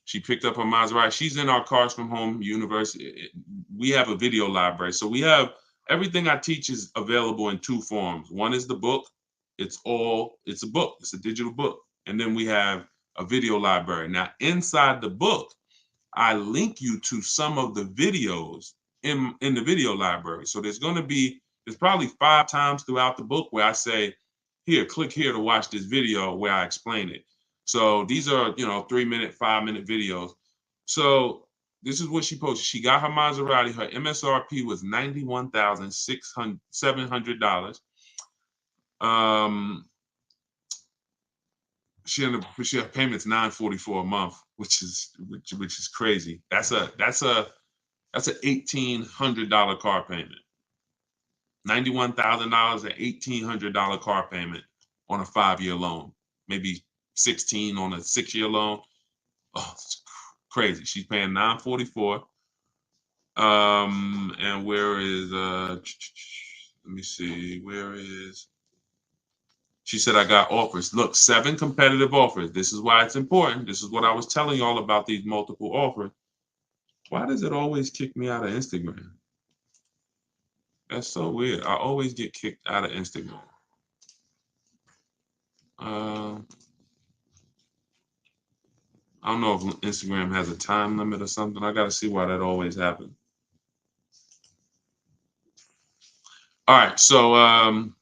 She picked up her Maserati. She's in our Cars from Home University. We have a video library. So we have everything I teach is available in two forms. One is the book. It's a book. It's a digital book. And then we have a video library. Now, inside the book, I link you to some of the videos in the video library. So there's probably 5 times throughout the book where I say, here, click here to watch this video where I explain it. So these are, 3-minute, 5-minute videos. So this is what she posted. She got her Maserati. Her MSRP was $91,700. She her payment's $944 a month, which is crazy. That's a $1,800 car payment. $91,000, an $1,800 car payment on a 5-year loan, maybe 16 on a 6-year loan. Oh, it's crazy. She's paying $944. And where is let me see, where is she said I got offers. Look, 7 competitive offers. This is why it's important. This is what I was telling y'all about these multiple offers. Why does it always kick me out of Instagram? That's so weird. I always get kicked out of Instagram. I don't know if Instagram has a time limit or something. I got to see why that always happens. All right, so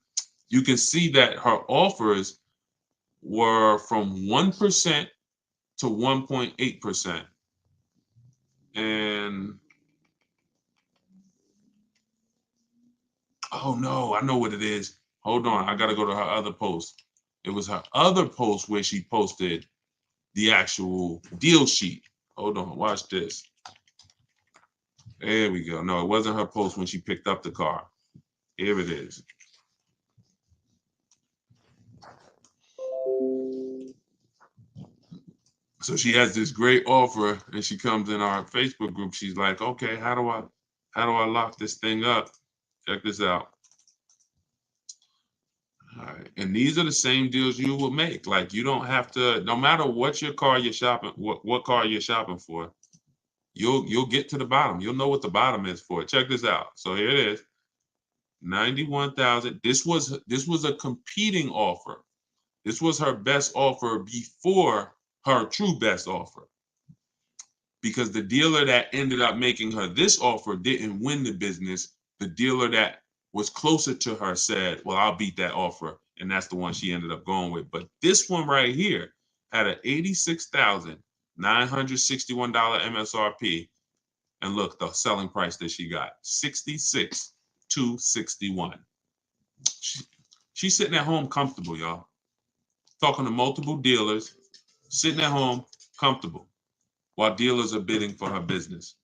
you can see that her offers were from 1% to 1.8%. And oh no, I know what it is. Hold on, I got to go to her other post. It was her other post where she posted the actual deal sheet. Hold on, watch this. There we go. No, it wasn't her post when she picked up the car. Here it is. So she has this great offer and she comes in our Facebook group. She's like, okay, how do I lock this thing up? Check this out. All right. And these are the same deals you will make. Like, you don't have to, no matter what your car you're shopping, what car you're shopping for, You'll get to the bottom. You'll know what the bottom is for it. Check this out. So here it is. 91,000. This was a competing offer. This was her best offer before her true best offer. Because the dealer that ended up making her this offer didn't win the business. The dealer that was closer to her said, well, I'll beat that offer. And that's the one she ended up going with. But this one right here had an $86,961 MSRP. And look, the selling price that she got, $66,261. She's sitting at home comfortable, y'all. Talking to multiple dealers, sitting at home comfortable while dealers are bidding for her business.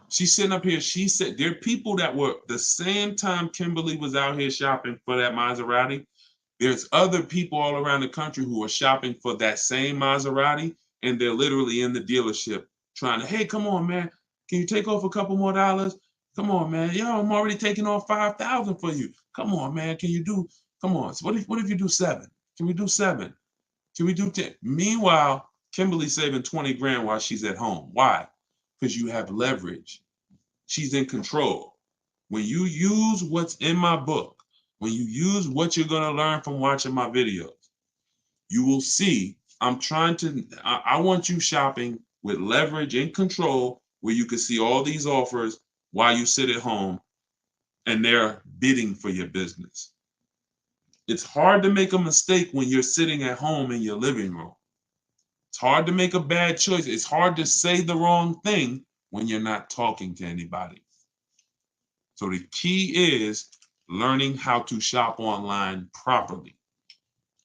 She's sitting up here. She said there are people that were the same time Kimberly was out here shopping for that Maserati. There's other people all around the country who are shopping for that same Maserati, and they're literally in the dealership trying to, hey, come on, man. Can you take off a couple more dollars? Come on, man. Yo, I'm already taking off 5,000 for you. Come on, man. Can you do, come on. So what if you do 7? Can we do 7? Can we do 10? Meanwhile, Kimberly's saving 20 grand while she's at home. Why? Because you have leverage. She's in control. When you use what's in my book, when you use what you're going to learn from watching my videos, you will see I want you shopping with leverage and control where you can see all these offers while you sit at home and they're bidding for your business. It's hard to make a mistake when you're sitting at home in your living room. It's hard to make a bad choice. It's hard to say the wrong thing when you're not talking to anybody. So the key is learning how to shop online properly.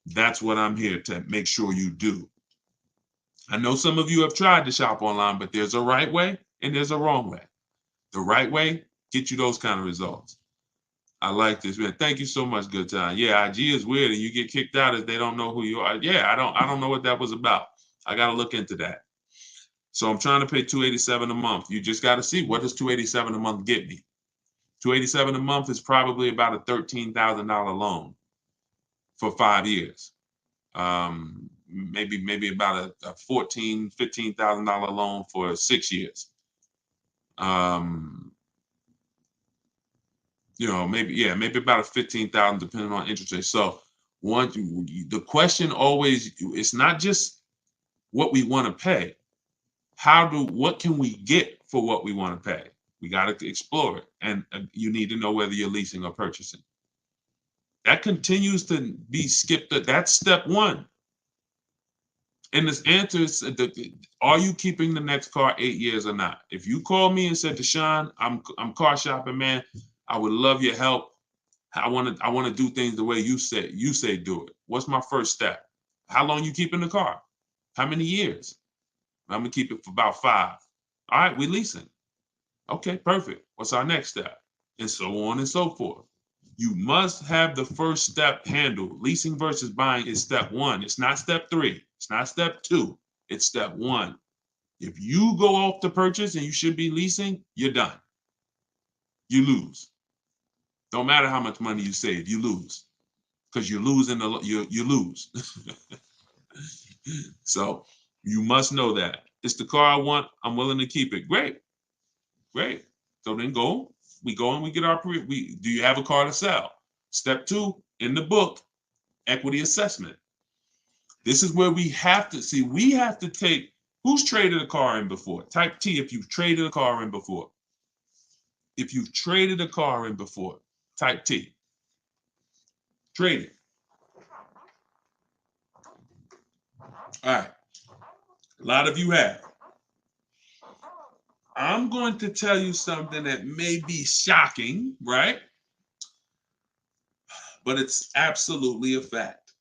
That's what I'm here to make sure you do. I know some of you have tried to shop online, but there's a right way and there's a wrong way. The right way gets you those kind of results. I like this, man. Thank you so much, Good Time. Yeah, IG is weird and you get kicked out if they don't know who you are. Yeah, I don't know what that was about. I got to look into that. So I'm trying to pay $287 a month. You just got to see, what does $287 a month get me? $287 a month is probably about a $13,000 loan for 5 years. Maybe about a $14,000, $15,000 loan for 6 years. Maybe about a $15,000 depending on interest rate. So the question always, it's not just what we want to pay. What can we get for what we want to pay? We got to explore it. And you need to know whether you're leasing or purchasing. That continues to be skipped. That's step one. And this answer is, are you keeping the next car 8 years or not? If you call me and said, Deshone, I'm car shopping, man. I would love your help. I want to do things the way you say do it. What's my first step? How long you keeping the car? How many years? I'm gonna keep it for about 5. All right, we leasing. Okay, perfect. What's our next step? And so on and so forth. You must have the first step handled. Leasing versus buying is step 1. It's not step 3. It's not step 2. It's step 1. If you go off the purchase and you should be leasing, you're done. You lose. Don't matter how much money you save, you lose. Because you're losing, you lose. So you must know that. It's the car I want. I'm willing to keep it. Great. So then we go and we get our, do you have a car to sell? Step 2 in the book, equity assessment. This is where we have to take, who's traded a car in before? Type T if you've traded a car in before. If you've traded a car in before, type T. Trade it. All right. A lot of you have. I'm going to tell you something that may be shocking, right? But it's absolutely a fact.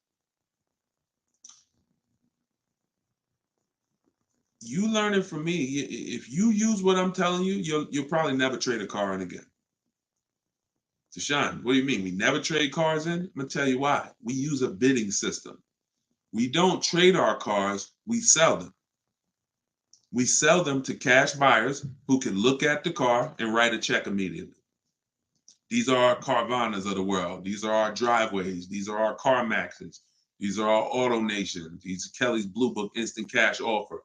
You learning from me, if you use what I'm telling you, you'll probably never trade a car in again. Deshone, what do you mean? We never trade cars in? I'm going to tell you why. We use a bidding system. We don't trade our cars, we sell them. We sell them to cash buyers who can look at the car and write a check immediately. These are our Carvanas of the world. These are our Driveways. These are our CarMaxes. These are our Auto Nations. These are Kelly's Blue Book Instant Cash Offer.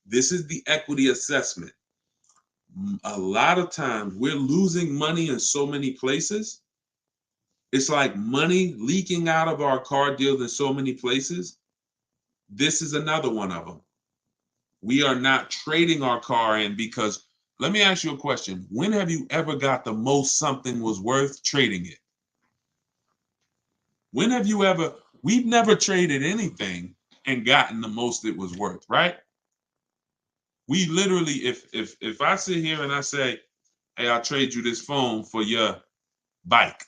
This is the equity assessment. A lot of times we're losing money in so many places. It's like money leaking out of our car deals in so many places. This is another one of them. We are not trading our car in because, let me ask you a question. When have you ever got the most something was worth trading it? When have you ever, we've never traded anything and gotten the most it was worth, right? We literally, if I sit here and I say, hey, I'll trade you this phone for your bike,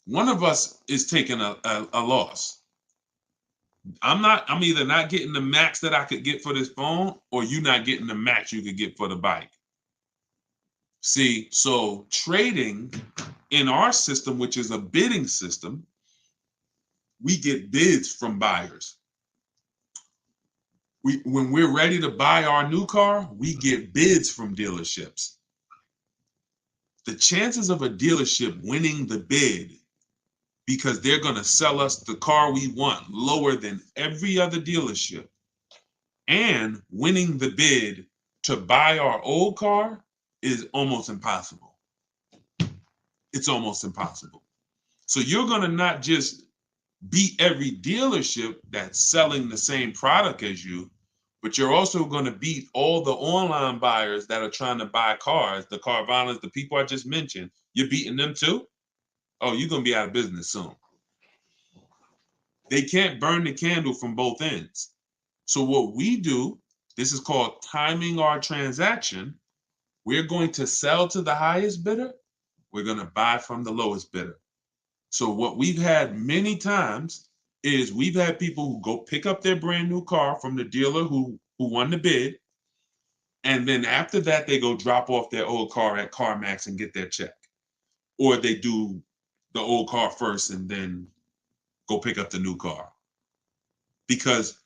one of us is taking a loss. I'm either not getting the max that I could get for this phone, or you not getting the max you could get for the bike. See, so trading in our system, which is a bidding system, we get bids from buyers. When we're ready to buy our new car, we get bids from dealerships. The chances of a dealership winning the bid because they're going to sell us the car we want lower than every other dealership, and winning the bid to buy our old car is almost impossible. It's almost impossible. So you're going to not just beat every dealership that's selling the same product as you, but you're also going to beat all the online buyers that are trying to buy cars, the Carvanas, the people I just mentioned. You're beating them too? Oh, you're going to be out of business soon. They can't burn the candle from both ends. So what we do, this is called timing our transaction. We're going to sell to the highest bidder. We're going to buy from the lowest bidder. So what we've had many times is we've had people who go pick up their brand new car from the dealer who won the bid. And then after that, they go drop off their old car at CarMax and get their check. Or they do the old car first and then go pick up the new car. Because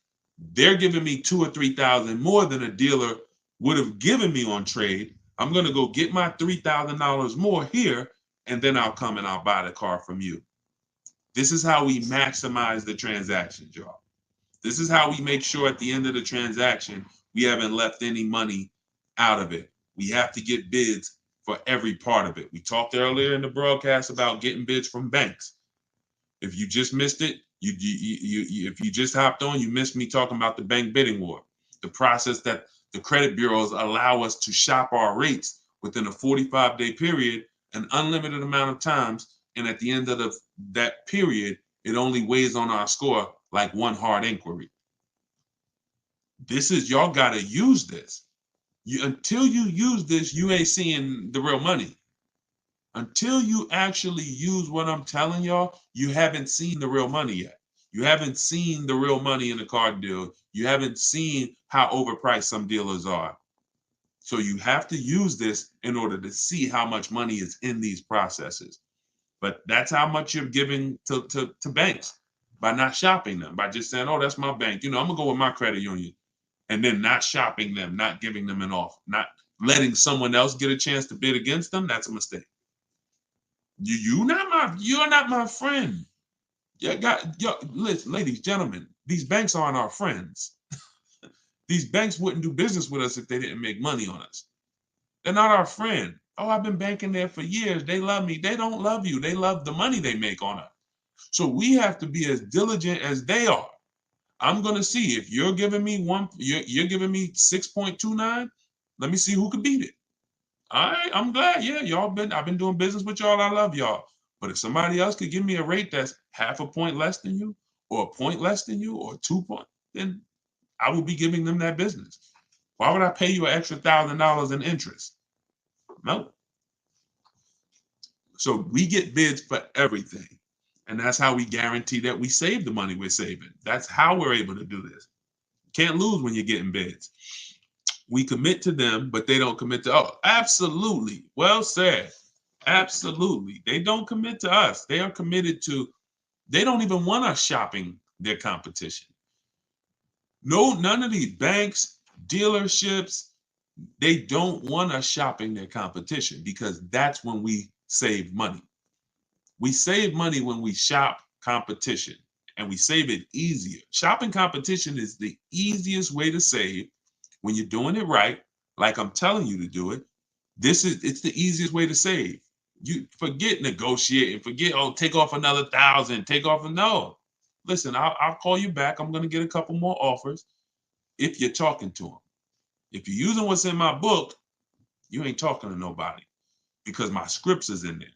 they're giving me $2,000 or $3,000 more than a dealer would have given me on trade. I'm going to go get my $3,000 more here, and then I'll come and I'll buy the car from you. This is how we maximize the transactions, y'all. This is how we make sure at the end of the transaction, we haven't left any money out of it. We have to get bids for every part of it. We talked earlier in the broadcast about getting bids from banks. If you just missed it, if you just hopped on, you missed me talking about the bank bidding war, the process that the credit bureaus allow us to shop our rates within a 45-day period, an unlimited amount of times. And at the end of that period, it only weighs on our score like one hard inquiry. This is, y'all got to use this. Until you use this, you ain't seeing the real money. Until you actually use what I'm telling y'all, you haven't seen the real money yet. You haven't seen the real money in the car deal. You haven't seen how overpriced some dealers are. So you have to use this in order to see how much money is in these processes. But that's how much you're giving to banks by not shopping them, by just saying, oh, that's my bank. I'm going to go with my credit union. And then not shopping them, not giving them an offer, not letting someone else get a chance to bid against them. That's a mistake. You're not my friend. Listen, ladies, gentlemen, these banks aren't our friends. These banks wouldn't do business with us if they didn't make money on us. They're not our friend. Oh, I've been banking there for years. They love me. They don't love you. They love the money they make on us. So we have to be as diligent as they are. I'm gonna see if you're giving me you're giving me 6.29. Let me see who can beat it. All right, I'm glad. Yeah, I've been doing business with y'all. I love y'all. But if somebody else could give me a rate that's half a point less than you, or a point less than you, or 2 points, then I will be giving them that business. Why would I pay you an extra $1,000 in interest? No. So we get bids for everything. And that's how we guarantee that we save the money we're saving. That's how we're able to do this. Can't lose when you're getting bids. We commit to them, but they don't commit to us. Oh, absolutely. Well said. Absolutely. They don't commit to us. They are committed to, they don't even want us shopping their competition. No, none of these banks, dealerships, they don't want us shopping their competition, because that's when we save money. We save money when we shop competition. and we save it easier. Shopping competition is the easiest way to save when you're doing it right, like I'm telling you to do it. It's the easiest way to save. You forget negotiating, forget, oh, take off another 1,000, take off no. Listen, I'll call you back. I'm going to get a couple more offers if you're talking to them. If you're using what's in my book, you ain't talking to nobody because my scripts is in there.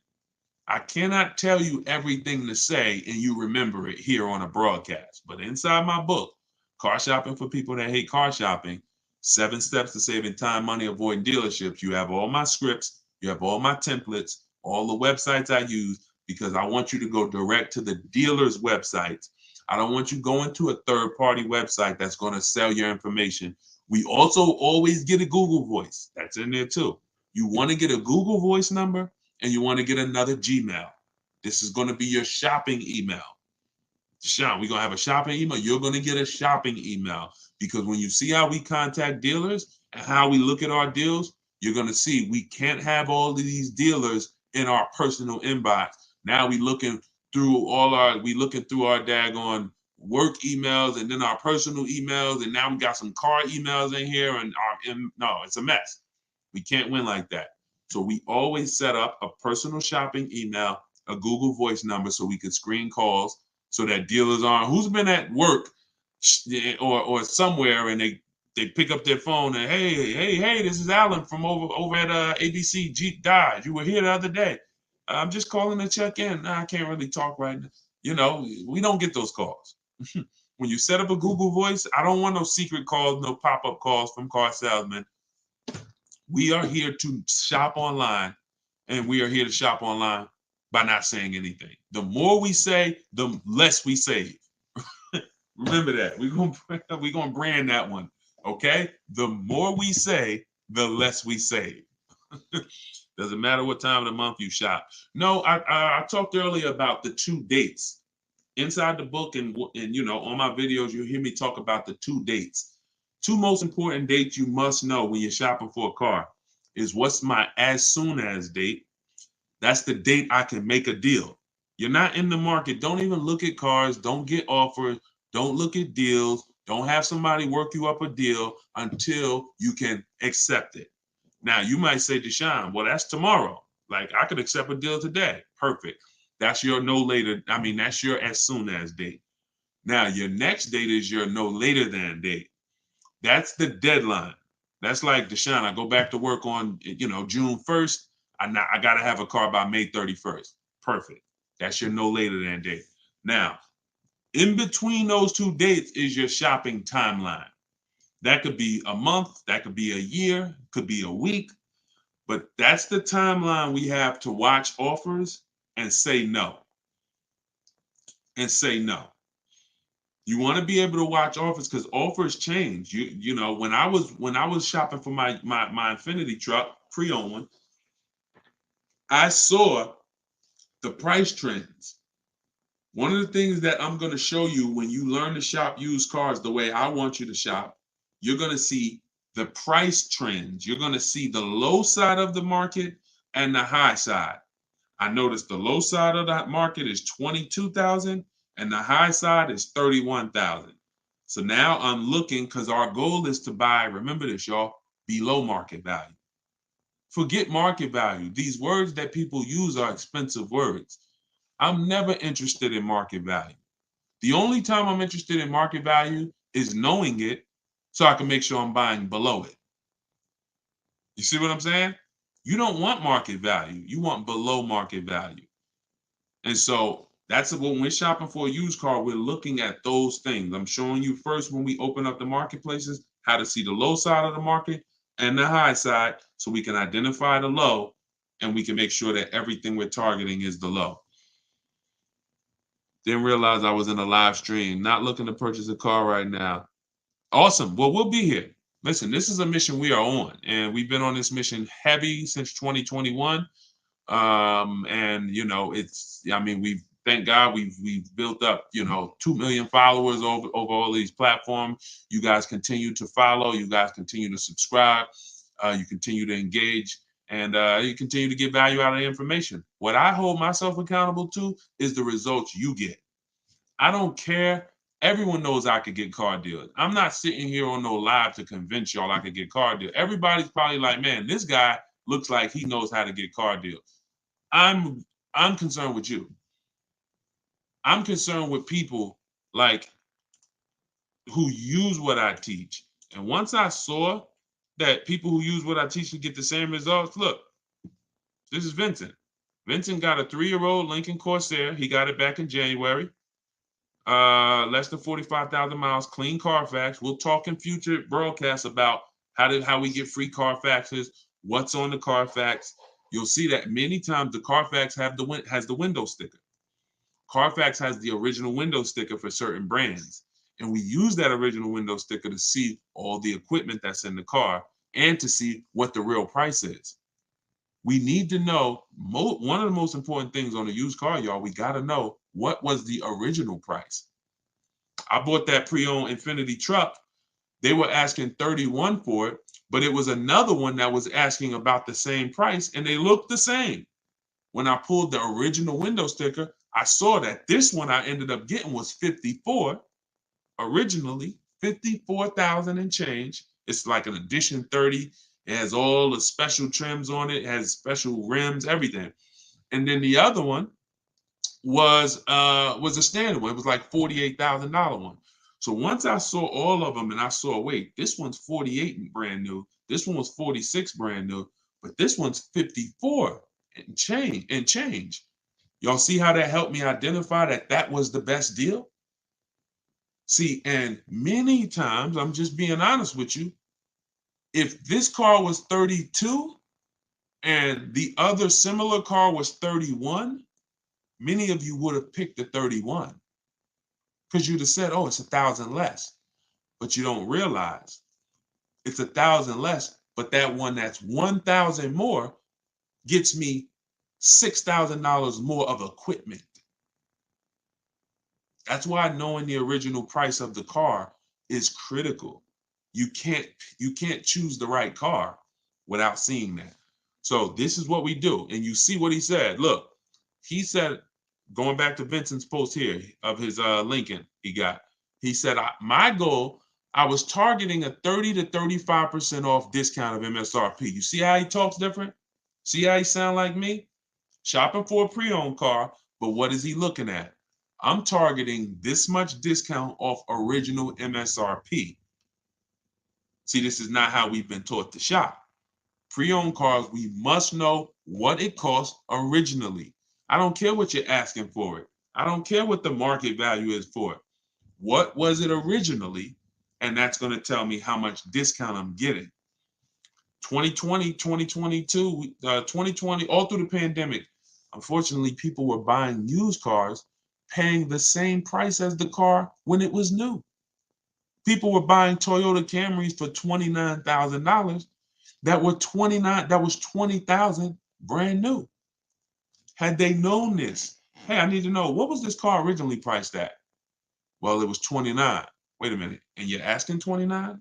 I cannot tell you everything to say and you remember it here on a broadcast. But inside my book, Car Shopping for People That Hate Car Shopping, 7 Steps to Saving Time, Money, Avoiding Dealerships, you have all my scripts, you have all my templates, all the websites I use, because I want you to go direct to the dealer's websites. I don't want you going to a third-party website that's going to sell your information. We also always get a Google Voice. That's in there too. You want to get a Google Voice number, and you want to get another Gmail. This is going to be your shopping email. Deshaun, we're going to have a shopping email. You're going to get a shopping email because when you see how we contact dealers and how we look at our deals, you're going to see we can't have all of these dealers in our personal inbox. Now we looking through our daggone work emails and then our personal emails, and now we got some car emails in here, and no, it's a mess. We can't win like that. So we always set up a personal shopping email, a Google Voice number, so we could screen calls, so that dealers aren't, who's been at work or somewhere, and they pick up their phone and hey, this is Alan from over at ABC Jeep Dodge. You were here the other day. I'm just calling to check in. I can't really talk right now. You know, we don't get those calls. When you set up a Google Voice, I don't want no secret calls, no pop-up calls from car salesmen. We are here to shop online, and we are here to shop online by not saying anything. The more we say, the less we save. Remember that. We're gonna brand that one. Okay? The more we say, the less we save. Doesn't matter what time of the month you shop. No, I talked earlier about the 2 dates. Inside the book and you know, on my videos, you'll hear me talk about the 2 dates. 2 most important dates you must know when you're shopping for a car is what's my as soon as date. That's the date I can make a deal. You're not in the market. Don't even look at cars. Don't get offers. Don't look at deals. Don't have somebody work you up a deal until you can accept it. Now, you might say, Deshaun, well, that's tomorrow. Like, I could accept a deal today. Perfect. That's your no later. I mean, that's your as soon as date. Now, your next date is your no later than date. That's the deadline. That's like, Deshaun, I go back to work on, June 1st. I got to have a car by May 31st. Perfect. That's your no later than date. Now, in between those 2 dates is your shopping timeline. That could be a month, that could be a year, could be a week, but that's the timeline we have to watch offers and say no. And say no. You want to be able to watch offers because offers change. You know, when I was shopping for my Infinity truck, pre-owned one, I saw the price trends. One of the things that I'm going to show you when you learn to shop used cars the way I want you to shop, you're going to see the price trends. You're going to see the low side of the market and the high side. I noticed the low side of that market is 22,000 and the high side is 31,000. So now I'm looking because our goal is to buy, remember this, y'all, below market value. Forget market value. These words that people use are expensive words. I'm never interested in market value. The only time I'm interested in market value is knowing it so I can make sure I'm buying below it. You see what I'm saying? You don't want market value. You want below market value. And so that's when we're shopping for a used car, we're looking at those things. I'm showing you first when we open up the marketplaces, how to see the low side of the market and the high side so we can identify the low and we can make sure that everything we're targeting is the low. Didn't realize I was in a live stream. Not looking to purchase a car right now. Awesome. Well, we'll be here. Listen, this is a mission we are on, and we've been on this mission heavy since 2021. And thank God we've built up, 2 million followers over all these platforms. You guys continue to follow. You guys continue to subscribe. You continue to engage. And you continue to get value out of the information. What I hold myself accountable to is the results you get. I don't care. Everyone knows I could get car deals. I'm not sitting here on no live to convince y'all I could get car deals. Everybody's probably like, man, this guy looks like he knows how to get car deals. I'm concerned with you. I'm concerned with people like who use what I teach. And once I saw that people who use what I teach can get the same results, look, this is Vincent. Vincent got a 3-year-old Lincoln Corsair. He got it back in January. Less than 45,000 miles, clean Carfax. We'll talk in future broadcasts about how we get free Carfaxes, what's on the Carfax. You'll see that many times the Carfax has the window sticker. Carfax has the original window sticker for certain brands. And we use that original window sticker to see all the equipment that's in the car and to see what the real price is. We need to know, one of the most important things on a used car, y'all, we got to know what was the original price. I bought that pre-owned Infiniti truck. They were asking $31 for it, but it was another one that was asking about the same price, and they looked the same. When I pulled the original window sticker, I saw that this one I ended up getting was $54. Originally, $54,000 and change. It's like an edition 30. It has all the special trims on it. It has special rims, everything. And then the other one was a standard one. It was like $48,000 one. So once I saw all of them and I saw, wait, this one's 48 brand new. This one was 46 brand new, but this one's 54 and change. Y'all see how that helped me identify that was the best deal? See, and many times, I'm just being honest with you, if this car was 32 and the other similar car was 31, many of you would have picked the 31 because you'd have said, oh, it's $1,000 less. But you don't realize it's $1,000 less, but that one that's $1,000 more gets me $6,000 more of equipment. That's why knowing the original price of the car is critical. You can't choose the right car without seeing that. So this is what we do. And you see what he said. Look, he said, going back to Vincent's post here of his Lincoln he got, he said, my goal, I was targeting a 30 to 35% off discount of MSRP. You see how he talks different? See how he sound like me? Shopping for a pre-owned car, but what is he looking at? I'm targeting this much discount off original MSRP. See, this is not how we've been taught to shop. Pre-owned cars, we must know what it costs originally. I don't care what you're asking for it. I don't care what the market value is for it. What was it originally? And that's going to tell me how much discount I'm getting. 2020, 2022, 2020, all through the pandemic, unfortunately, people were buying used cars paying the same price as the car when it was new. People were buying Toyota Camrys for $29,000 that was $20,000 brand new. Had they known this, hey, I need to know, what was this car originally priced at? Well, it was 29. Wait a minute, and you're asking 29?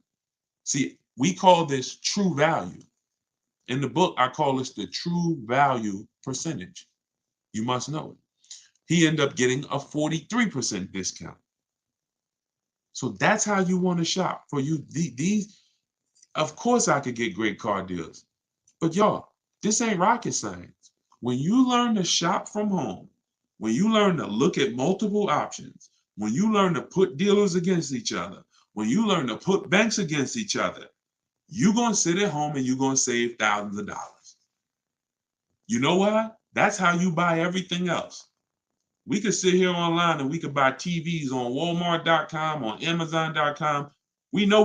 See, we call this true value. In the book, I call this the true value percentage. You must know it. He ended up getting a 43% discount. So that's how you want to shop. For you, these, of course I could get great car deals. But y'all, this ain't rocket science. When you learn to shop from home, when you learn to look at multiple options, when you learn to put dealers against each other, when you learn to put banks against each other, you're going to sit at home and you're going to save thousands of dollars. You know what? That's how you buy everything else. We could sit here online and we could buy TVs on Walmart.com, on Amazon.com. We know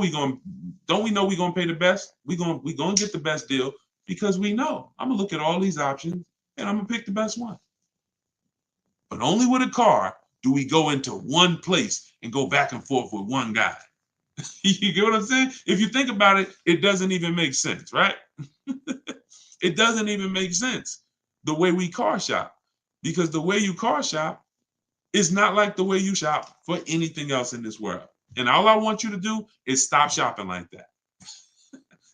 don't we know we're gonna pay the best? We're gonna get the best deal because we know I'm gonna look at all these options and I'm gonna pick the best one. But only with a car do we go into one place and go back and forth with one guy. You get what I'm saying? If you think about it, it doesn't even make sense, right? It doesn't even make sense the way we car shop. Because the way you car shop is not like the way you shop for anything else in this world. And all I want you to do is stop shopping like that.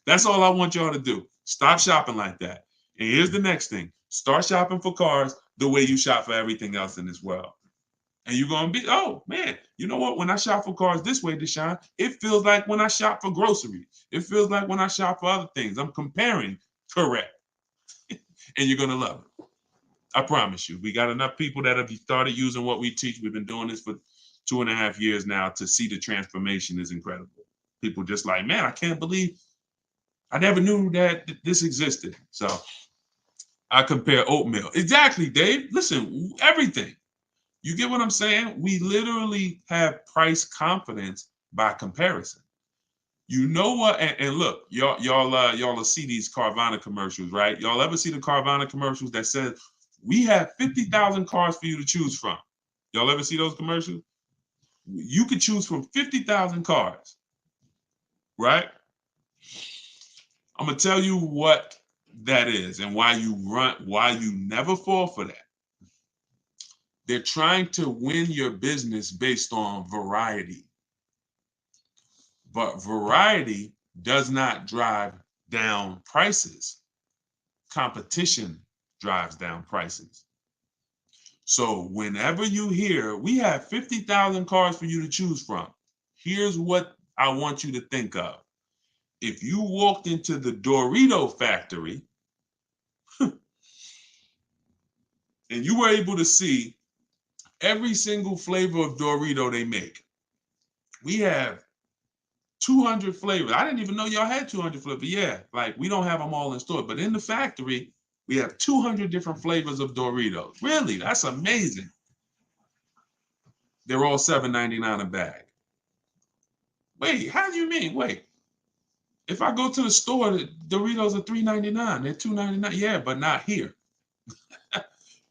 That's all I want y'all to do. Stop shopping like that. And here's the next thing. Start shopping for cars the way you shop for everything else in this world. And you're going to be, oh, man, you know what? When I shop for cars this way, Deshone, it feels like when I shop for groceries. It feels like when I shop for other things. I'm comparing correct. And you're going to love it. I promise you. We got enough people that have started using what we teach. We've been doing this for 2.5 years now to see the transformation is incredible. People just like, man, I can't believe I never knew that this existed. So I compare oatmeal. Exactly, Dave. Listen, everything. You get what I'm saying? We literally have price confidence by comparison. You know what? And look, y'all will see these Carvana commercials, right? Y'all ever see the Carvana commercials that says we have 50,000 cars for you to choose from? Y'all ever see those commercials? You could choose from 50,000 cars, right? I'm gonna tell you what that is and why you never fall for that. They're trying to win your business based on variety. But variety does not drive down prices. Competition drives down prices. So whenever you hear, we have 50,000 cars for you to choose from, here's what I want you to think of. If you walked into the Dorito factory and you were able to see every single flavor of Dorito they make, we have 200 flavors. I didn't even know y'all had 200 flavors. Yeah, like we don't have them all in store, but in the factory, we have 200 different flavors of Doritos. Really, that's amazing. They're all $7.99 a bag. Wait, how do you mean? Wait, if I go to the store, the Doritos are $3.99. They're $2.99. Yeah, but not here.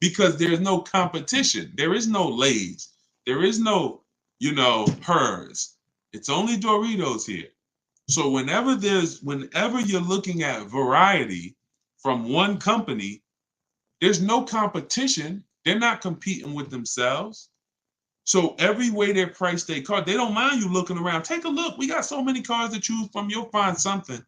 Because there's no competition. There is no Lay's. There is no, Hers. It's only Doritos here. So whenever you're looking at variety from one company, there's no competition. They're not competing with themselves. So every way they price their car, they don't mind you looking around. Take a look. We got so many cars to choose from. You'll find something.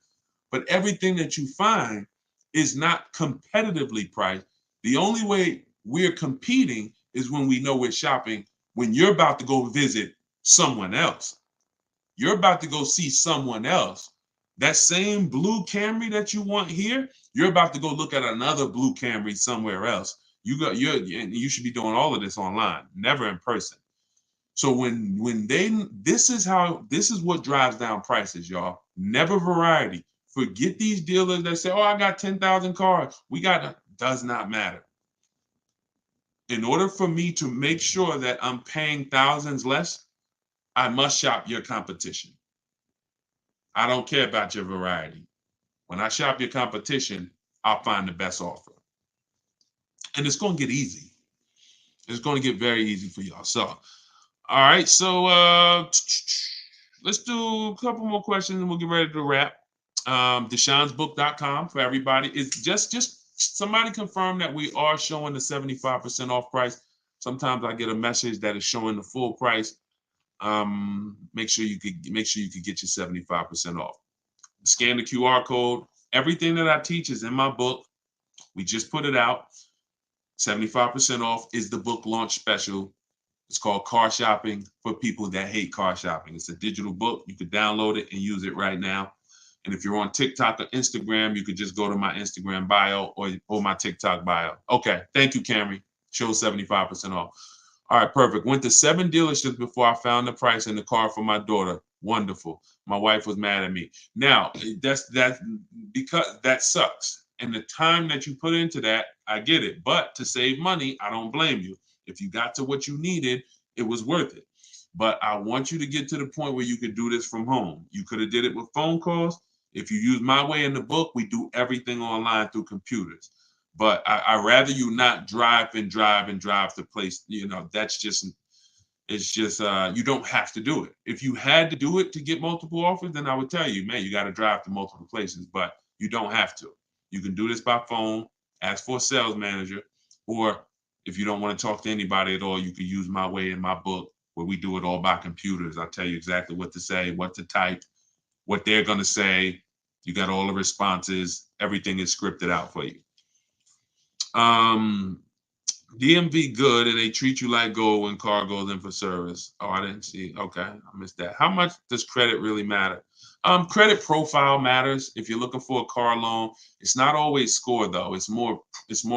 But everything that you find is not competitively priced. The only way we're competing is when we know we're shopping, when you're about to go visit someone else. You're about to go see someone else. That same blue Camry that you want here, you're about to go look at another blue Camry somewhere else. You should be doing all of this online, never in person. So this is what drives down prices, y'all. Never variety. Forget these dealers that say, "Oh, I got 10,000 cars." Does not matter. In order for me to make sure that I'm paying thousands less, I must shop your competition. I don't care about your variety. When I shop your competition, I'll find the best offer. And it's going to get easy. It's going to get very easy for y'all. So, all right. So let's do a couple more questions and we'll get ready to wrap. Deshonesbook.com for everybody. It's just somebody confirm that we are showing the 75% off price. Sometimes I get a message that is showing the full price. Make sure you could get your 75% off. Scan the QR code. Everything that I teach is in my book. We just put it out. 75% off is the book launch special. It's called Car Shopping for People That Hate Car Shopping. It's a digital book. You could download it and use it right now. And if you're on TikTok or Instagram, you could just go to my Instagram bio or my TikTok bio. Okay. Thank you, Camry. Shows 75% off. All right, perfect. Went to 7 dealerships before I found the price in the car for my daughter. Wonderful. My wife was mad at me. Now, that's because that sucks. And the time that you put into that, I get it. But to save money, I don't blame you. If you got to what you needed, it was worth it. But I want you to get to the point where you could do this from home. You could have did it with phone calls. If you use my way in the book, we do everything online through computers. But I rather you not drive to place. That's just, it's just, you don't have to do it. If you had to do it to get multiple offers, then I would tell you, man, you got to drive to multiple places, but you don't have to. You can do this by phone, ask for a sales manager, or if you don't want to talk to anybody at all, you can use my way in my book where we do it all by computers. I'll tell you exactly what to say, what to type, what they're going to say. You got all the responses. Everything is scripted out for you. DMV good, and they treat you like gold when car goes in for service. Oh, I didn't see. Okay, I missed that. How much does credit really matter? Credit profile matters. If you're looking for a car loan, it's not always score though. It's more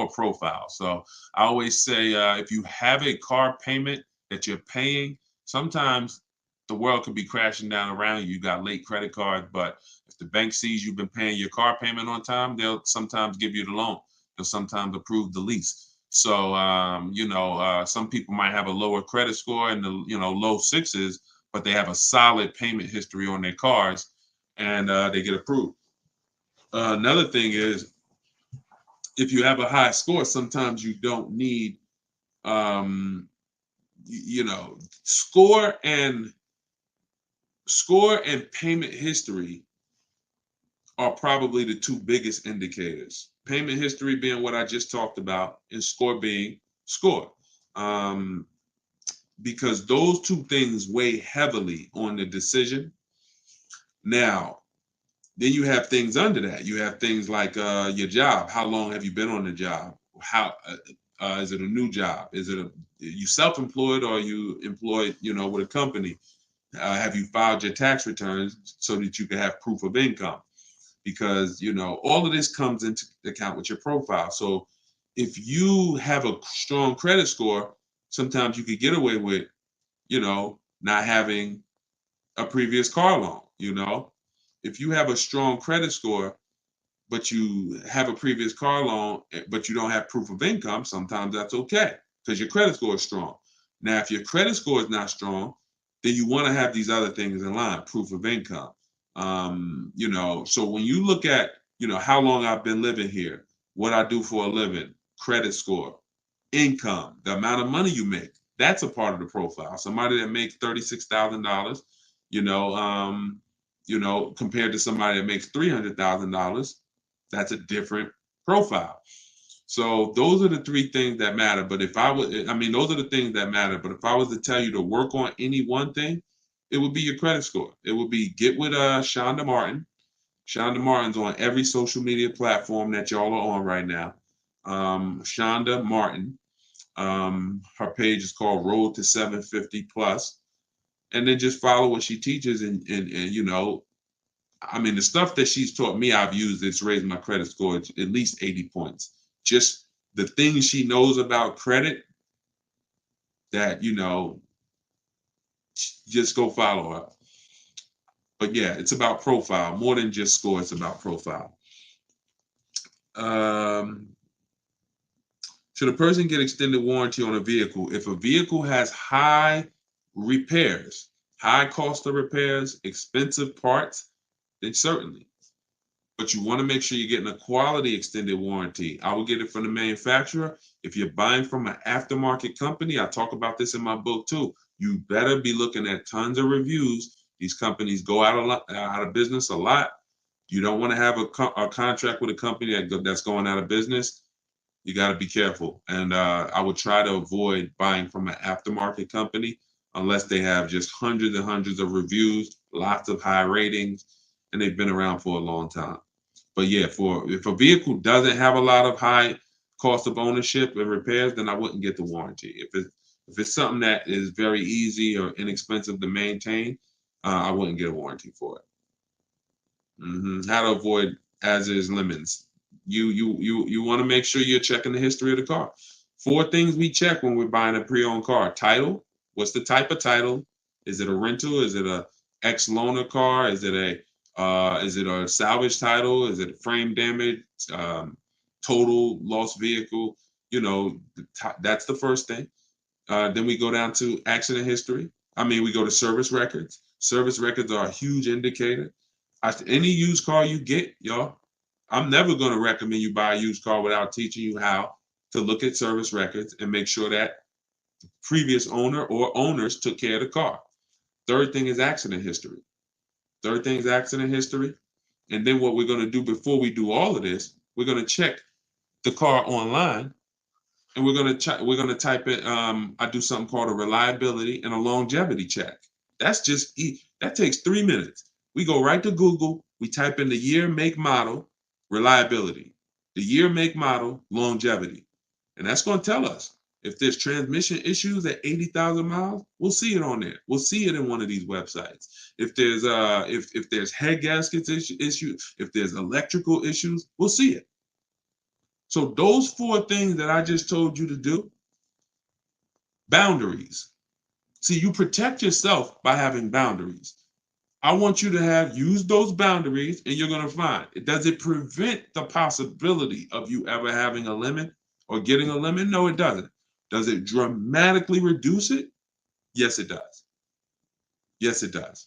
profile. So I always say if you have a car payment that you're paying, sometimes the world could be crashing down around you. You got late credit cards, but if the bank sees you've been paying your car payment on time, they'll sometimes give you the loan. They'll sometimes approve the lease. So, some people might have a lower credit score and low sixes, but they have a solid payment history on their cars, and they get approved. Another thing is, if you have a high score, sometimes you don't need, um, score and payment history are probably the two biggest indicators. Payment history being what I just talked about, and score being score. Um, because those two things weigh heavily on the decision. Now, then you have things under that. You have things like your job. How long have you been on the job? How is it a new job? Is it you self-employed or are you employed, with a company? Have you filed your tax returns so that you can have proof of income? Because all of this comes into account with your profile. So if you have a strong credit score, sometimes you could get away with not having a previous car loan. If you have a strong credit score, but you have a previous car loan, but you don't have proof of income, sometimes that's okay because your credit score is strong. Now, if your credit score is not strong, then you want to have these other things in line, proof of income. So when you look at, how long I've been living here, what I do for a living, credit score, income, the amount of money you make, that's a part of the profile. Somebody that makes $36,000, compared to somebody that makes $300,000, that's a different profile. So those are the three things that matter. But if I would, I mean, those are the things that matter. But if I was to tell you to work on any one thing, it would be your credit score. It would be get with Shonda Martin. Shonda Martin's on every social media platform that y'all are on right now. Shonda Martin. Her page is called Road to 750 Plus. And then just follow what she teaches and the stuff that she's taught me, I've used. It's raised my credit score at least 80 points. Just the things she knows about credit that, just go follow her. But yeah, it's about profile more than just score. It's about profile. Should a person get extended warranty on a vehicle? If a vehicle has high repairs, high cost of repairs, expensive parts, then certainly. But you want to make sure you're getting a quality extended warranty. I will get it from the manufacturer. If you're buying from an aftermarket company, I talk about this in my book too. You better be looking at tons of reviews. These companies go out of business a lot. You don't want to have a contract with a company that's going out of business. You got to be careful. And I would try to avoid buying from an aftermarket company unless they have just hundreds and hundreds of reviews, lots of high ratings, and they've been around for a long time. But yeah, if a vehicle doesn't have a lot of high cost of ownership and repairs, then I wouldn't get the warranty. If it's something that is very easy or inexpensive to maintain, I wouldn't get a warranty for it. How to avoid as is lemons. You want to make sure you're checking the history of the car. 4 things we check when we're buying a pre-owned car: title. What's the type of title? Is it a rental? Is it a ex-loaner car? Is it a salvage title? Is it frame damage? Total lost vehicle? That's the first thing. Then we go down to accident history. We go to service records. Service records are a huge indicator. Any used car you get, y'all, I'm never going to recommend you buy a used car without teaching you how to look at service records and make sure that the previous owner or owners took care of the car. Third thing is accident history. And then what we're going to do before we do all of this, we're going to check the car online, and we're going to type in. I do something called a reliability and a longevity check. That takes 3 minutes. We go right to Google. We type in the year, make, model, reliability. The year, make, model, longevity, and that's going to tell us If there's transmission issues at 80,000 miles, we'll see it on there. We'll see it in one of these websites. If there's head gaskets issues, if there's electrical issues, we'll see it. So those 4 things that I just told you to do, boundaries. See, you protect yourself by having boundaries. I want you to use those boundaries, and you're going to find, does it prevent the possibility of you ever having a limit or getting a limit? No, it doesn't. Does it dramatically reduce it? Yes, it does. Yes, it does.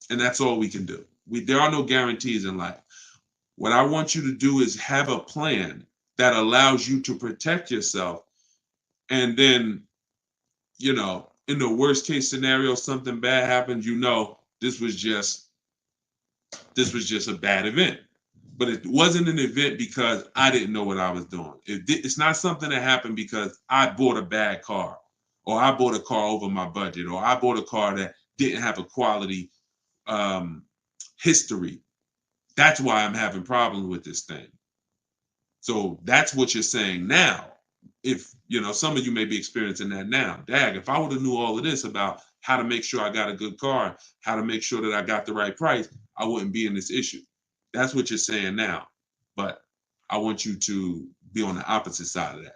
And that's all we can do. There are no guarantees in life. What I want you to do is have a plan that allows you to protect yourself. And then, in the worst case scenario, something bad happens, this was just a bad event. But it wasn't an event because I didn't know what I was doing. It's not something that happened because I bought a bad car, or I bought a car over my budget, or I bought a car that didn't have a quality history. That's why I'm having problems with this thing. So that's what you're saying now. If, some of you may be experiencing that now. Dag, if I would have knew all of this about how to make sure I got a good car, how to make sure that I got the right price, I wouldn't be in this issue. That's what you're saying now. But I want you to be on the opposite side of that.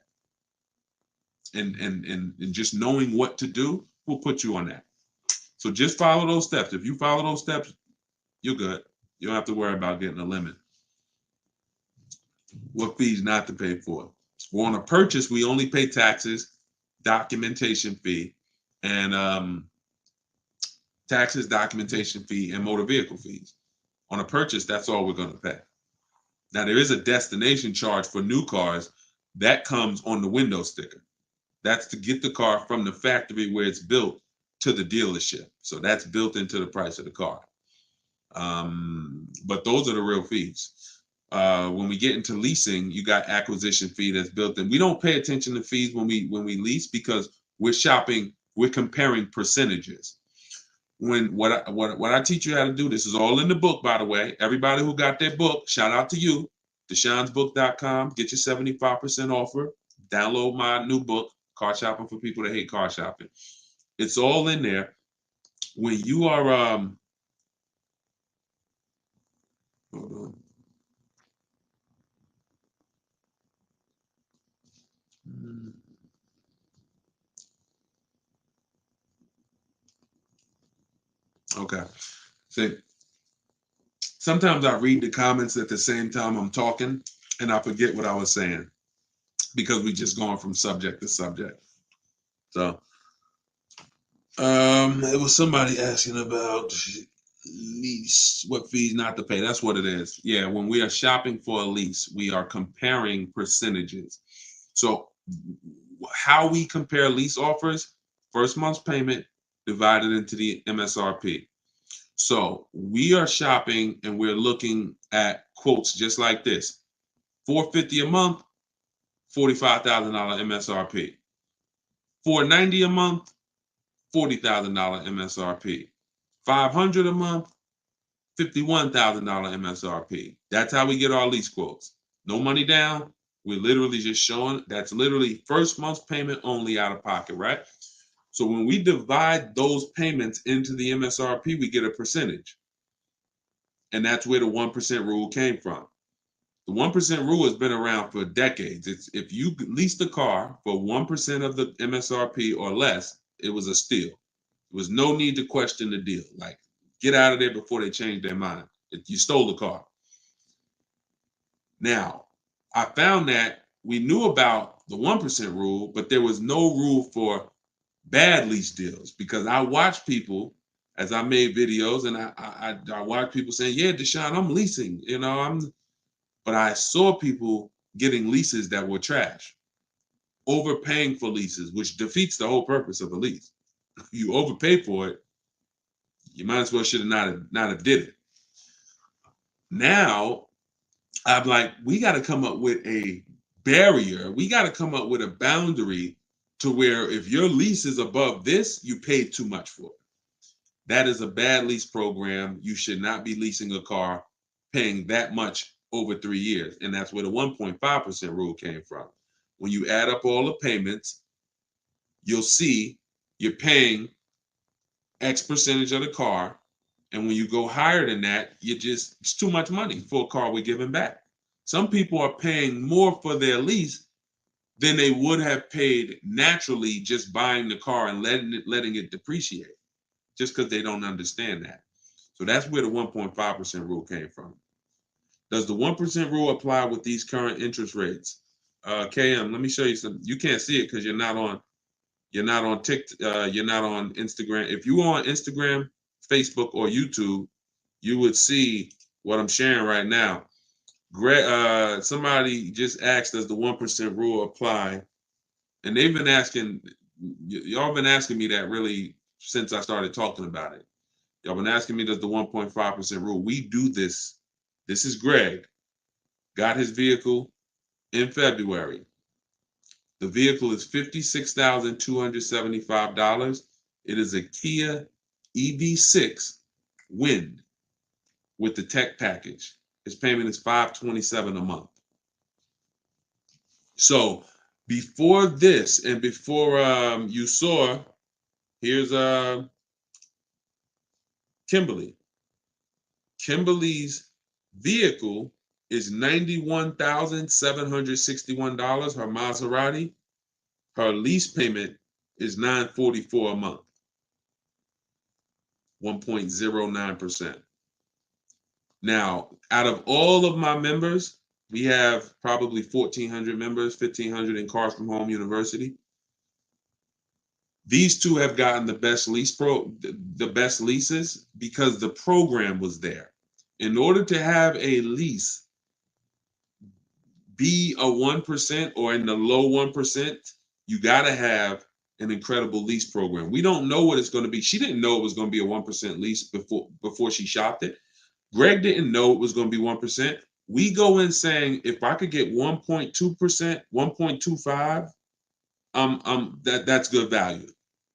And just knowing what to do will put you on that. So just follow those steps. If you follow those steps, you're good. You don't have to worry about getting a limit. What fees not to pay for? Well, on a purchase, we only pay taxes, documentation fee, and taxes, documentation fee, and motor vehicle fees. On a purchase, that's all we're going to pay. Now, there is a destination charge for new cars that comes on the window sticker. That's to get the car from the factory where it's built to the dealership. So that's built into the price of the car. But those are the real fees. When we get into leasing, you got acquisition fee that's built in. We don't pay attention to fees when we lease because we're comparing percentages. What I teach you how to do, this is all in the book, by the way. Everybody who got their book, shout out to you. DeshonesBook.com, get your 75% offer. Download my new book, Car Shopping for People That Hate Car Shopping. It's all in there. When you are hold on. Okay. So sometimes I read the comments at the same time I'm talking and I forget what I was saying because we just going from subject to subject. So it was somebody asking about lease, what fees not to pay. That's what it is. Yeah, when we are shopping for a lease, we are comparing percentages. So how we compare lease offers, first month's payment divided into the MSRP. So we are shopping and we're looking at quotes just like this. $450 a month, $45,000 MSRP. $490 a month, $40,000 MSRP. $500 a month, $51,000 MSRP. That's how we get our lease quotes. No money down. We're literally just showing, that's literally first month's payment only out of pocket, right? So when we divide those payments into the MSRP, we get a percentage. And that's where the 1% rule came from. The 1% rule has been around for decades. It's if you leased a car for 1% of the MSRP or less, it was a steal. There was no need to question the deal. Like, get out of there before they change their mind. You stole the car. Now, I found that we knew about the 1% rule, but there was no rule for bad lease deals because I watched people as I made videos and I watched people saying, yeah, Deshone, I'm leasing, but I saw people getting leases that were trash, overpaying for leases, which defeats the whole purpose of a lease. You overpay for it, you might as well should have not have did it. Now, I'm like, we got to come up with a barrier. We got to come up with a boundary to where if your lease is above this, you paid too much for it. That is a bad lease program. You should not be leasing a car paying that much over 3 years. And that's where the 1.5% rule came from. When you add up all the payments, you'll see you're paying X percentage of the car. And when you go higher than that, it's too much money for a car we're giving back. Some people are paying more for their lease than they would have paid naturally just buying the car and letting it depreciate, just because they don't understand that. So that's where the 1.5% rule came from. Does the 1% rule apply with these current interest rates? KM, let me show you some. You can't see it because you're not on TikTok, you're not on Instagram. If you were on Instagram, Facebook, or YouTube, you would see what I'm sharing right now. Somebody just asked, does the 1% rule apply? And they've been asking, y'all been asking me that really since I started talking about it. Y'all been asking me, does the 1.5% rule? We do this. This is Greg. Got his vehicle in February. The vehicle is $56,275. It is a Kia EV6 Wind with the tech package. His payment is $527 a month. So before this and before you saw, here's Kimberly. Kimberly's vehicle is $91,761. Her Maserati. Her lease payment is $944 a month. 1.09%. Now, out of all of my members, we have probably 1,400 members, 1,500 in Cars from Home University. These two have gotten the best leases because the program was there. In order to have a lease be a 1% or in the low 1%, you got to have an incredible lease program. We don't know what it's going to be. She didn't know it was going to be a 1% lease before she shopped it. Greg didn't know it was going to be 1%. We go in saying, if I could get 1.2%, 1.25, that's good value.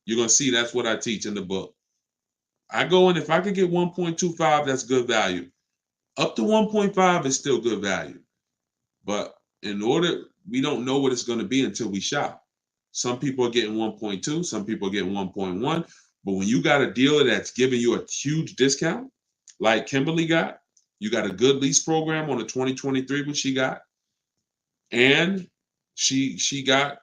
You're going to see that's what I teach in the book. I go in, if I could get 1.25, that's good value. Up to 1.5 is still good value. But we don't know what it's going to be until we shop. Some people are getting 1.2, some people are getting 1.1. But when you got a dealer that's giving you a huge discount, like Kimberly got, you got a good lease program on the 2023, which she got, and she got,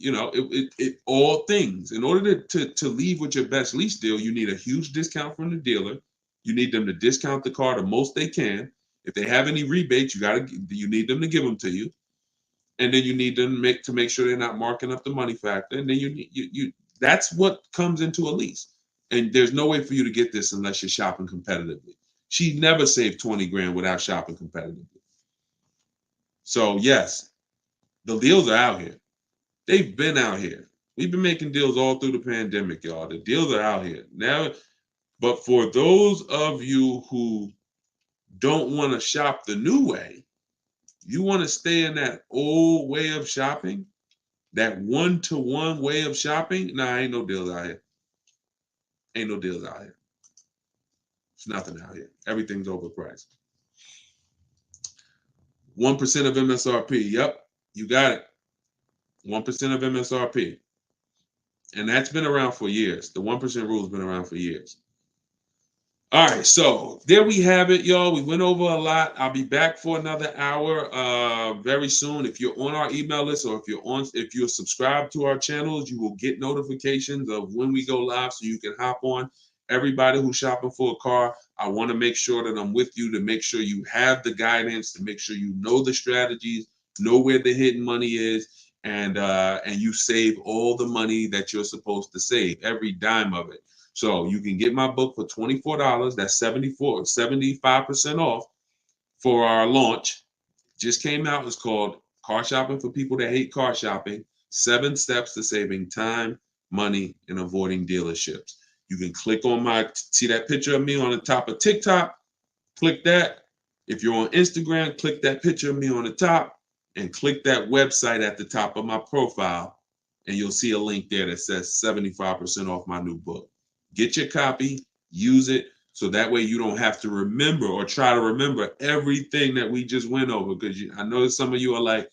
it all things. In order to leave with your best lease deal, you need a huge discount from the dealer. You need them to discount the car the most they can. If they have any rebates, you need them to give them to you. And then you need them to make sure they're not marking up the money factor. And then that's what comes into a lease. And there's no way for you to get this unless you're shopping competitively. She never saved 20 grand without shopping competitively. So yes, the deals are out here. They've been out here. We've been making deals all through the pandemic, y'all. The deals are out here now. But for those of you who don't want to shop the new way, you want to stay in that old way of shopping, that one-to-one way of shopping. Nah, ain't no deals out here. Ain't no deals out here. It's nothing out here. Everything's overpriced. 1% of MSRP. Yep, you got it. 1% of MSRP. And that's been around for years. The 1% rule has been around for years. All right, so there we have it, y'all. We went over a lot. I'll be back for another hour very soon. If you're on our email list or if you're subscribed to our channels, you will get notifications of when we go live so you can hop on. Everybody who's shopping for a car, I want to make sure that I'm with you to make sure you have the guidance, to make sure you know the strategies, know where the hidden money is, and you save all the money that you're supposed to save, every dime of it. So you can get my book for $24. That's 75% off for our launch. Just came out. It's called Car Shopping for People That Hate Car Shopping. 7 Steps to Saving Time, Money, and Avoiding Dealerships. You can click on see that picture of me on the top of TikTok. Click that. If you're on Instagram, click that picture of me on the top and click that website at the top of my profile. And you'll see a link there that says 75% off my new book. Get your copy, use it, so that way you don't have to remember or try to remember everything that we just went over. Because I know some of you are like,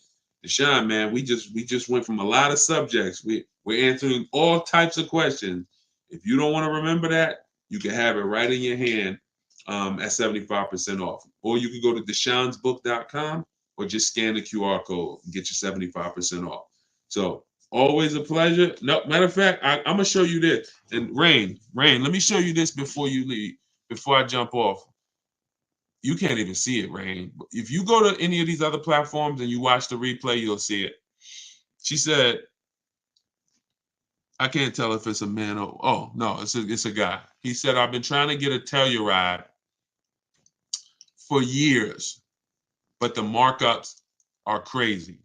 Deshone, man, we just went from a lot of subjects. We're We're answering all types of questions. If you don't want to remember that, you can have it right in your hand at 75% off. Or you can go to deshonesbook.com or just scan the QR code and get your 75% off. So always a pleasure. No, matter of fact, I'm gonna show you this. And Rain, let me show you this before you leave, before I jump off. You can't even see it, Rain. If you go to any of these other platforms and you watch the replay, you'll see it. She said, I can't tell if it's a man or, oh, no, it's a guy. He said, I've been trying to get a Telluride for years, but the markups are crazy.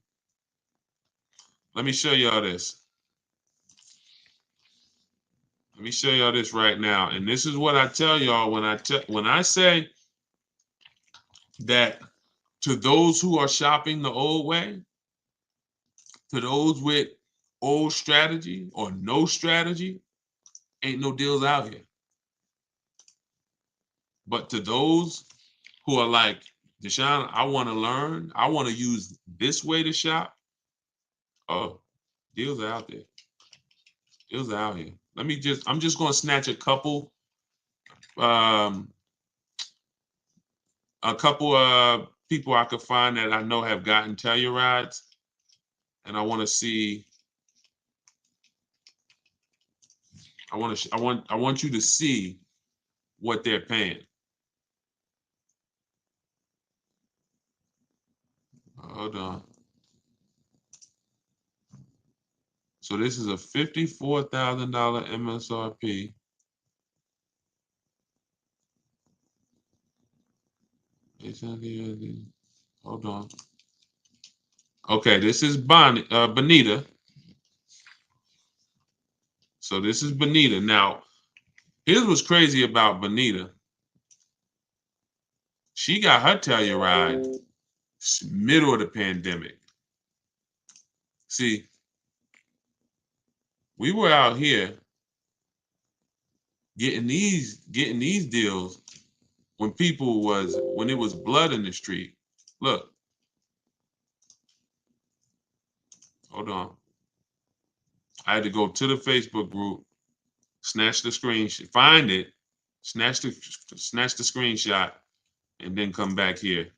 Let me show y'all this. Let me show y'all this right now. And this is what I tell y'all when I say that to those who are shopping the old way, to those with old strategy or no strategy, ain't no deals out here. But to those who are like, Deshone, I want to learn, I want to use this way to shop, oh, deals are out there. Deals are out here. I'm just going to snatch a couple people I could find that I know have gotten Tellurides, and I want to see. I want you to see what they're paying. Hold on. So this is a $54,000 MSRP. Hold on. Okay, this is Bonita. So this is Bonita. Now, here's what's crazy about Bonita. She got her Telluride middle of the pandemic. See, we were out here getting these deals when it was blood in the street. Look. Hold on. I had to go to the Facebook group, snatch the screenshot, find it, snatch the screenshot, and then come back here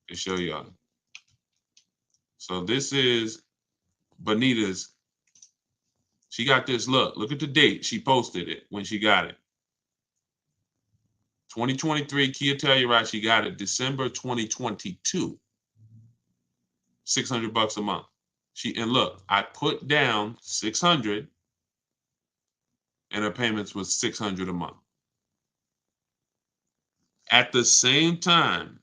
and show y'all. So this is Bonita's. She got this. Look at the date. She posted it when she got it. 2023 Kia Telluride. She got it December 2022. $600 a month. And look, I put down 600, and her payments was 600 a month. At the same time,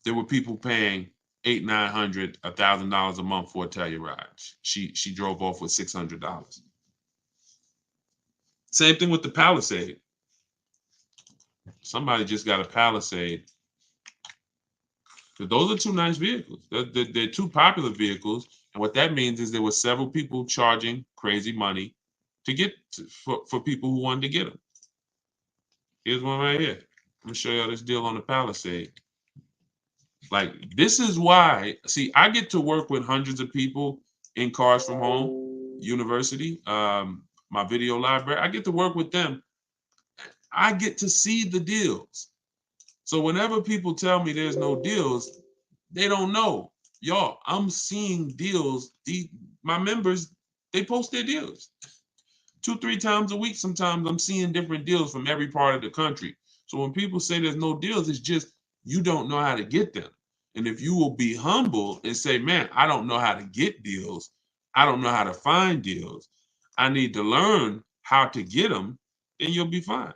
there were people paying $800, $900, $1,000 a month for a Telluride. She drove off with $600. Same thing with the Palisade. Somebody just got a Palisade. Those are two nice vehicles. They're two popular vehicles, and what that means is there were several people charging crazy money to get for people who wanted to get them. Here's one right here. I'm gonna show y'all this deal on the Palisade. Like, this is why, see, I get to work with hundreds of people in Cars from Home University, my video library. I get to work with them. I get to see the deals. So whenever people tell me there's no deals, they don't know. Y'all, I'm seeing deals. My members, they post their deals 2-3 times a week. Sometimes I'm seeing different deals from every part of the country. So when people say there's no deals, it's just you don't know how to get them. And if you will be humble and say, man, I don't know how to get deals, I don't know how to find deals, I need to learn how to get them, then you'll be fine.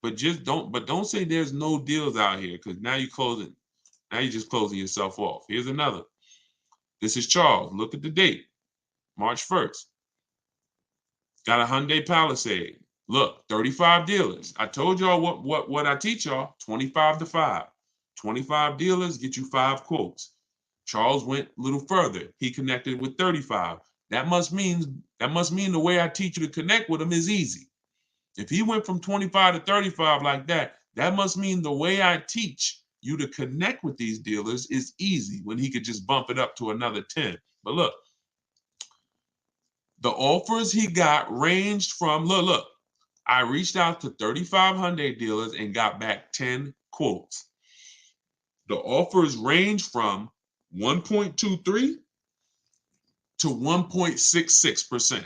But don't say there's no deals out here, because now you're just closing yourself off. Here's another. This is Charles. Look at the date, March 1st. Got a Hyundai Palisade. Look, 35 dealers. I told y'all what I teach y'all, 25 to 5. 25 dealers get you 5 quotes. Charles went a little further. He connected with 35. That must mean the way I teach you to connect with them is easy. If he went from 25 to 35 like that, that must mean the way I teach you to connect with these dealers is easy, when he could just bump it up to another 10. But look, The offers he got ranged from, look, I reached out to 35 Hyundai dealers and got back 10 quotes. The offers range from 1.23 to 1.66%.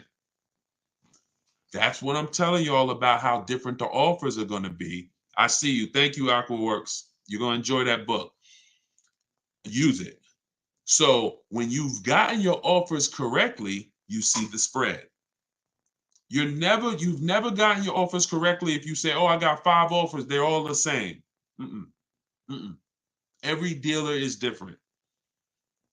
That's what I'm telling you all about, how different the offers are going to be. I see you. Thank you, AquaWorks. You're going to enjoy that book. Use it. So when you've gotten your offers correctly, you see the spread. You've never gotten your offers correctly if you say, oh, I got 5 offers, they're all the same. Every dealer is different.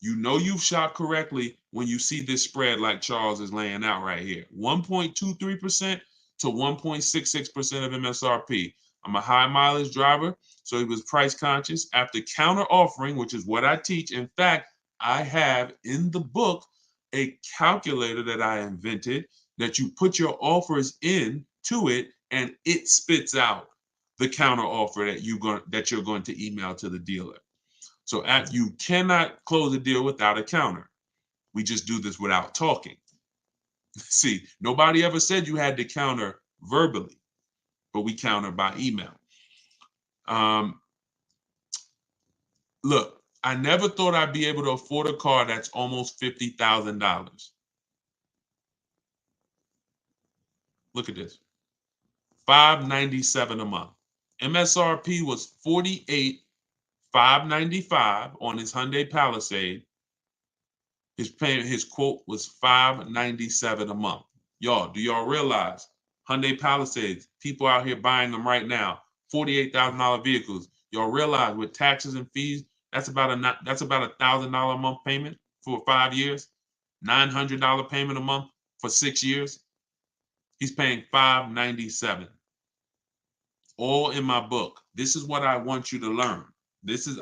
You know you've shot correctly when you see this spread like Charles is laying out right here. 1.23% to 1.66% of MSRP. I'm a high mileage driver, so he was price conscious. After counter offering, which is what I teach. In fact, I have in the book a calculator that I invented that you put your offers in to it and it spits out the counter offer that you're going to email to the dealer. So you cannot close a deal without a counter. We just do this without talking. See, nobody ever said you had to counter verbally, but we counter by email. Look, I never thought I'd be able to afford a car that's almost $50,000. Look at this. $597 a month. MSRP was $48,595 on his Hyundai Palisade. His quote was $597 a month. Y'all, do y'all realize Hyundai Palisades, people out here buying them right now, $48,000 vehicles. Y'all realize with taxes and fees, that's about $1,000 a month payment for 5 years, $900 payment a month for 6 years. He's paying $597. All in my book. This is what I want you to learn.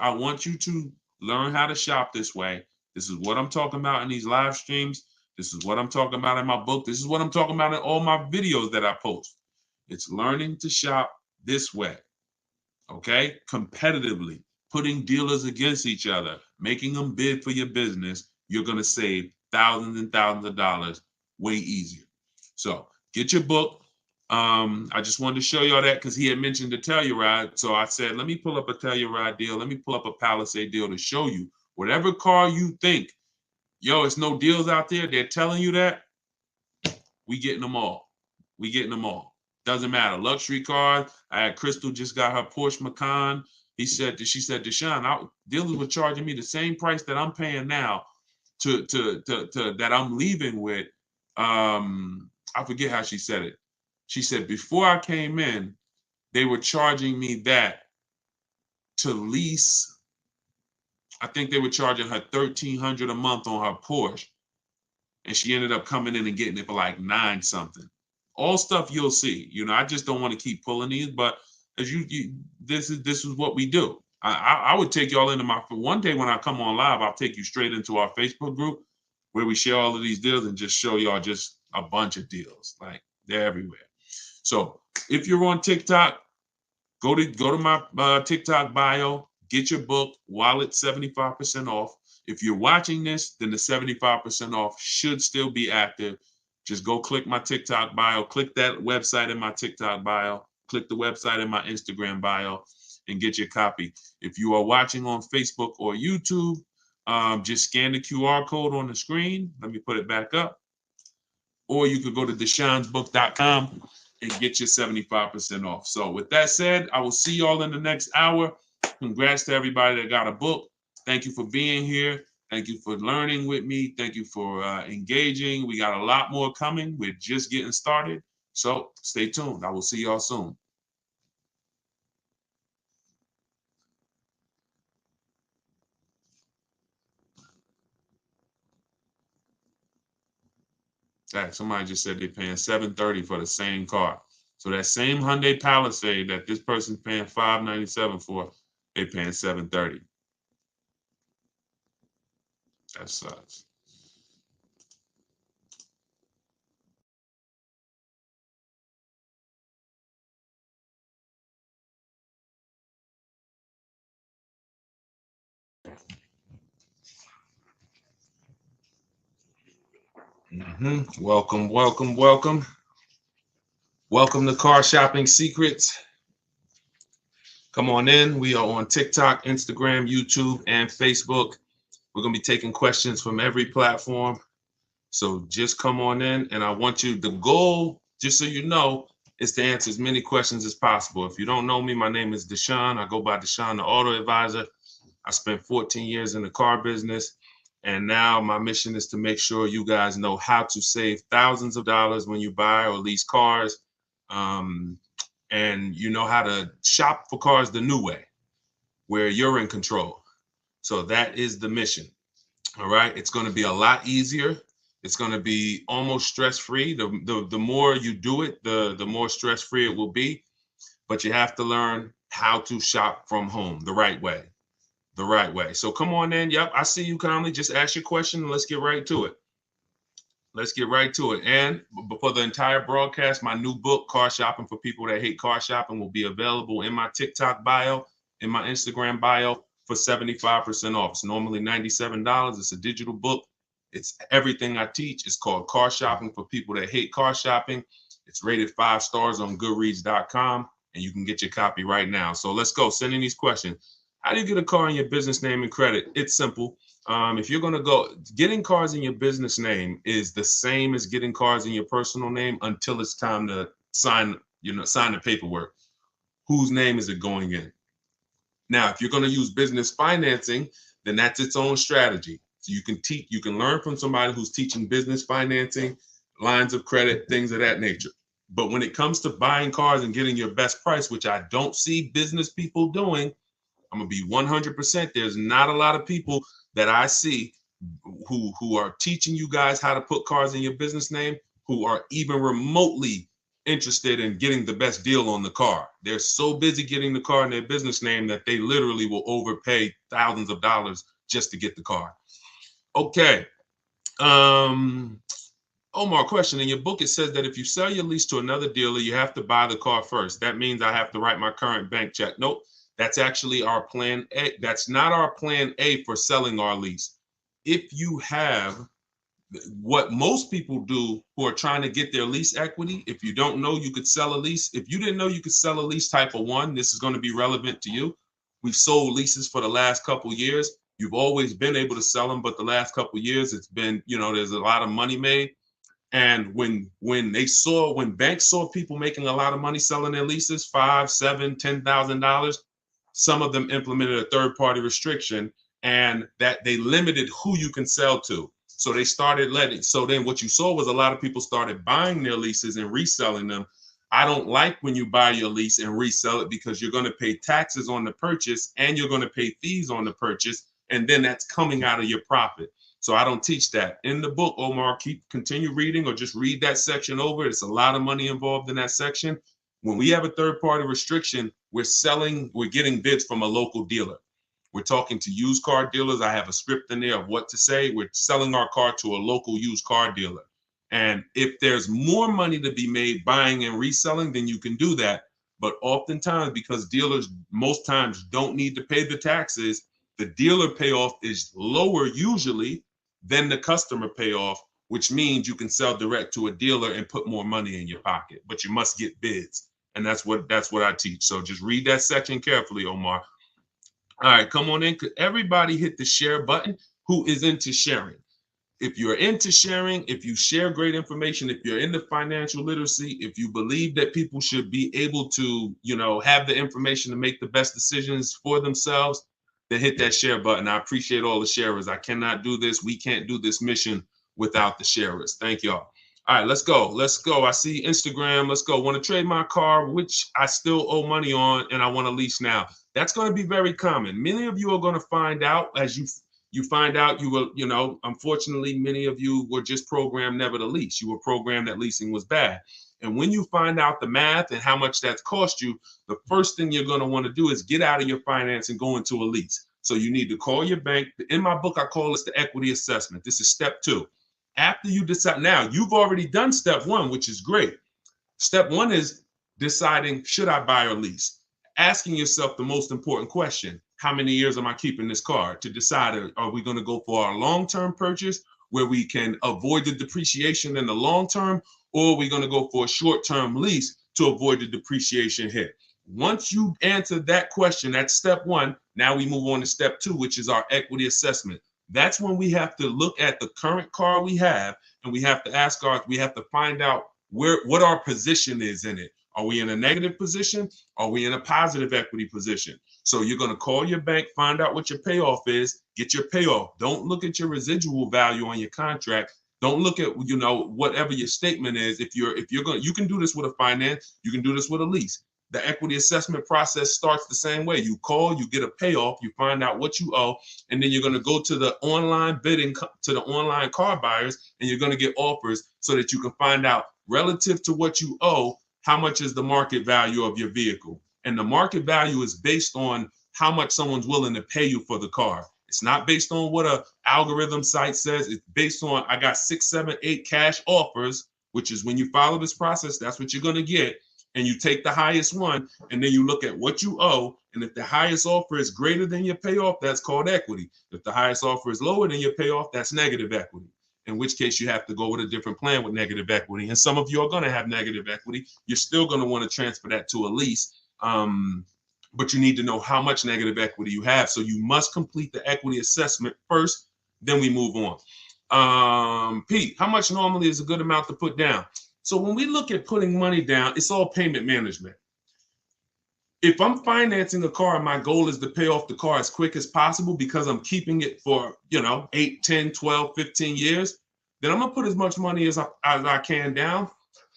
I want you to learn how to shop this way. This is what I'm talking about in these live streams. This is what I'm talking about in my book. This is what I'm talking about in all my videos that I post. It's learning to shop this way, okay? Competitively, putting dealers against each other, making them bid for your business. You're going to save thousands and thousands of dollars way easier. So get your book. I just wanted to show y'all that because he had mentioned the Telluride. So I said, let me pull up a Telluride deal. Let me pull up a Palisade deal to show you. Whatever car you think, yo, it's no deals out there, they're telling you that, we getting them all. We getting them all. Doesn't matter. Luxury cars. I had Crystal just got her Porsche Macan. She said, Deshone, dealers were charging me the same price that I'm paying now to that I'm leaving with. I forget how she said it. She said, before I came in, they were charging me that to lease. I think they were charging her $1,300 a month on her Porsche, and she ended up coming in and getting it for like 9 something. All stuff you'll see. You know, I just don't want to keep pulling these, but as this is what we do. I would take y'all into one day when I come on live, I'll take you straight into our Facebook group where we share all of these deals and just show y'all just a bunch of deals. Like, they're everywhere. So if you're on TikTok, go to my TikTok bio, get your book while it's 75% off. If you're watching this, then the 75% off should still be active. Just go click my TikTok bio, click that website in my TikTok bio, click the website in my Instagram bio, and get your copy. If you are watching on Facebook or YouTube, just scan the QR code on the screen. Let me put it back up. Or you could go to deshonesbook.com and get your 75% off. So with that said, I will see y'all in the next hour. Congrats to everybody that got a book. Thank you for being here. Thank you for learning with me. Thank you for engaging. We got a lot more coming. We're just getting started. So stay tuned. I will see y'all soon. Somebody just said they're paying $730 for the same car. So that same Hyundai Palisade that this person's paying $597 for, they're paying $730. That sucks. Welcome, welcome, welcome. Welcome to Car Shopping Secrets. Come on in. We are on TikTok, Instagram, YouTube, and Facebook. We're going to be taking questions from every platform. So just come on in, and I want you, the goal, just so you know, is to answer as many questions as possible. If you don't know me, my name is Deshone. I go by Deshone the Auto Advisor. I spent 14 years in the car business, and now my mission is to make sure you guys know how to save thousands of dollars when you buy or lease cars, and you know how to shop for cars the new way, where you're in control. So that is the mission. All right, it's going to be a lot easier. It's going to be almost stress-free. The more you do it, the more stress-free it will be. But you have to learn how to shop from home the right way. The right way. So come on in. Yep, I see you kindly. Just ask your question and let's get right to it. Let's get right to it. And before the entire broadcast, my new book, Car Shopping for People That Hate Car Shopping, will be available in my TikTok bio, in my Instagram bio for 75% off. It's normally $97. It's a digital book. It's everything I teach. It's called Car Shopping for People That Hate Car Shopping. It's rated 5 stars on Goodreads.com, and you can get your copy right now. So let's go. Send in these questions. How do you get a car in your business name and credit? It's simple. If you're going to go, getting cars in your business name is the same as getting cars in your personal name until it's time to sign the paperwork. Whose name is it going in? Now, if you're going to use business financing, then that's its own strategy. So you can learn from somebody who's teaching business financing, lines of credit, things of that nature. But when it comes to buying cars and getting your best price, which I don't see business people doing, I'm gonna be 100%. There's not a lot of people that I see who are teaching you guys how to put cars in your business name, who are even remotely interested in getting the best deal on the car. They're so busy getting the car in their business name that they literally will overpay thousands of dollars just to get the car. Okay. Omar, question. In your book, it says that if you sell your lease to another dealer, you have to buy the car first. That means I have to write my current bank check. Nope. That's actually our plan A. That's not our plan A for selling our lease. If you have what most people do who are trying to get their lease equity, if you don't know you could sell a lease, if you didn't know you could sell a lease type of one, this is going to be relevant to you. We've sold leases for the last couple of years. You've always been able to sell them, but the last couple of years, it's been, there's a lot of money made. And when banks saw people making a lot of money selling their leases, $5,000, $7,000, $10,000, some of them implemented a third-party restriction, and that they limited who you can sell to. So they started so then what you saw was a lot of people started buying their leases and reselling them. I don't like when you buy your lease and resell it, because you're going to pay taxes on the purchase and you're going to pay fees on the purchase, and then that's coming out of your profit. So I don't teach that. In the book, Omar, continue reading or just read that section over. It's a lot of money involved in that section. When we have a third-party restriction, we're getting bids from a local dealer. We're talking to used car dealers. I have a script in there of what to say. We're selling our car to a local used car dealer. And if there's more money to be made buying and reselling, then you can do that. But oftentimes, because dealers most times don't need to pay the taxes, the dealer payoff is lower usually than the customer payoff, which means you can sell direct to a dealer and put more money in your pocket, but you must get bids. And that's what I teach. So just read that section carefully, Omar. All right, come on in. Could everybody hit the share button who is into sharing? If you're into sharing, if you share great information, if you're into financial literacy, if you believe that people should be able to, have the information to make the best decisions for themselves, then hit that share button. I appreciate all the sharers. I cannot do this. We can't do this mission without the sharers. Thank y'all. All right, let's go. I see Instagram. Let's go. Want to trade my car, which I still owe money on, and I want to lease now. That's going to be very common. Many of you are going to find out as you find out you will, unfortunately, many of you were just programmed never to lease. You were programmed that leasing was bad. And when you find out the math and how much that's cost you, the first thing you're going to want to do is get out of your finance and go into a lease. So you need to call your bank. In my book, I call this the equity assessment. This is step 2. After you decide, now you've already done step 1, which is great. Step 1 is deciding, should I buy or lease? Asking yourself the most important question: how many years am I keeping this car? To decide, are we going to go for a long-term purchase, where we can avoid the depreciation in the long term, or we're going to go for a short-term lease to avoid the depreciation hit. Once you answer that question, that's step one. Now we move on to step two, which is our equity assessment. That's when we have to look at the current car we have, and we have to find out what our position is in it. Are we in a negative position? Are we in a positive equity position? So you're going to call your bank, find out what your payoff is, get your payoff. Don't look at your residual value on your contract. Don't look at, whatever your statement is. If you're going, you can do this with a finance, you can do this with a lease. The equity assessment process starts the same way. You call, you get a payoff, you find out what you owe, and then you're going to go to the online bidding, to the online car buyers, and you're going to get offers so that you can find out relative to what you owe, how much is the market value of your vehicle. And the market value is based on how much someone's willing to pay you for the car. It's not based on what a algorithm site says. It's based on, I got 6, 7, 8 cash offers, which is when you follow this process, that's what you're going to get. And you take the highest one, and then you look at what you owe. And if the highest offer is greater than your payoff, that's called equity. If the highest offer is lower than your payoff, that's negative equity. In which case you have to go with a different plan with negative equity. And some of you are going to have negative equity. You're still going to want to transfer that to a lease. But you need to know how much negative equity you have. So you must complete the equity assessment first, then we move on. Pete, how much normally is a good amount to put down? So when we look at putting money down, it's all payment management. If I'm financing a car and my goal is to pay off the car as quick as possible because I'm keeping it for, 8, 10, 12, 15 years, then I'm going to put as much money as I can down.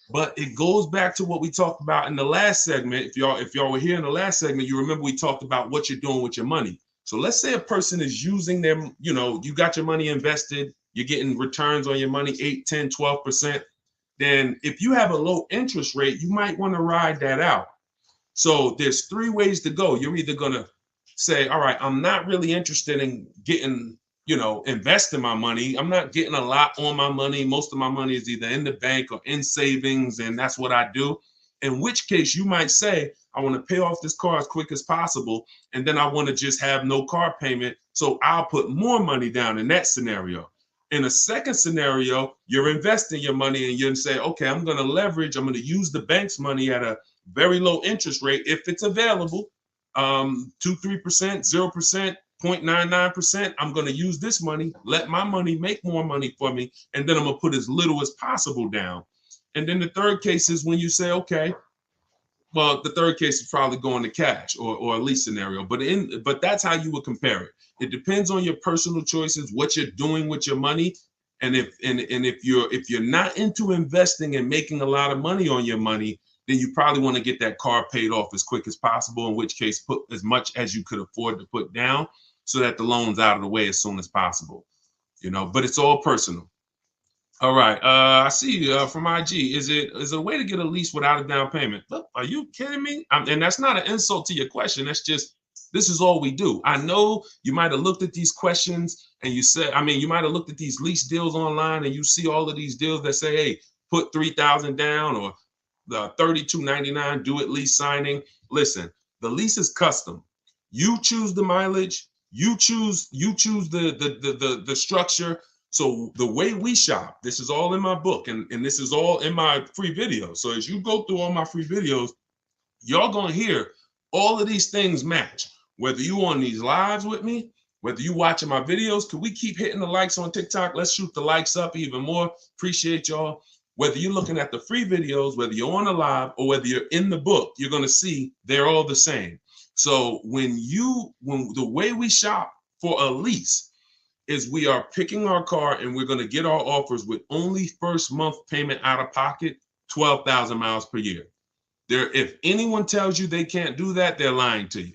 But it goes back to what we talked about in the last segment. If y'all were here in the last segment, you remember we talked about what you're doing with your money. So let's say a person is using them, you got your money invested, you're getting returns on your money, 8, 10, 12%. Then if you have a low interest rate, you might want to ride that out. So there's 3 ways to go. You're either going to say, all right, I'm not really interested in getting, investing my money. I'm not getting a lot on my money. Most of my money is either in the bank or in savings, and that's what I do. In which case you might say, I want to pay off this car as quick as possible, and then I want to just have no car payment. So I'll put more money down in that scenario. In a second scenario, you're investing your money and you say, okay, I'm going to use the bank's money at a very low interest rate if it's available, 2-3%, 0%, 0.99%. I'm going to use this money, let my money make more money for me, and then I'm going to put as little as possible down. And then the third case is when you say, okay, well, the third case is probably going to cash or a lease scenario, but that's how you would compare it. It depends on your personal choices, what you're doing with your money. And if you're not into investing and making a lot of money on your money, then you probably want to get that car paid off as quick as possible, in which case put as much as you could afford to put down so that the loan's out of the way as soon as possible, but it's all personal. All right. I see from IG. Is it a way to get a lease without a down payment? Look, are you kidding me? And that's not an insult to your question. That's just, this is all we do. I know you might have looked at these questions and you said, you might have looked at these lease deals online and you see all of these deals that say, hey, put $3,000 down or the $32.99 do it lease signing. Listen, the lease is custom. You choose the mileage. You choose the structure. So the way we shop, this is all in my book and this is all in my free videos. So as you go through all my free videos, y'all gonna hear all of these things match. Whether you on these lives with me, whether you watching my videos, could we keep hitting the likes on TikTok? Let's shoot the likes up even more. Appreciate y'all. Whether you're looking at the free videos, whether you're on a live or whether you're in the book, you're gonna see they're all the same. So when the way we shop for a lease is we are picking our car and we're going to get our offers with only first month payment out of pocket, 12,000 miles per year. If anyone tells you they can't do that, they're lying to you.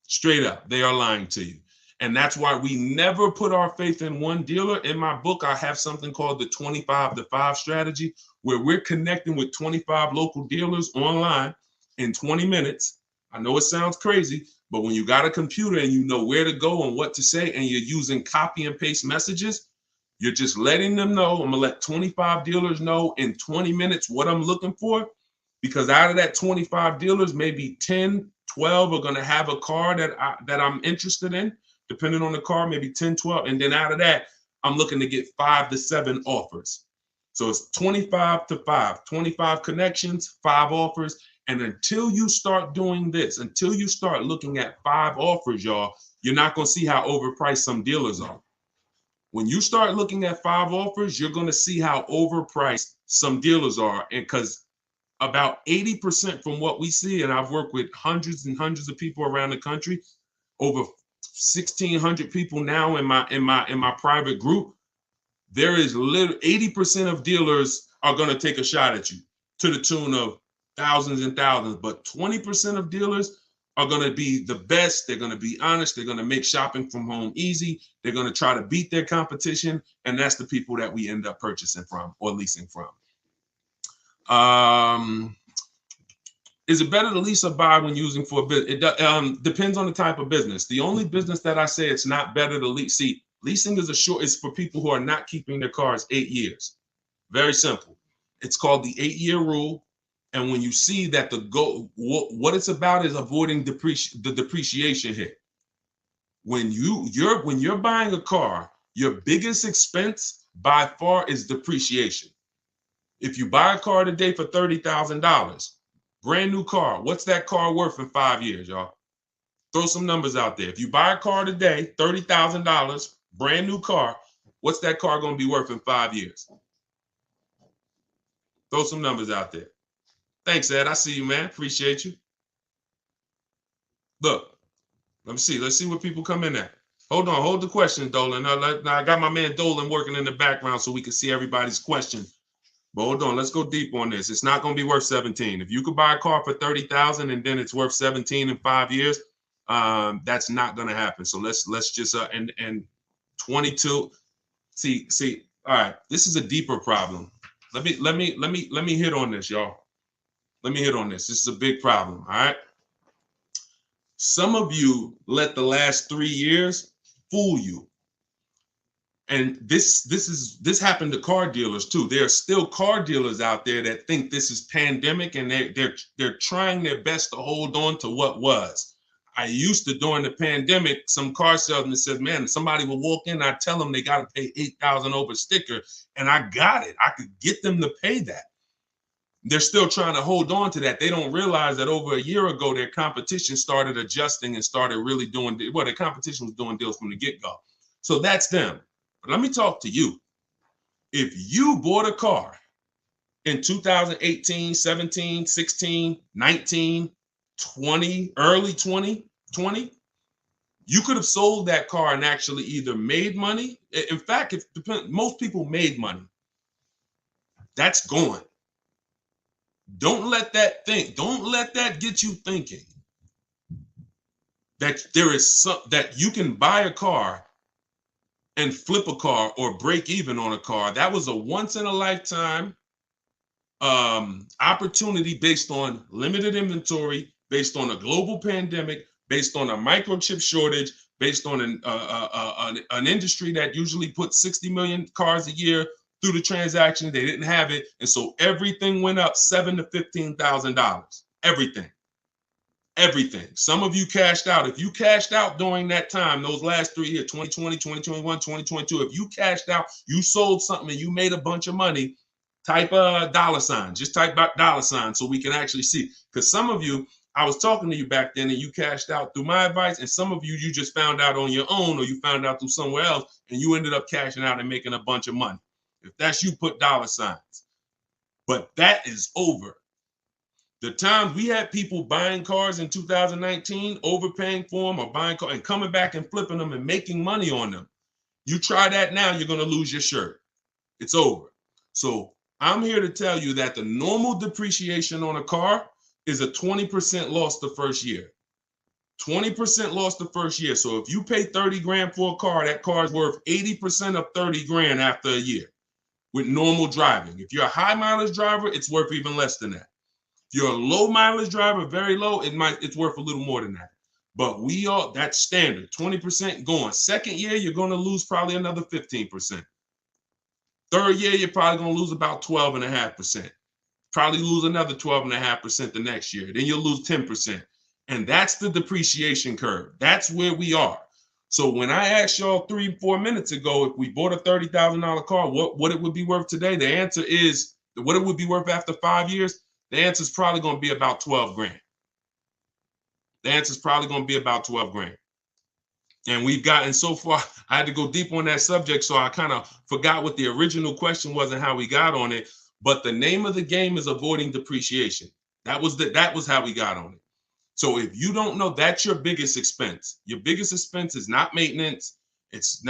Straight up, they are lying to you. And that's why we never put our faith in one dealer. In my book, I have something called the 25-to-5 strategy, where we're connecting with 25 local dealers online in 20 minutes. I know it sounds crazy, but when you got a computer and you know where to go and what to say, and you're using copy and paste messages, you're just letting them know. I'm gonna let 25 dealers know in 20 minutes what I'm looking for, because out of that 25 dealers, maybe 10, 12 are gonna have a car that I'm interested in, depending on the car, maybe 10, 12. And then out of that, I'm looking to get 5 to 7 offers. So it's 25 to 5, 25 connections, 5 offers. And until you start doing this, until you start looking at 5 offers, y'all, you're not going to see how overpriced some dealers are. When you start looking at 5 offers, you're going to see how overpriced some dealers are. And because about 80% from what we see, and I've worked with hundreds and hundreds of people around the country, over 1,600 people now in my private group, there is literally 80% of dealers are going to take a shot at you to the tune of thousands and thousands, but 20% of dealers are going to be the best. They're going to be honest. They're going to make shopping from home easy. They're going to try to beat their competition, and that's the people that we end up purchasing from or leasing from. Is it better to lease or buy when using for a business? It depends on the type of business. The only business that I say it's not better to lease. See, leasing is for people who are not keeping their cars 8 years. Very simple. It's called the 8-year rule. And when you see that what it's about is avoiding the depreciation hit. When you're buying a car, your biggest expense by far is depreciation. If you buy a car today for $30,000, brand new car, what's that car worth in 5 years, y'all? Throw some numbers out there. If you buy a car today, $30,000, brand new car, what's that car going to be worth in 5 years? Throw some numbers out there. Thanks, Ed. I see you, man. Appreciate you. Look, let's see what people come in at. Hold on, hold the question, Dolan. Now I got my man Dolan working in the background so we can see everybody's question. But hold on, let's go deep on this. It's not going to be worth 17. If you could buy a car for 30,000 and then it's worth 17 in 5 years, that's not going to happen. So let's just and 22. See. All right, this is a deeper problem. Let me hit on this, y'all. Let me hit on this. This is a big problem. All right. Some of you let the last 3 years fool you. And this happened to car dealers too. There are still car dealers out there that think this is pandemic, and they're trying their best to hold on to what was. I used to, during the pandemic, some car salesman said, man, somebody will walk in, I tell them they got to pay $8,000 over sticker, and I got it. I could get them to pay that. They're still trying to hold on to that. They don't realize that over a year ago, their competition started adjusting and started really doing, well, their competition was doing deals from the get-go. So that's them. But let me talk to you. If you bought a car in 2018, 17, 16, 19, 20, early 2020, you could have sold that car and actually either made money. In fact, most people made money. That's gone. Don't let that get you thinking that that you can buy a car and flip a car or break even on a car. That was a once in a lifetime opportunity based on limited inventory, based on a global pandemic, based on a microchip shortage, based on an industry that usually puts 60 million cars a year through the transaction. They didn't have it, and so everything went up $7,000 to $15,000. Everything. Some of you cashed out. If you cashed out during that time, those last 3 years, 2020, 2021, 2022, if you cashed out, you sold something and you made a bunch of money, type a $sign. Just type $sign so we can actually see. Because some of you, I was talking to you back then and you cashed out through my advice, and some of you just found out on your own, or you found out through somewhere else, and you ended up cashing out and making a bunch of money. If that's you, put $signs. But that is over. The times we had people buying cars in 2019, overpaying for them, or buying cars and coming back and flipping them and making money on them. You try that now, you're going to lose your shirt. It's over. So I'm here to tell you that the normal depreciation on a car is a 20% loss the first year. 20% loss the first year. So if you pay 30 grand for a car, that car is worth 80% of 30 grand after a year with normal driving. If you're a high mileage driver, it's worth even less than that. If you're a low mileage driver, very low, it's worth a little more than that. But that's standard, 20% going. Second year, you're going to lose probably another 15%. Third year, you're probably going to lose about 12.5%. Probably lose another 12.5% the next year. Then you'll lose 10%. And that's the depreciation curve. That's where we are. So when I asked y'all 3-4 minutes ago, if we bought a $30,000 car, what it would be worth today? The answer is what it would be worth after 5 years. The answer is probably going to be about 12 grand. The answer is probably going to be about 12 grand. And we've gotten so far, I had to go deep on that subject, so I kind of forgot what the original question was and how we got on it. But the name of the game is avoiding depreciation. That was how we got on it. So if you don't know, that's your biggest expense. Your biggest expense is not maintenance. It's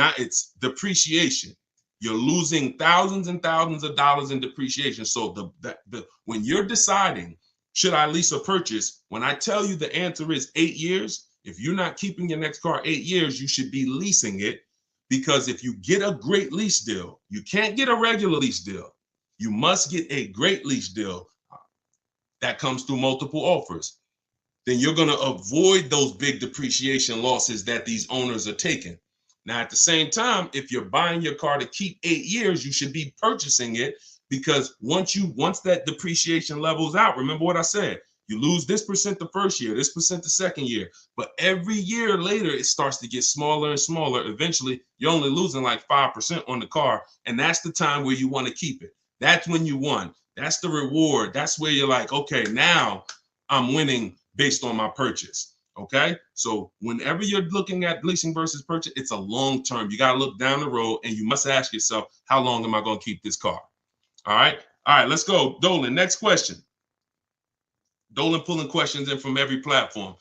depreciation. You're losing thousands and thousands of dollars in depreciation. So when you're deciding, should I lease or purchase? When I tell you the answer is 8 years, if you're not keeping your next car 8 years, you should be leasing it, because if you get a great lease deal, you can't get a regular lease deal. You must get a great lease deal that comes through multiple offers. Then you're going to avoid those big depreciation losses that these owners are taking. Now, at the same time, if you're buying your car to keep 8 years, you should be purchasing it, because once that depreciation levels out, remember what I said, you lose this percent the first year, this percent the second year, but every year later, it starts to get smaller and smaller. Eventually, you're only losing like 5% on the car, and that's the time where you want to keep it. That's when you won. That's the reward. That's where you're like, okay, now I'm winning based on my purchase. Okay. So whenever you're looking at leasing versus purchase, it's a long term. You got to look down the road, and you must ask yourself, how long am I going to keep this car? All right. All right. Let's go. Dolan, next question. Dolan pulling questions in from every platform.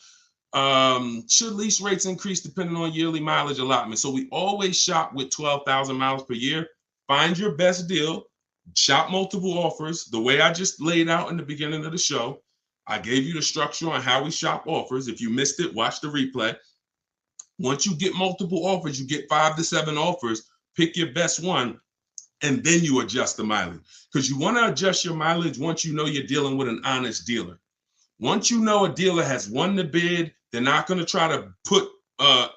Should lease rates increase depending on yearly mileage allotment? So we always shop with 12,000 miles per year. Find your best deal. Shop multiple offers. The way I just laid out in the beginning of the show, I gave you the structure on how we shop offers. If you missed it, watch the replay. Once you get multiple offers, you get 5 to 7 offers, pick your best one, and then you adjust the mileage. Because you want to adjust your mileage once you know you're dealing with an honest dealer. Once you know a dealer has won the bid, they're not going to try to put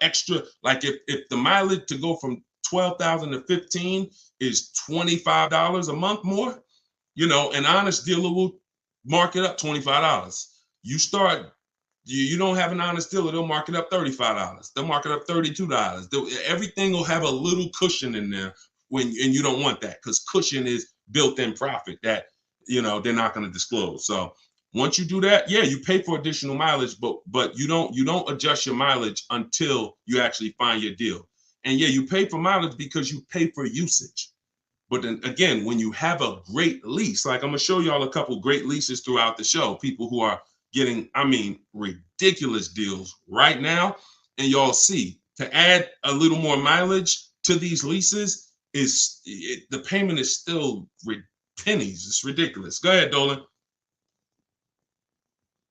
extra, like if the mileage to go from 12,000 to 15 is $25 a month more, an honest dealer will mark it up $25. You don't have an honest dealer, they'll mark it up $35. They'll mark it up $32. Everything will have a little cushion in there and you don't want that, because cushion is built-in profit that they're not going to disclose. So once you do that, yeah, you pay for additional mileage, but you don't adjust your mileage until you actually find your deal. And yeah, you pay for mileage because you pay for usage. But then again, when you have a great lease, like I'm going to show y'all a couple great leases throughout the show, people who are getting, ridiculous deals right now. And y'all see, to add a little more mileage to these leases, the payment is still pennies. It's ridiculous. Go ahead, Dolan.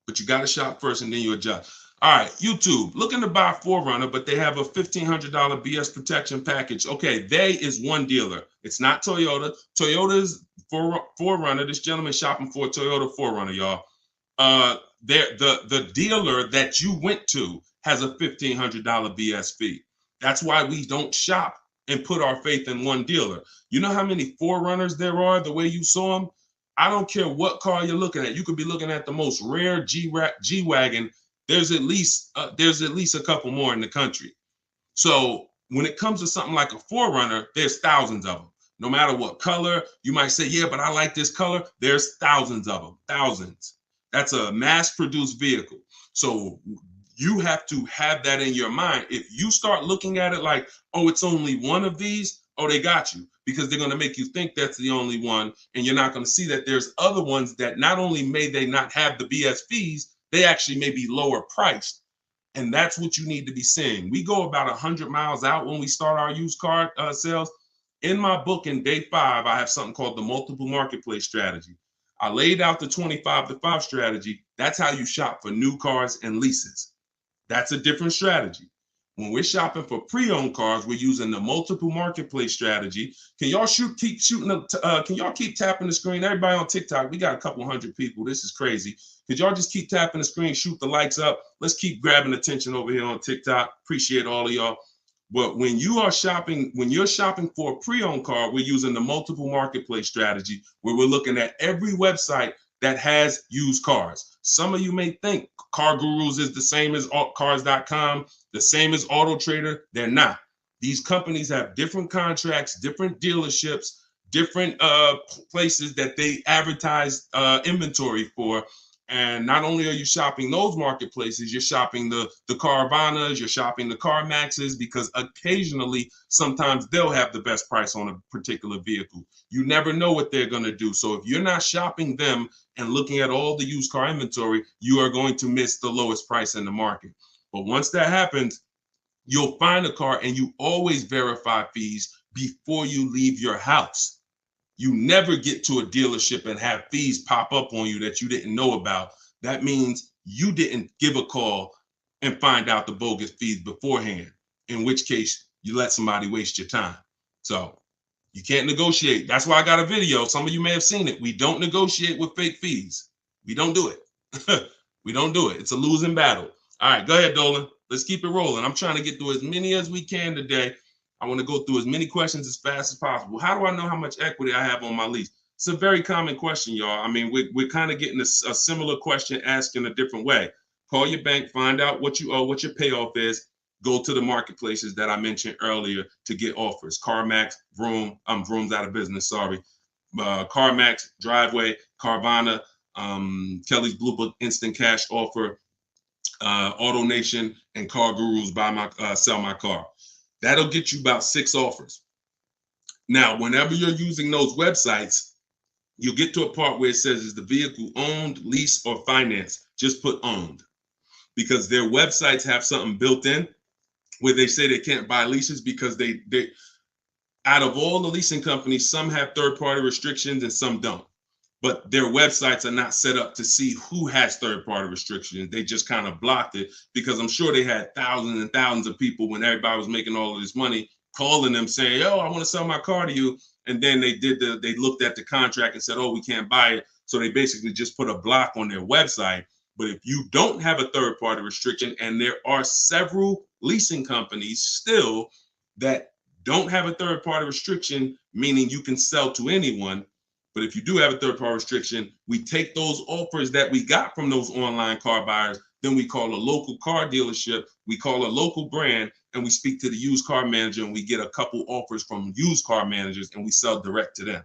But you got to shop first and then you adjust. All right, YouTube, looking to buy 4Runner, but they have a $1,500 BS protection package. Okay, they is one dealer. It's not Toyota. Toyota's 4Runner. This gentleman shopping for a Toyota 4Runner, y'all. The dealer that you went to has a $1,500 BS fee. That's why we don't shop and put our faith in one dealer. You know how many 4Runners there are the way you saw them? I don't care what car you're looking at. You could be looking at the most rare G-Wagon. There's at least a couple more in the country. So when it comes to something like a 4Runner, there's thousands of them. No matter what color, you might say, yeah, but I like this color. There's thousands of them, thousands. That's a mass-produced vehicle. So you have to have that in your mind. If you start looking at it like, oh, it's only one of these, oh, they got you, because they're going to make you think that's the only one, and you're not going to see that there's other ones that not only may they not have the BS fees, they actually may be lower priced. And that's what you need to be seeing. We go about 100 miles out when we start our used car sales. In my book, in day 5, I have something called the multiple marketplace strategy. I laid out the 25 to 5 strategy. That's how you shop for new cars and leases. That's a different strategy. When we're shopping for pre-owned cars, we're using the multiple marketplace strategy. Can y'all keep shooting? Can y'all keep tapping the screen? Everybody on TikTok, we got a couple hundred people. This is crazy. Could y'all just keep tapping the screen, shoot the likes up? Let's keep grabbing attention over here on TikTok. Appreciate all of y'all. But when you're shopping for a pre-owned car, we're using the multiple marketplace strategy, where we're looking at every website that has used cars. Some of you may think Car Gurus is the same as cars.com, the same as Auto Trader. They're not. These companies have different contracts, different dealerships, different places that they advertise inventory for. And not only are you shopping those marketplaces, you're shopping the Carvanas, you're shopping the CarMaxes, because occasionally, sometimes they'll have the best price on a particular vehicle. You never know what they're going to do. So if you're not shopping them and looking at all the used car inventory, you are going to miss the lowest price in the market. But once that happens, you'll find a car, and you always verify fees before you leave your house. You never get to a dealership and have fees pop up on you that you didn't know about. That means you didn't give a call and find out the bogus fees beforehand, in which case you let somebody waste your time. So you can't negotiate. That's why I got a video. Some of you may have seen it. We don't negotiate with fake fees. We don't do it. We don't do it. It's a losing battle. All right, go ahead, Dolan. Let's keep it rolling. I'm trying to get through as many as we can today. I want to go through as many questions as fast as possible. How do I know how much equity I have on my lease? It's a very common question, y'all. I mean, we're kind of getting a similar question asked in a different way. Call your bank, find out what you owe, what your payoff is. Go to the marketplaces that I mentioned earlier to get offers. CarMax, Vroom, Vroom's out of business, sorry. CarMax, Driveway, Carvana, Kelly's Blue Book Instant Cash Offer, AutoNation, and Car Gurus, Sell My Car. That'll get you about 6 offers. Now, whenever you're using those websites, you'll get to a part where it says, is the vehicle owned, leased, or financed? Just put owned, because their websites have something built in where they say they can't buy leases, because they out of all the leasing companies, some have third-party restrictions and some don't. But their websites are not set up to see who has third-party restrictions. They just kind of blocked it, because I'm sure they had thousands and thousands of people, when everybody was making all of this money, calling them saying, "Yo, I want to sell my car to you." And then they looked at the contract and said, "Oh, we can't buy it." So they basically just put a block on their website. But if you don't have a third-party restriction, and there are several leasing companies still that don't have a third-party restriction, meaning you can sell to anyone. But if you do have a third-party restriction, we take those offers that we got from those online car buyers, then we call a local car dealership, we call a local brand, and we speak to the used car manager, and we get a couple offers from used car managers, and we sell direct to them.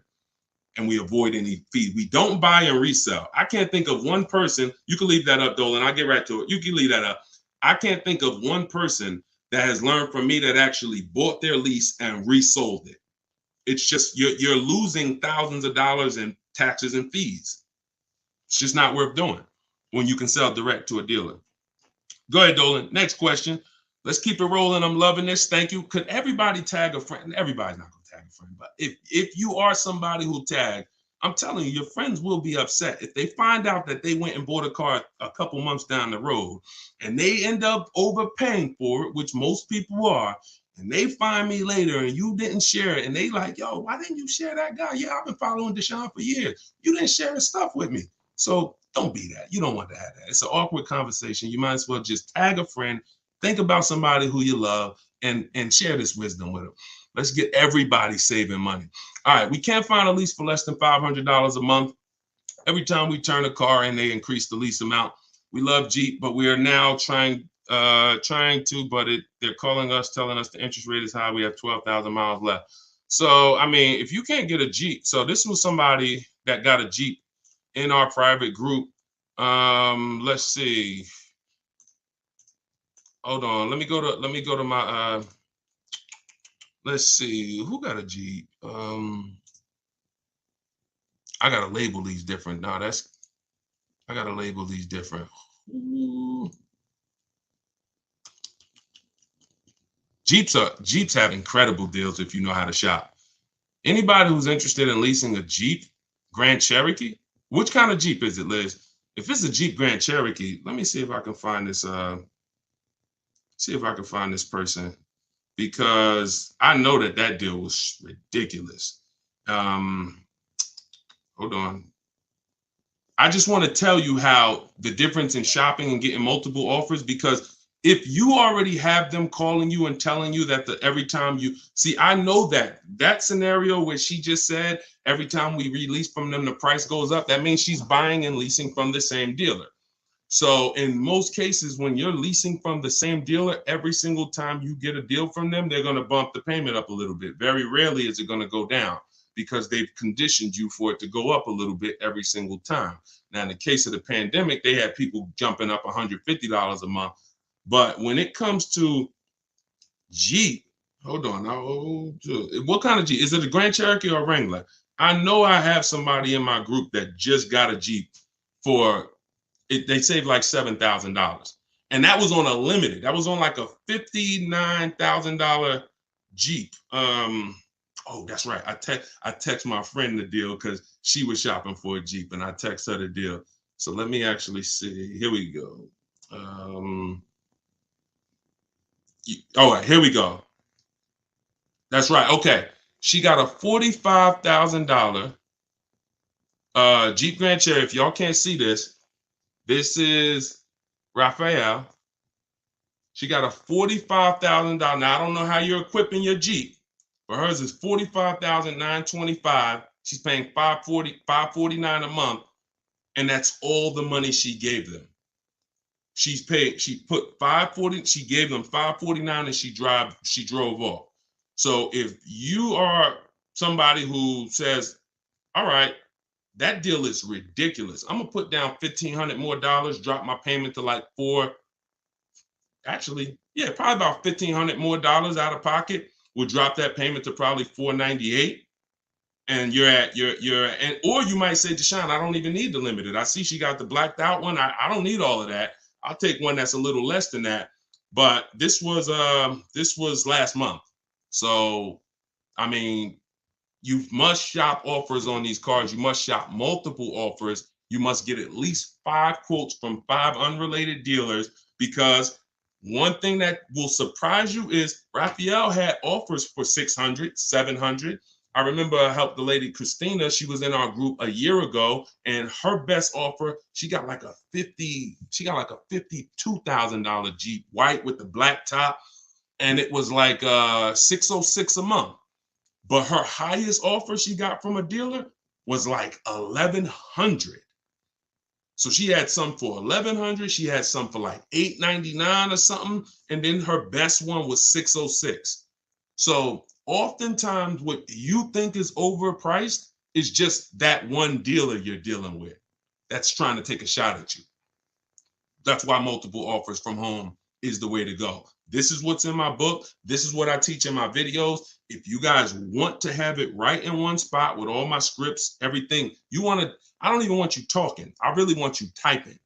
And we avoid any fee. We don't buy and resell. I can't think of one person. You can leave that up, Dolan. I'll get right to it. You can leave that up. I can't think of one person that has learned from me that actually bought their lease and resold it. It's just you're losing thousands of dollars in taxes and fees. It's just not worth doing when you can sell direct to a dealer. Go ahead, Dolan. Next question. Let's keep it rolling. I'm loving this. Thank you. Could everybody tag a friend? Everybody's not going to tag a friend, but if you are somebody who tagged, I'm telling you, your friends will be upset if they find out that they went and bought a car a couple months down the road and they end up overpaying for it, which most people are. And they find me later and you didn't share it. And they like, "Yo, why didn't you share that guy? Yeah, I've been following Deshone for years. You didn't share his stuff with me." So don't be that. You don't want to have that. It's an awkward conversation. You might as well just tag a friend, think about somebody who you love, and share this wisdom with them. Let's get everybody saving money. All right, we can't find a lease for less than $500 a month. Every time we turn a car in, they increase the lease amount. We love Jeep, but we are now trying to, but they're calling us, telling us the interest rate is high. We have 12,000 miles left. So, I mean, if you can't get a Jeep, so this was somebody that got a Jeep in our private group. Let's see. Hold on. Let me go to my, let's see, who got a Jeep? I got to label these different. No, I got to label these different. Ooh. Jeeps have incredible deals if you know how to shop. Anybody who's interested in leasing a Jeep Grand Cherokee, which kind of Jeep is it, Liz? If it's a Jeep Grand Cherokee, let me see if I can find this. See if I can find this person, because I know that deal was ridiculous. Hold on. I just want to tell you how the difference in shopping and getting multiple offers, because if you already have them calling you and telling you that every time you see, I know that scenario where she just said every time we release from them, the price goes up. That means she's buying and leasing from the same dealer. So in most cases, when you're leasing from the same dealer, every single time you get a deal from them, they're going to bump the payment up a little bit. Very rarely is it going to go down because they've conditioned you for it to go up a little bit every single time. Now, in the case of the pandemic, they had people jumping up $150 a month. But when it comes to Jeep, hold on. What kind of Jeep? Is it a Grand Cherokee or a Wrangler? I know I have somebody in my group that just got a Jeep for it. They saved like $7,000. And that was on a limited. That was on like a $59,000 Jeep. Oh, that's right. I text my friend the deal because she was shopping for a Jeep, and I text her the deal. So let me actually see. Here we go. All right, here we go. That's right. Okay. She got a $45,000 Jeep Grand Cherokee. If y'all can't see this, this is Raphael. She got a $45,000. Now, I don't know how you're equipping your Jeep, but hers is $45,925. She's paying $549 a month, and that's all the money she gave them. She put $540, she gave them $549, and she drove off. So if you are somebody who says, all right, that deal is ridiculous, I'm gonna put down $1,500 more, drop my payment to like probably about $1,500 more out of pocket, will drop that payment to probably $498. And or you might say, Deshone, I don't even need the limited. I see she got the blacked out one. I don't need all of that. I'll take one that's a little less than that. But this was last month. So, I mean, you must shop offers on these cars. You must shop multiple offers. You must get at least 5 quotes from 5 unrelated dealers, because one thing that will surprise you is Raphael had offers for $600, $700. I remember I helped the lady Christina. She was in our group a year ago, and her best offer, she got like a $52,000 Jeep, white with the black top, and it was like $606 a month. But her highest offer she got from a dealer was like $1,100. So she had some for $1,100. She had some for like $899 or something, and then her best one was $606. So oftentimes what you think is overpriced is just that one dealer you're dealing with that's trying to take a shot at you. That's why multiple offers from home is the way to go. This is what's in my book. This is what I teach in my videos. If you guys want to have it right in one spot with all my scripts, everything, I don't even want you talking. I really want you typing,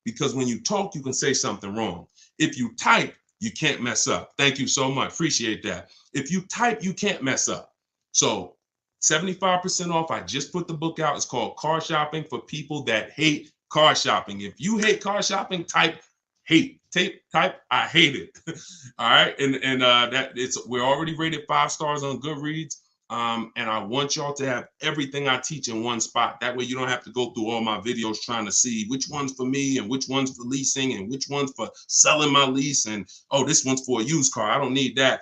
because when you talk, you can say something wrong. If you type, you can't mess up. Thank you so much. Appreciate that. If you type, you can't mess up. So 75% off. I just put the book out. It's called Car Shopping for People That Hate Car Shopping. If you hate car shopping, type hate. Type I hate it. All right. And we're already rated 5 stars on Goodreads. And I want y'all to have everything I teach in one spot. That way you don't have to go through all my videos trying to see which one's for me and which one's for leasing and which one's for selling my lease. And, oh, this one's for a used car. I don't need that.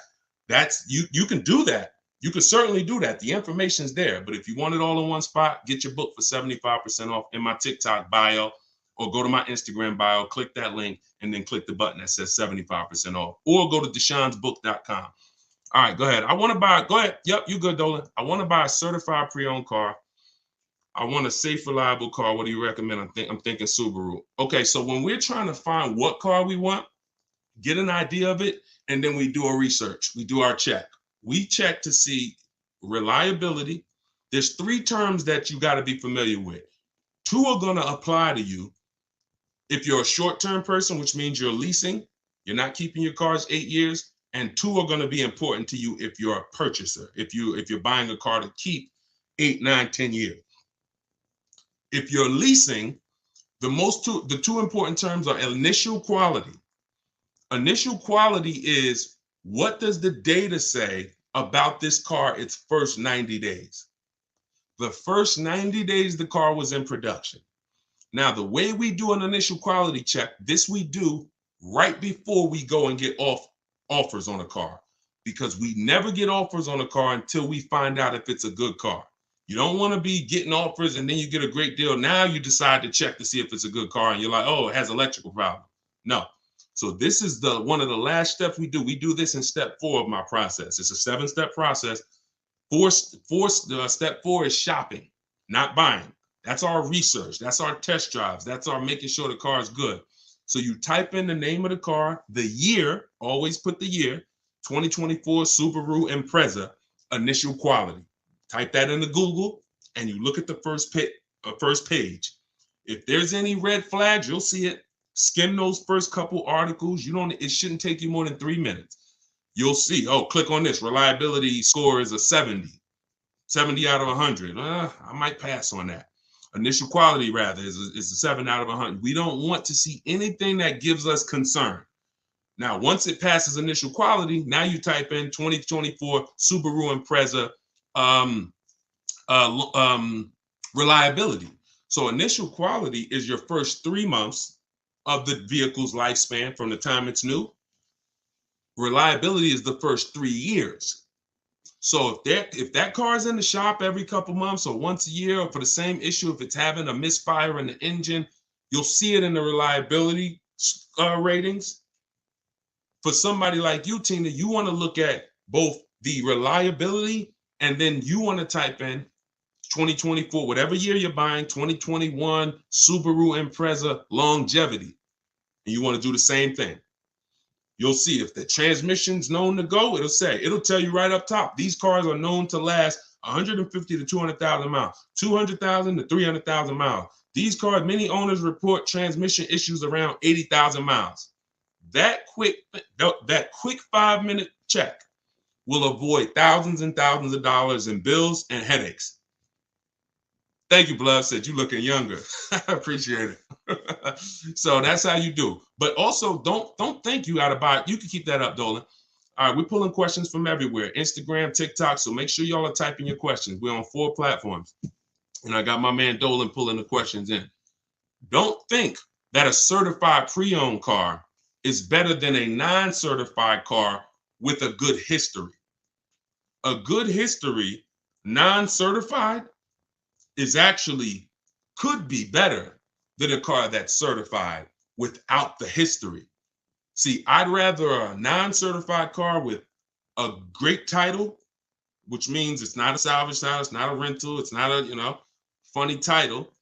You can do that. You can certainly do that. The information's there. But if you want it all in one spot, get your book for 75% off in my TikTok bio, or go to my Instagram bio, click that link, and then click the button that says 75% off, or go to deshonsbook.com. All right, go ahead. Go ahead. Yep, you good, Dolan. I want to buy a certified pre-owned car. I want a safe, reliable car. What do you recommend? I'm thinking Subaru. Okay, so when we're trying to find what car we want, get an idea of it, and then we do a research. We do our check. We check to see reliability. There's 3 terms that you got to be familiar with. 2 are going to apply to you if you're a short-term person, which means you're leasing, you're not keeping your cars 8 years, and 2 are going to be important to you if you're a purchaser, if you're buying a car to keep 8, 9, 10 years. If you're leasing, the 2 important terms are initial quality. Initial quality is, what does the data say about this car its first 90 days? The first 90 days the car was in production. Now, the way we do an initial quality check, this we do right before we go and get offers on a car, because we never get offers on a car until we find out if it's a good car. You don't want to be getting offers and then you get a great deal. Now you decide to check to see if it's a good car and you're like, oh, it has electrical problem. No. So this is one of the last steps we do. We do this in step 4 of my process. It's a 7-step process. Step 4 is shopping, not buying. That's our research. That's our test drives. That's our making sure the car is good. So you type in the name of the car, the year, always put the year, 2024 Subaru Impreza, initial quality. Type that into Google and you look at the first page. If there's any red flags, you'll see it. Skim those first couple articles. It shouldn't take you more than 3 minutes. You'll see, oh, click on this. Reliability score is a 70 out of 100. I might pass on that. Initial quality, rather, is a 7 out of 100. We don't want to see anything that gives us concern. Now, once it passes initial quality, now you type in 2024 Subaru Impreza reliability. So initial quality is your first 3 months of the vehicle's lifespan from the time it's new. Reliability is the first 3 years. So if that car is in the shop every couple months or once a year, or for the same issue, if it's having a misfire in the engine, you'll see it in the reliability ratings. For somebody like you, Tina, you want to look at both the reliability and then you want to type in 2024, whatever year you're buying, 2021 Subaru Impreza longevity. And you want to do the same thing. You'll see if the transmission's known to go, it'll tell you right up top. These cars are known to last 150 to 200,000 miles, 200,000 to 300,000 miles. These cars, many owners report transmission issues around 80,000 miles. That quick 5-minute check will avoid thousands and thousands of dollars in bills and headaches. Thank you, Blood. Said you looking younger. I appreciate it. So that's how you do. But also, don't think you got to buy it. You can keep that up, Dolan. All right, we're pulling questions from everywhere. Instagram, TikTok. So make sure y'all are typing your questions. We're on 4 platforms. And I got my man Dolan pulling the questions in. Don't think that a certified pre-owned car is better than a non-certified car with a good history. A good history, non-certified, could be better than a car that's certified without the history. See, I'd rather a non-certified car with a great title, which means it's not a salvage title, it's not a rental, it's not a, funny title.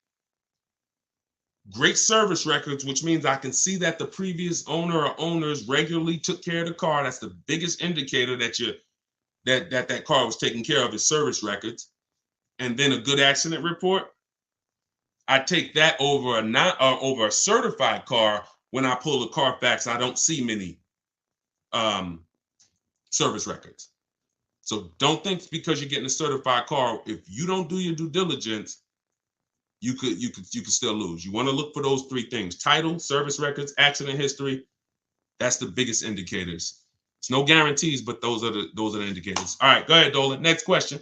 Great service records, which means I can see that the previous owner or owners regularly took care of the car. That's the biggest indicator that car was taken care of, is service records. And then a good accident report. I take that over a certified car. When I pull the Carfax, I don't see many service records. So don't think because you're getting a certified car, if you don't do your due diligence, you could still lose. You want to look for those 3 things: title, service records, accident history. That's the biggest indicators. It's no guarantees, but those are the indicators. All right, go ahead, Dolan. Next question.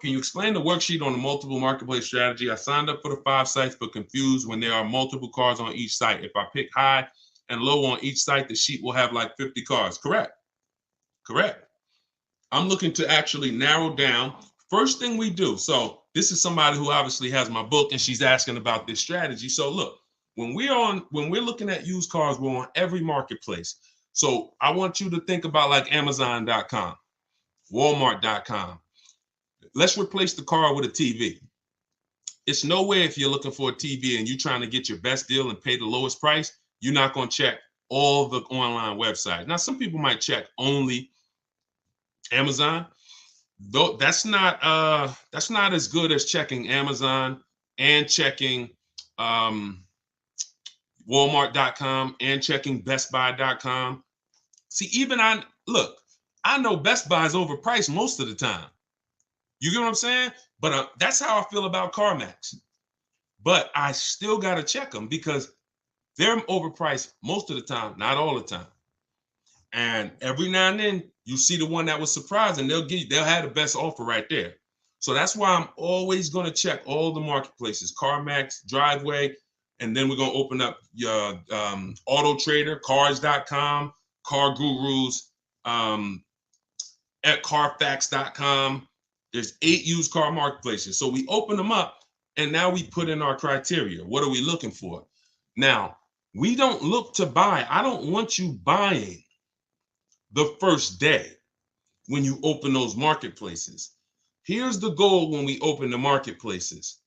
Can you explain the worksheet on the multiple marketplace strategy? I signed up for the 5 sites, but confused when there are multiple cars on each site. If I pick high and low on each site, the sheet will have like 50 cars. Correct. I'm looking to actually narrow down. First thing we do. So this is somebody who obviously has my book and she's asking about this strategy. So look, when we're looking at used cars, we're on every marketplace. So I want you to think about like Amazon.com, Walmart.com. Let's replace the car with a TV. It's no way if you're looking for a TV and you're trying to get your best deal and pay the lowest price, you're not going to check all the online websites. Now, some people might check only Amazon. Though that's not as good as checking Amazon and checking Walmart.com and checking BestBuy.com. See, I know Best Buy is overpriced most of the time. You get what I'm saying? But that's how I feel about CarMax. But I still got to check them because they're overpriced most of the time, not all the time. And every now and then you see the one that was surprising, they'll have the best offer right there. So that's why I'm always going to check all the marketplaces, CarMax, Driveway, and then we're going to open up your Auto Trader, Cars.com, Car Gurus, at Carfax.com. There's 8 used car marketplaces. So we open them up and now we put in our criteria. What are we looking for? Now, we don't look to buy. I don't want you buying the first day when you open those marketplaces. Here's the goal when we open the marketplaces.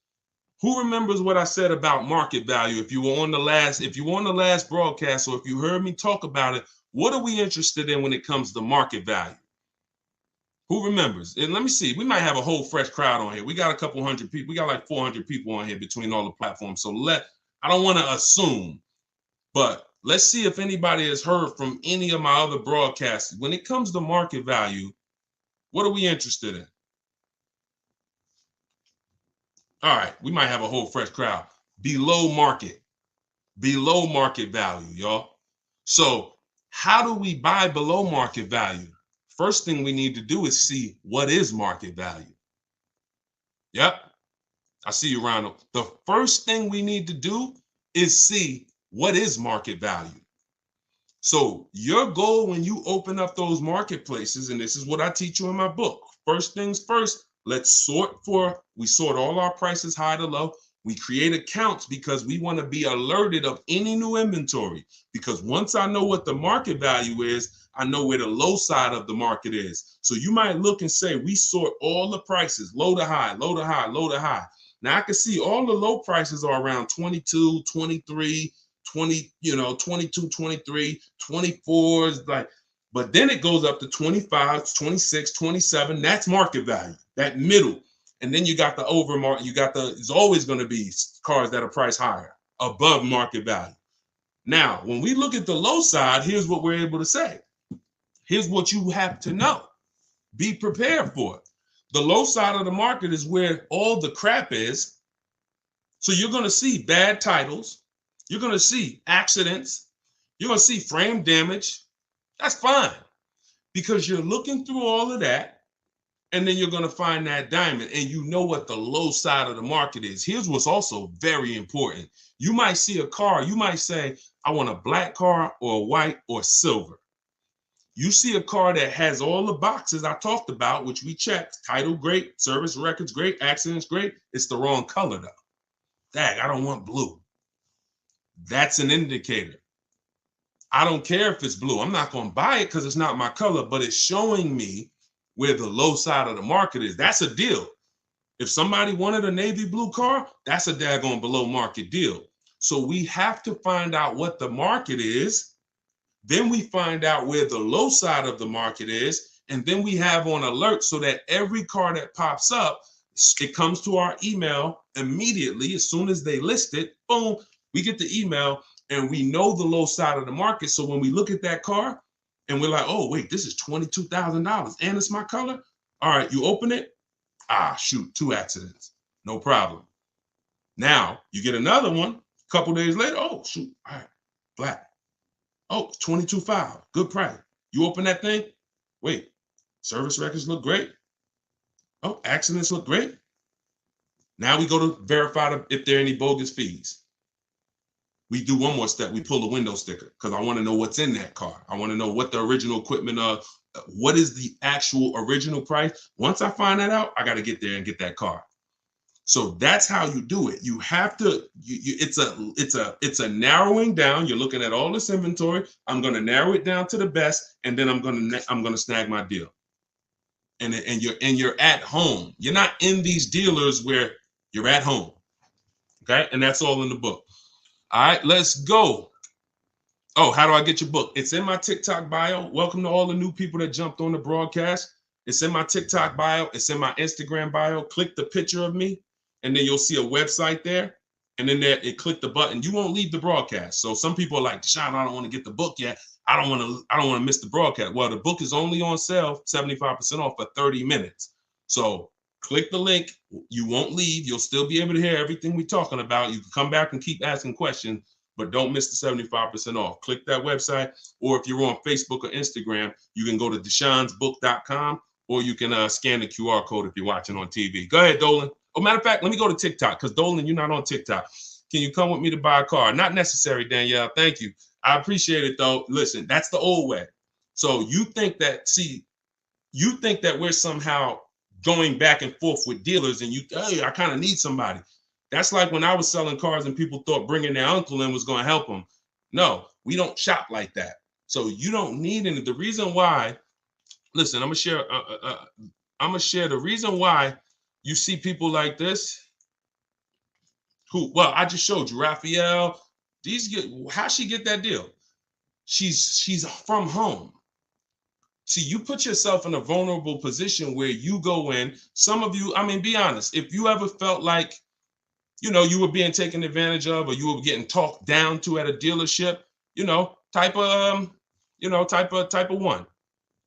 Who remembers what I said about market value? If you were on the last broadcast, or if you heard me talk about it, what are we interested in when it comes to market value? Who remembers? And let me see, we might have a whole fresh crowd on here. We got a couple hundred people. We got like 400 people on here between all the platforms. So I don't want to assume, but let's see if anybody has heard from any of my other broadcasts. When it comes to market value, what are we interested in? All right, we might have a whole fresh crowd. Below market value, y'all. So how do we buy below market value? First thing we need to do is see what is market value. Yep, I see you, Ronald. The first thing we need to do is see what is market value. So your goal when you open up those marketplaces, and this is what I teach you in my book. First things first, we sort all our prices high to low. We create accounts because we want to be alerted of any new inventory. Because once I know what the market value is, I know where the low side of the market is. So you might look and say, we sort all the prices, low to high, low to high, low to high. Now I can see all the low prices are around 22, 23, 20, 22, 23, 24 is like, but then it goes up to 25, 26, 27. That's market value, that middle. And then you got the overmarket, it's always going to be cars that are priced higher, above market value. Now, when we look at the low side, here's what we're able to say. Here's what you have to know. Be prepared for it. The low side of the market is where all the crap is. So you're going to see bad titles. You're going to see accidents. You're going to see frame damage. That's fine because you're looking through all of that. And then you're going to find that diamond and you know what the low side of the market is. Here's what's also very important. You might see a car. You might say, I want a black car or a white or silver. You see a car that has all the boxes I talked about, which we checked. Title great, service records great, accidents great. It's the wrong color though. Dang, I don't want blue. That's an indicator. I don't care if it's blue. I'm not going to buy it because it's not my color, but it's showing me where the low side of the market is. That's a deal. If somebody wanted a navy blue car, that's a daggone below market deal. So we have to find out what the market is. Then we find out where the low side of the market is. And then we have on alert so that every car that pops up, it comes to our email immediately. As soon as they list it, boom, we get the email and we know the low side of the market. So when we look at that car, and we're like, oh, wait, this is $22,000 and it's my color. All right, you open it. Ah, shoot, 2 accidents. No problem. Now you get another one a couple days later. Oh, shoot, all right, black. Oh, $22,500, good price. You open that thing. Wait, service records look great. Oh, accidents look great. Now we go to verify if there are any bogus fees. We do one more step. We pull the window sticker because I want to know what's in that car. I want to know what the original equipment what is the actual original price. Once I find that out, I got to get there and get that car. So that's how you do it. You have to. It's a narrowing down. You're looking at all this inventory. I'm going to narrow it down to the best, and then I'm going to snag my deal. And you're at home. You're not in these dealers where you're at home. Okay, and that's all in the book. All right, let's go. Oh, how do I get your book? It's in my TikTok bio. Welcome to all the new people that jumped on the broadcast. It's in my TikTok bio. It's in my Instagram bio. Click the picture of me, and then you'll see a website there. And then click the button. You won't leave the broadcast. So some people are like, Deshone, I don't want to get the book yet. I don't want to miss the broadcast. Well, the book is only on sale, 75% off for 30 minutes. So click the link. You won't leave. You'll still be able to hear everything we're talking about. You can come back and keep asking questions, but don't miss the 75% off. Click that website, or if you're on Facebook or Instagram, you can go to deshonesbook.com, or you can scan the QR code if you're watching on TV. Go ahead, Dolan. Oh, matter of fact, let me go to TikTok because Dolan, you're not on TikTok. Can you come with me to buy a car? Not necessary, Danielle. Thank you. I appreciate it, though. Listen, that's the old way. So you think that, see, you think that we're somehow going back and forth with dealers and hey, I kind of need somebody. That's like when I was selling cars and people thought bringing their uncle in was going to help them. No, we don't shop like that. So you don't need any. The reason why, listen, I'm gonna share the reason why you see people like this. Who? Well, I just showed you Raphael. How she get that deal? She's from home. See, you put yourself in a vulnerable position where you go in. Some of you, I mean, be honest. If you ever felt like, you were being taken advantage of, or you were getting talked down to at a dealership, type of one.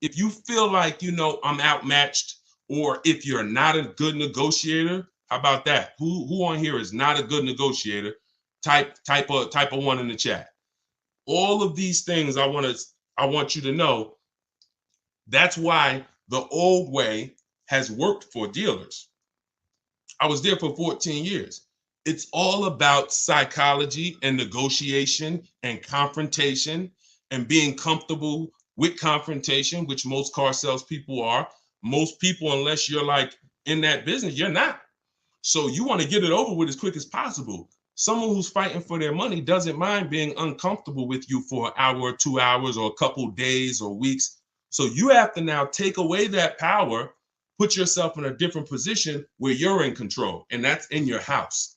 If you feel like, I'm outmatched, or if you're not a good negotiator, how about that? Who on here is not a good negotiator? Type of one in the chat. All of these things I want you to know. That's why the old way has worked for dealers. I was there for 14 years. It's all about psychology and negotiation and confrontation and being comfortable with confrontation, which most car salespeople are. Most people, unless you're like in that business, you're not. So you want to get it over with as quick as possible. Someone who's fighting for their money doesn't mind being uncomfortable with you for an hour or 2 hours or a couple days or weeks. So you have to now take away that power, put yourself in a different position where you're in control, and that's in your house.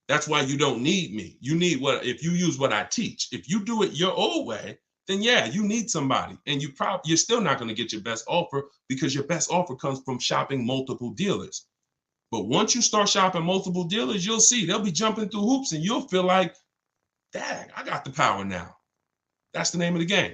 That's why you don't need me. You need if you use what I teach. If you do it your old way, then yeah, you need somebody, and you're still not going to get your best offer, because your best offer comes from shopping multiple dealers. But once you start shopping multiple dealers, you'll see they'll be jumping through hoops, and you'll feel like, dang, I got the power now. That's the name of the game.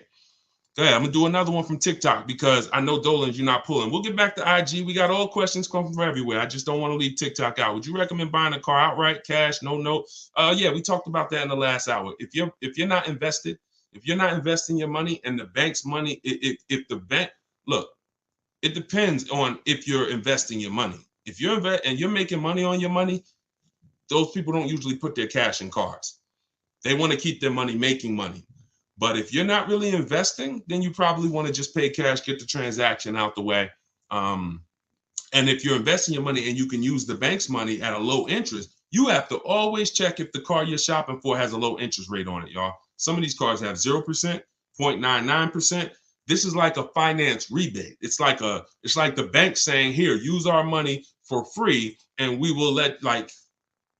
Go ahead. I'm going to do another one from TikTok, because I know, Dolan, you're not pulling. We'll get back to IG. We got all questions coming from everywhere. I just don't want to leave TikTok out. Would you recommend buying a car outright, cash, no note? Yeah, we talked about that in the last hour. If you're not invested, if you're not investing your money and the bank's money, if the bank, look, it depends on if you're investing your money. If you're and you're making money on your money, those people don't usually put their cash in cars. They want to keep their money making money. But if you're not really investing, then you probably want to just pay cash, get the transaction out the way. And if you're investing your money and you can use the bank's money at a low interest, you have to always check if the car you're shopping for has a low interest rate on it, y'all. Some of these cars have 0%, 0.99%. This is like a finance rebate. It's like the bank saying, here, use our money for free, and we will let, like,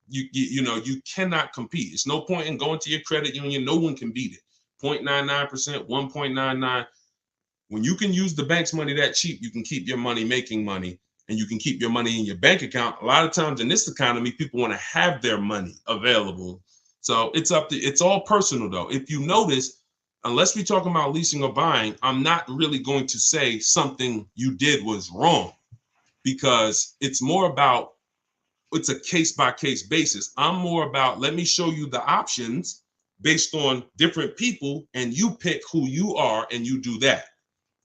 you cannot compete. It's no point in going to your credit union. No one can beat it. 0.99%, 1.99. When you can use the bank's money that cheap, you can keep your money making money, and you can keep your money in your bank account. A lot of times in this economy, people want to have their money available. So it's all personal though. If you notice, unless we're talking about leasing or buying, I'm not really going to say something you did was wrong, because it's a case-by-case basis. I'm more about, let me show you the options based on different people, and you pick who you are and you do that.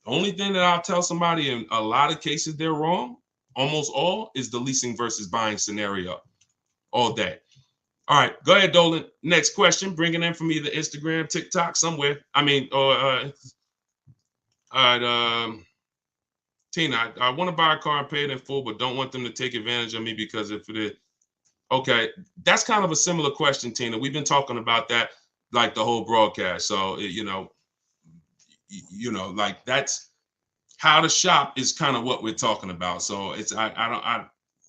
The only thing that I'll tell somebody in a lot of cases they're wrong, almost all, is the leasing versus buying scenario all day. All right, go ahead, Dolan. Next question, bring it in from either Instagram, TikTok, somewhere. I mean, or all right, Tina, I want to buy a car and pay it in full, but don't want them to take advantage of me, because if it is, okay, that's kind of a similar question, Tina. We've been talking about that like the whole broadcast. So, like, that's how to shop is kind of what we're talking about. So it's,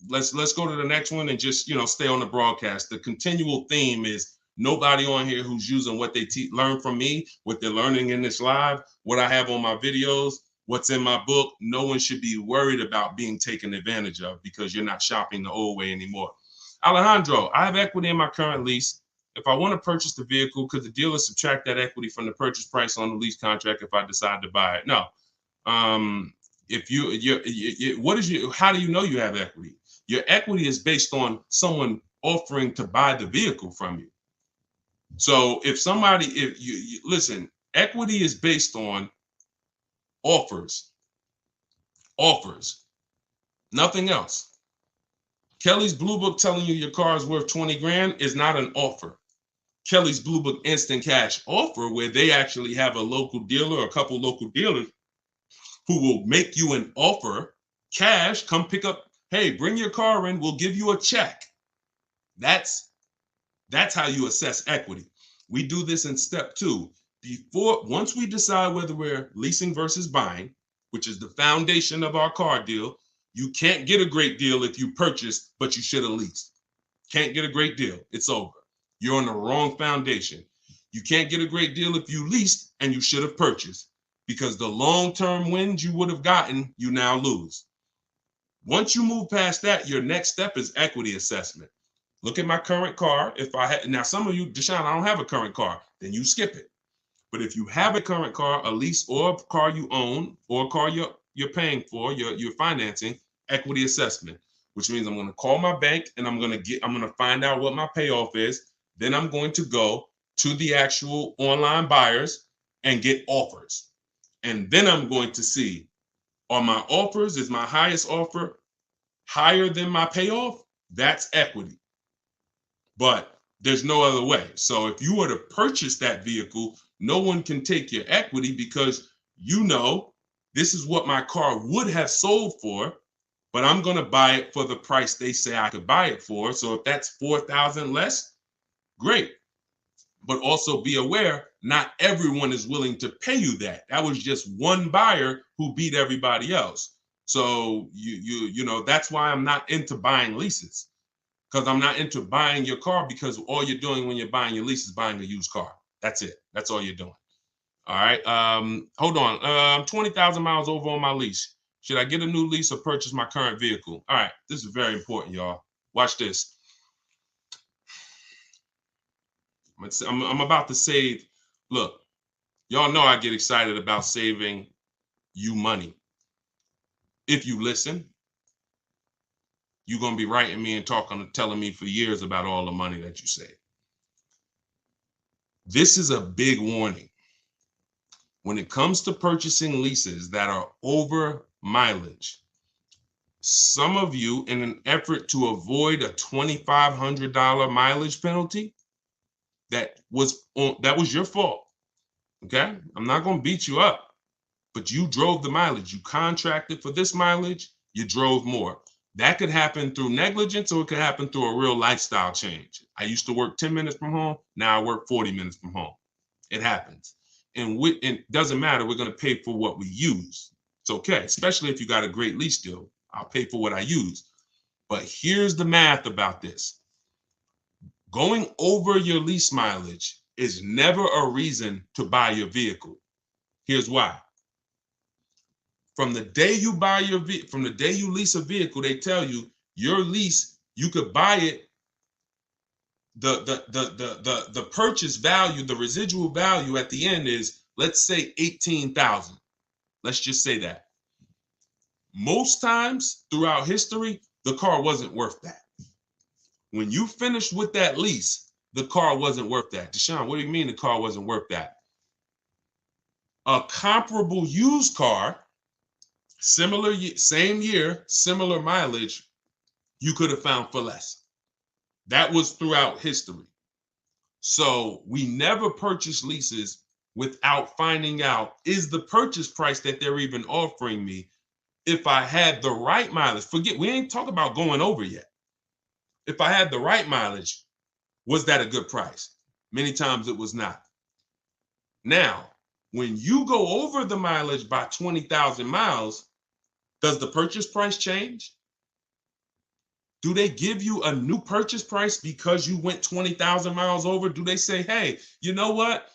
let's go to the next one and just, stay on the broadcast. The continual theme is nobody on here who's using what they learn from me, what they're learning in this live, what I have on my videos, what's in my book. No one should be worried about being taken advantage of, because you're not shopping the old way anymore. Alejandro, I have equity in my current lease. If I want to purchase the vehicle, could the dealer subtract that equity from the purchase price on the lease contract if I decide to buy it? No. How do you know you have equity? Your equity is based on someone offering to buy the vehicle from you. So if you listen, equity is based on offers, nothing else. Kelly's Blue Book telling you your car is worth 20 grand is not an offer. Kelly's Blue Book instant cash offer, where they actually have a local dealer or a couple local dealers who will make you an offer, cash, come pick up, hey, bring your car in, we'll give you a check. That's how you assess equity. We do this in step 2. Once we decide whether we're leasing versus buying, which is the foundation of our car deal, you can't get a great deal if you purchased, but you should have leased. Can't get a great deal. It's over. You're on the wrong foundation. You can't get a great deal if you leased and you should have purchased, because the long-term wins you would have gotten, you now lose. Once you move past that, your next step is equity assessment. Look at my current car. If I had, now some of you, Deshone, I don't have a current car, then you skip it. But if you have a current car, a lease, or a car you own, or a car you're paying for, you're financing, equity assessment, which means I'm going to call my bank and I'm going to find out what my payoff is. Then I'm going to go to the actual online buyers and get offers. And then I'm going to see, are my offers, is my highest offer higher than my payoff? That's equity. But there's no other way. So if you were to purchase that vehicle, no one can take your equity, because you know this is what my car would have sold for, but I'm going to buy it for the price they say I could buy it for. So if that's $4,000 less, great. But also be aware, not everyone is willing to pay you that. That was just one buyer who beat everybody else. So you know, that's why I'm not into buying leases, because I'm not into buying your car, because all you're doing when you're buying your lease is buying a used car. That's it. That's all you're doing. All right. Hold on. I'm 20,000 miles over on my lease. Should I get a new lease or purchase my current vehicle? All right. This is very important, y'all. Watch this. I'm about to save. Look, y'all know I get excited about saving you money. If you listen, you're going to be writing me and telling me for years about all the money that you save. This is a big warning. When it comes to purchasing leases that are over mileage, some of you, in an effort to avoid a $2,500 mileage penalty, that was your fault. Okay? I'm not going to beat you up, but you drove the mileage. You contracted for this mileage, you drove more. That could happen through negligence, or it could happen through a real lifestyle change. I used to work 10 minutes from home. Now I work 40 minutes from home. It happens. And it doesn't matter. We're going to pay for what we use. It's okay, especially if you got a great lease deal. I'll pay for what I use. But here's the math about this. Going over your lease mileage is never a reason to buy your vehicle. Here's why. From the day you lease a vehicle, they tell you your lease, you could buy it. The purchase value, the residual value at the end is, let's say, $18,000. Let's just say that. Most times throughout history, the car wasn't worth that. When you finished with that lease, the car wasn't worth that. Deshone, what do you mean the car wasn't worth that? A comparable used car, similar, same year, similar mileage, you could have found for less. That was throughout history. So we never purchase leases without finding out, is the purchase price that they're even offering me, if I had the right mileage. Forget, we ain't talking about going over yet. If I had the right mileage, was that a good price? Many times it was not. Now, when you go over the mileage by 20,000 miles, does the purchase price change? Do they give you a new purchase price because you went 20,000 miles over? Do they say, hey, you know what?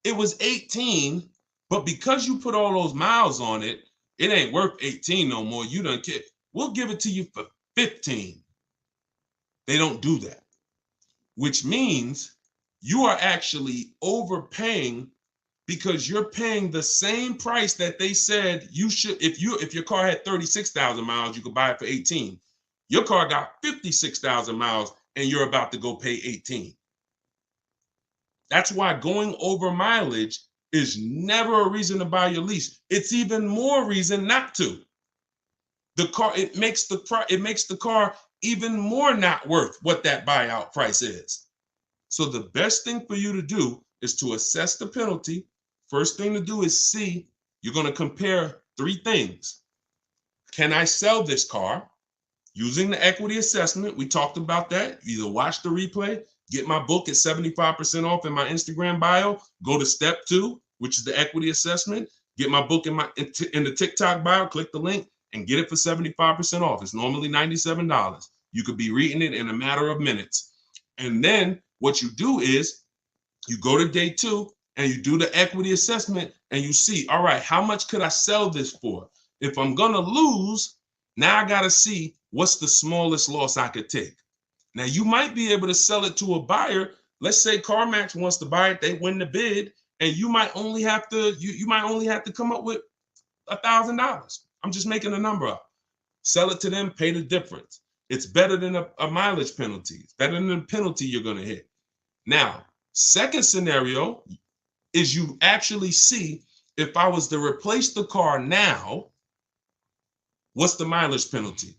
It was 18, but because you put all those miles on it, it ain't worth 18 no more. You don't care. We'll give it to you for 15. They don't do that, which means you are actually overpaying, because you're paying the same price that they said you should. If your car had 36,000 miles, you could buy it for 18. Your car got 56,000 miles and you're about to go pay 18. That's why going over mileage is never a reason to buy your lease. It's even more reason not to. It makes the car even more not worth what that buyout price is. So the best thing for you to do is to assess the penalty. First thing to do is see, you're going to compare three things. Can I sell this car? Using the equity assessment, we talked about that. Either watch the replay, get my book at 75% off in my Instagram bio, go to step 2, which is the equity assessment, get my book in the TikTok bio, click the link, and get it for 75% off. It's normally $97. You could be reading it in a matter of minutes. And then what you do is you go to day 2 and you do the equity assessment and you see, all right, how much could I sell this for? If I'm gonna lose, now I gotta see what's the smallest loss I could take. Now you might be able to sell it to a buyer. Let's say CarMax wants to buy it, they win the bid, and you might only have to come up with $1,000. I'm just making a number up. Sell it to them, pay the difference. It's better than a mileage penalty. It's better than the penalty you're gonna hit. Now, second scenario is you actually see, if I was to replace the car now, what's the mileage penalty?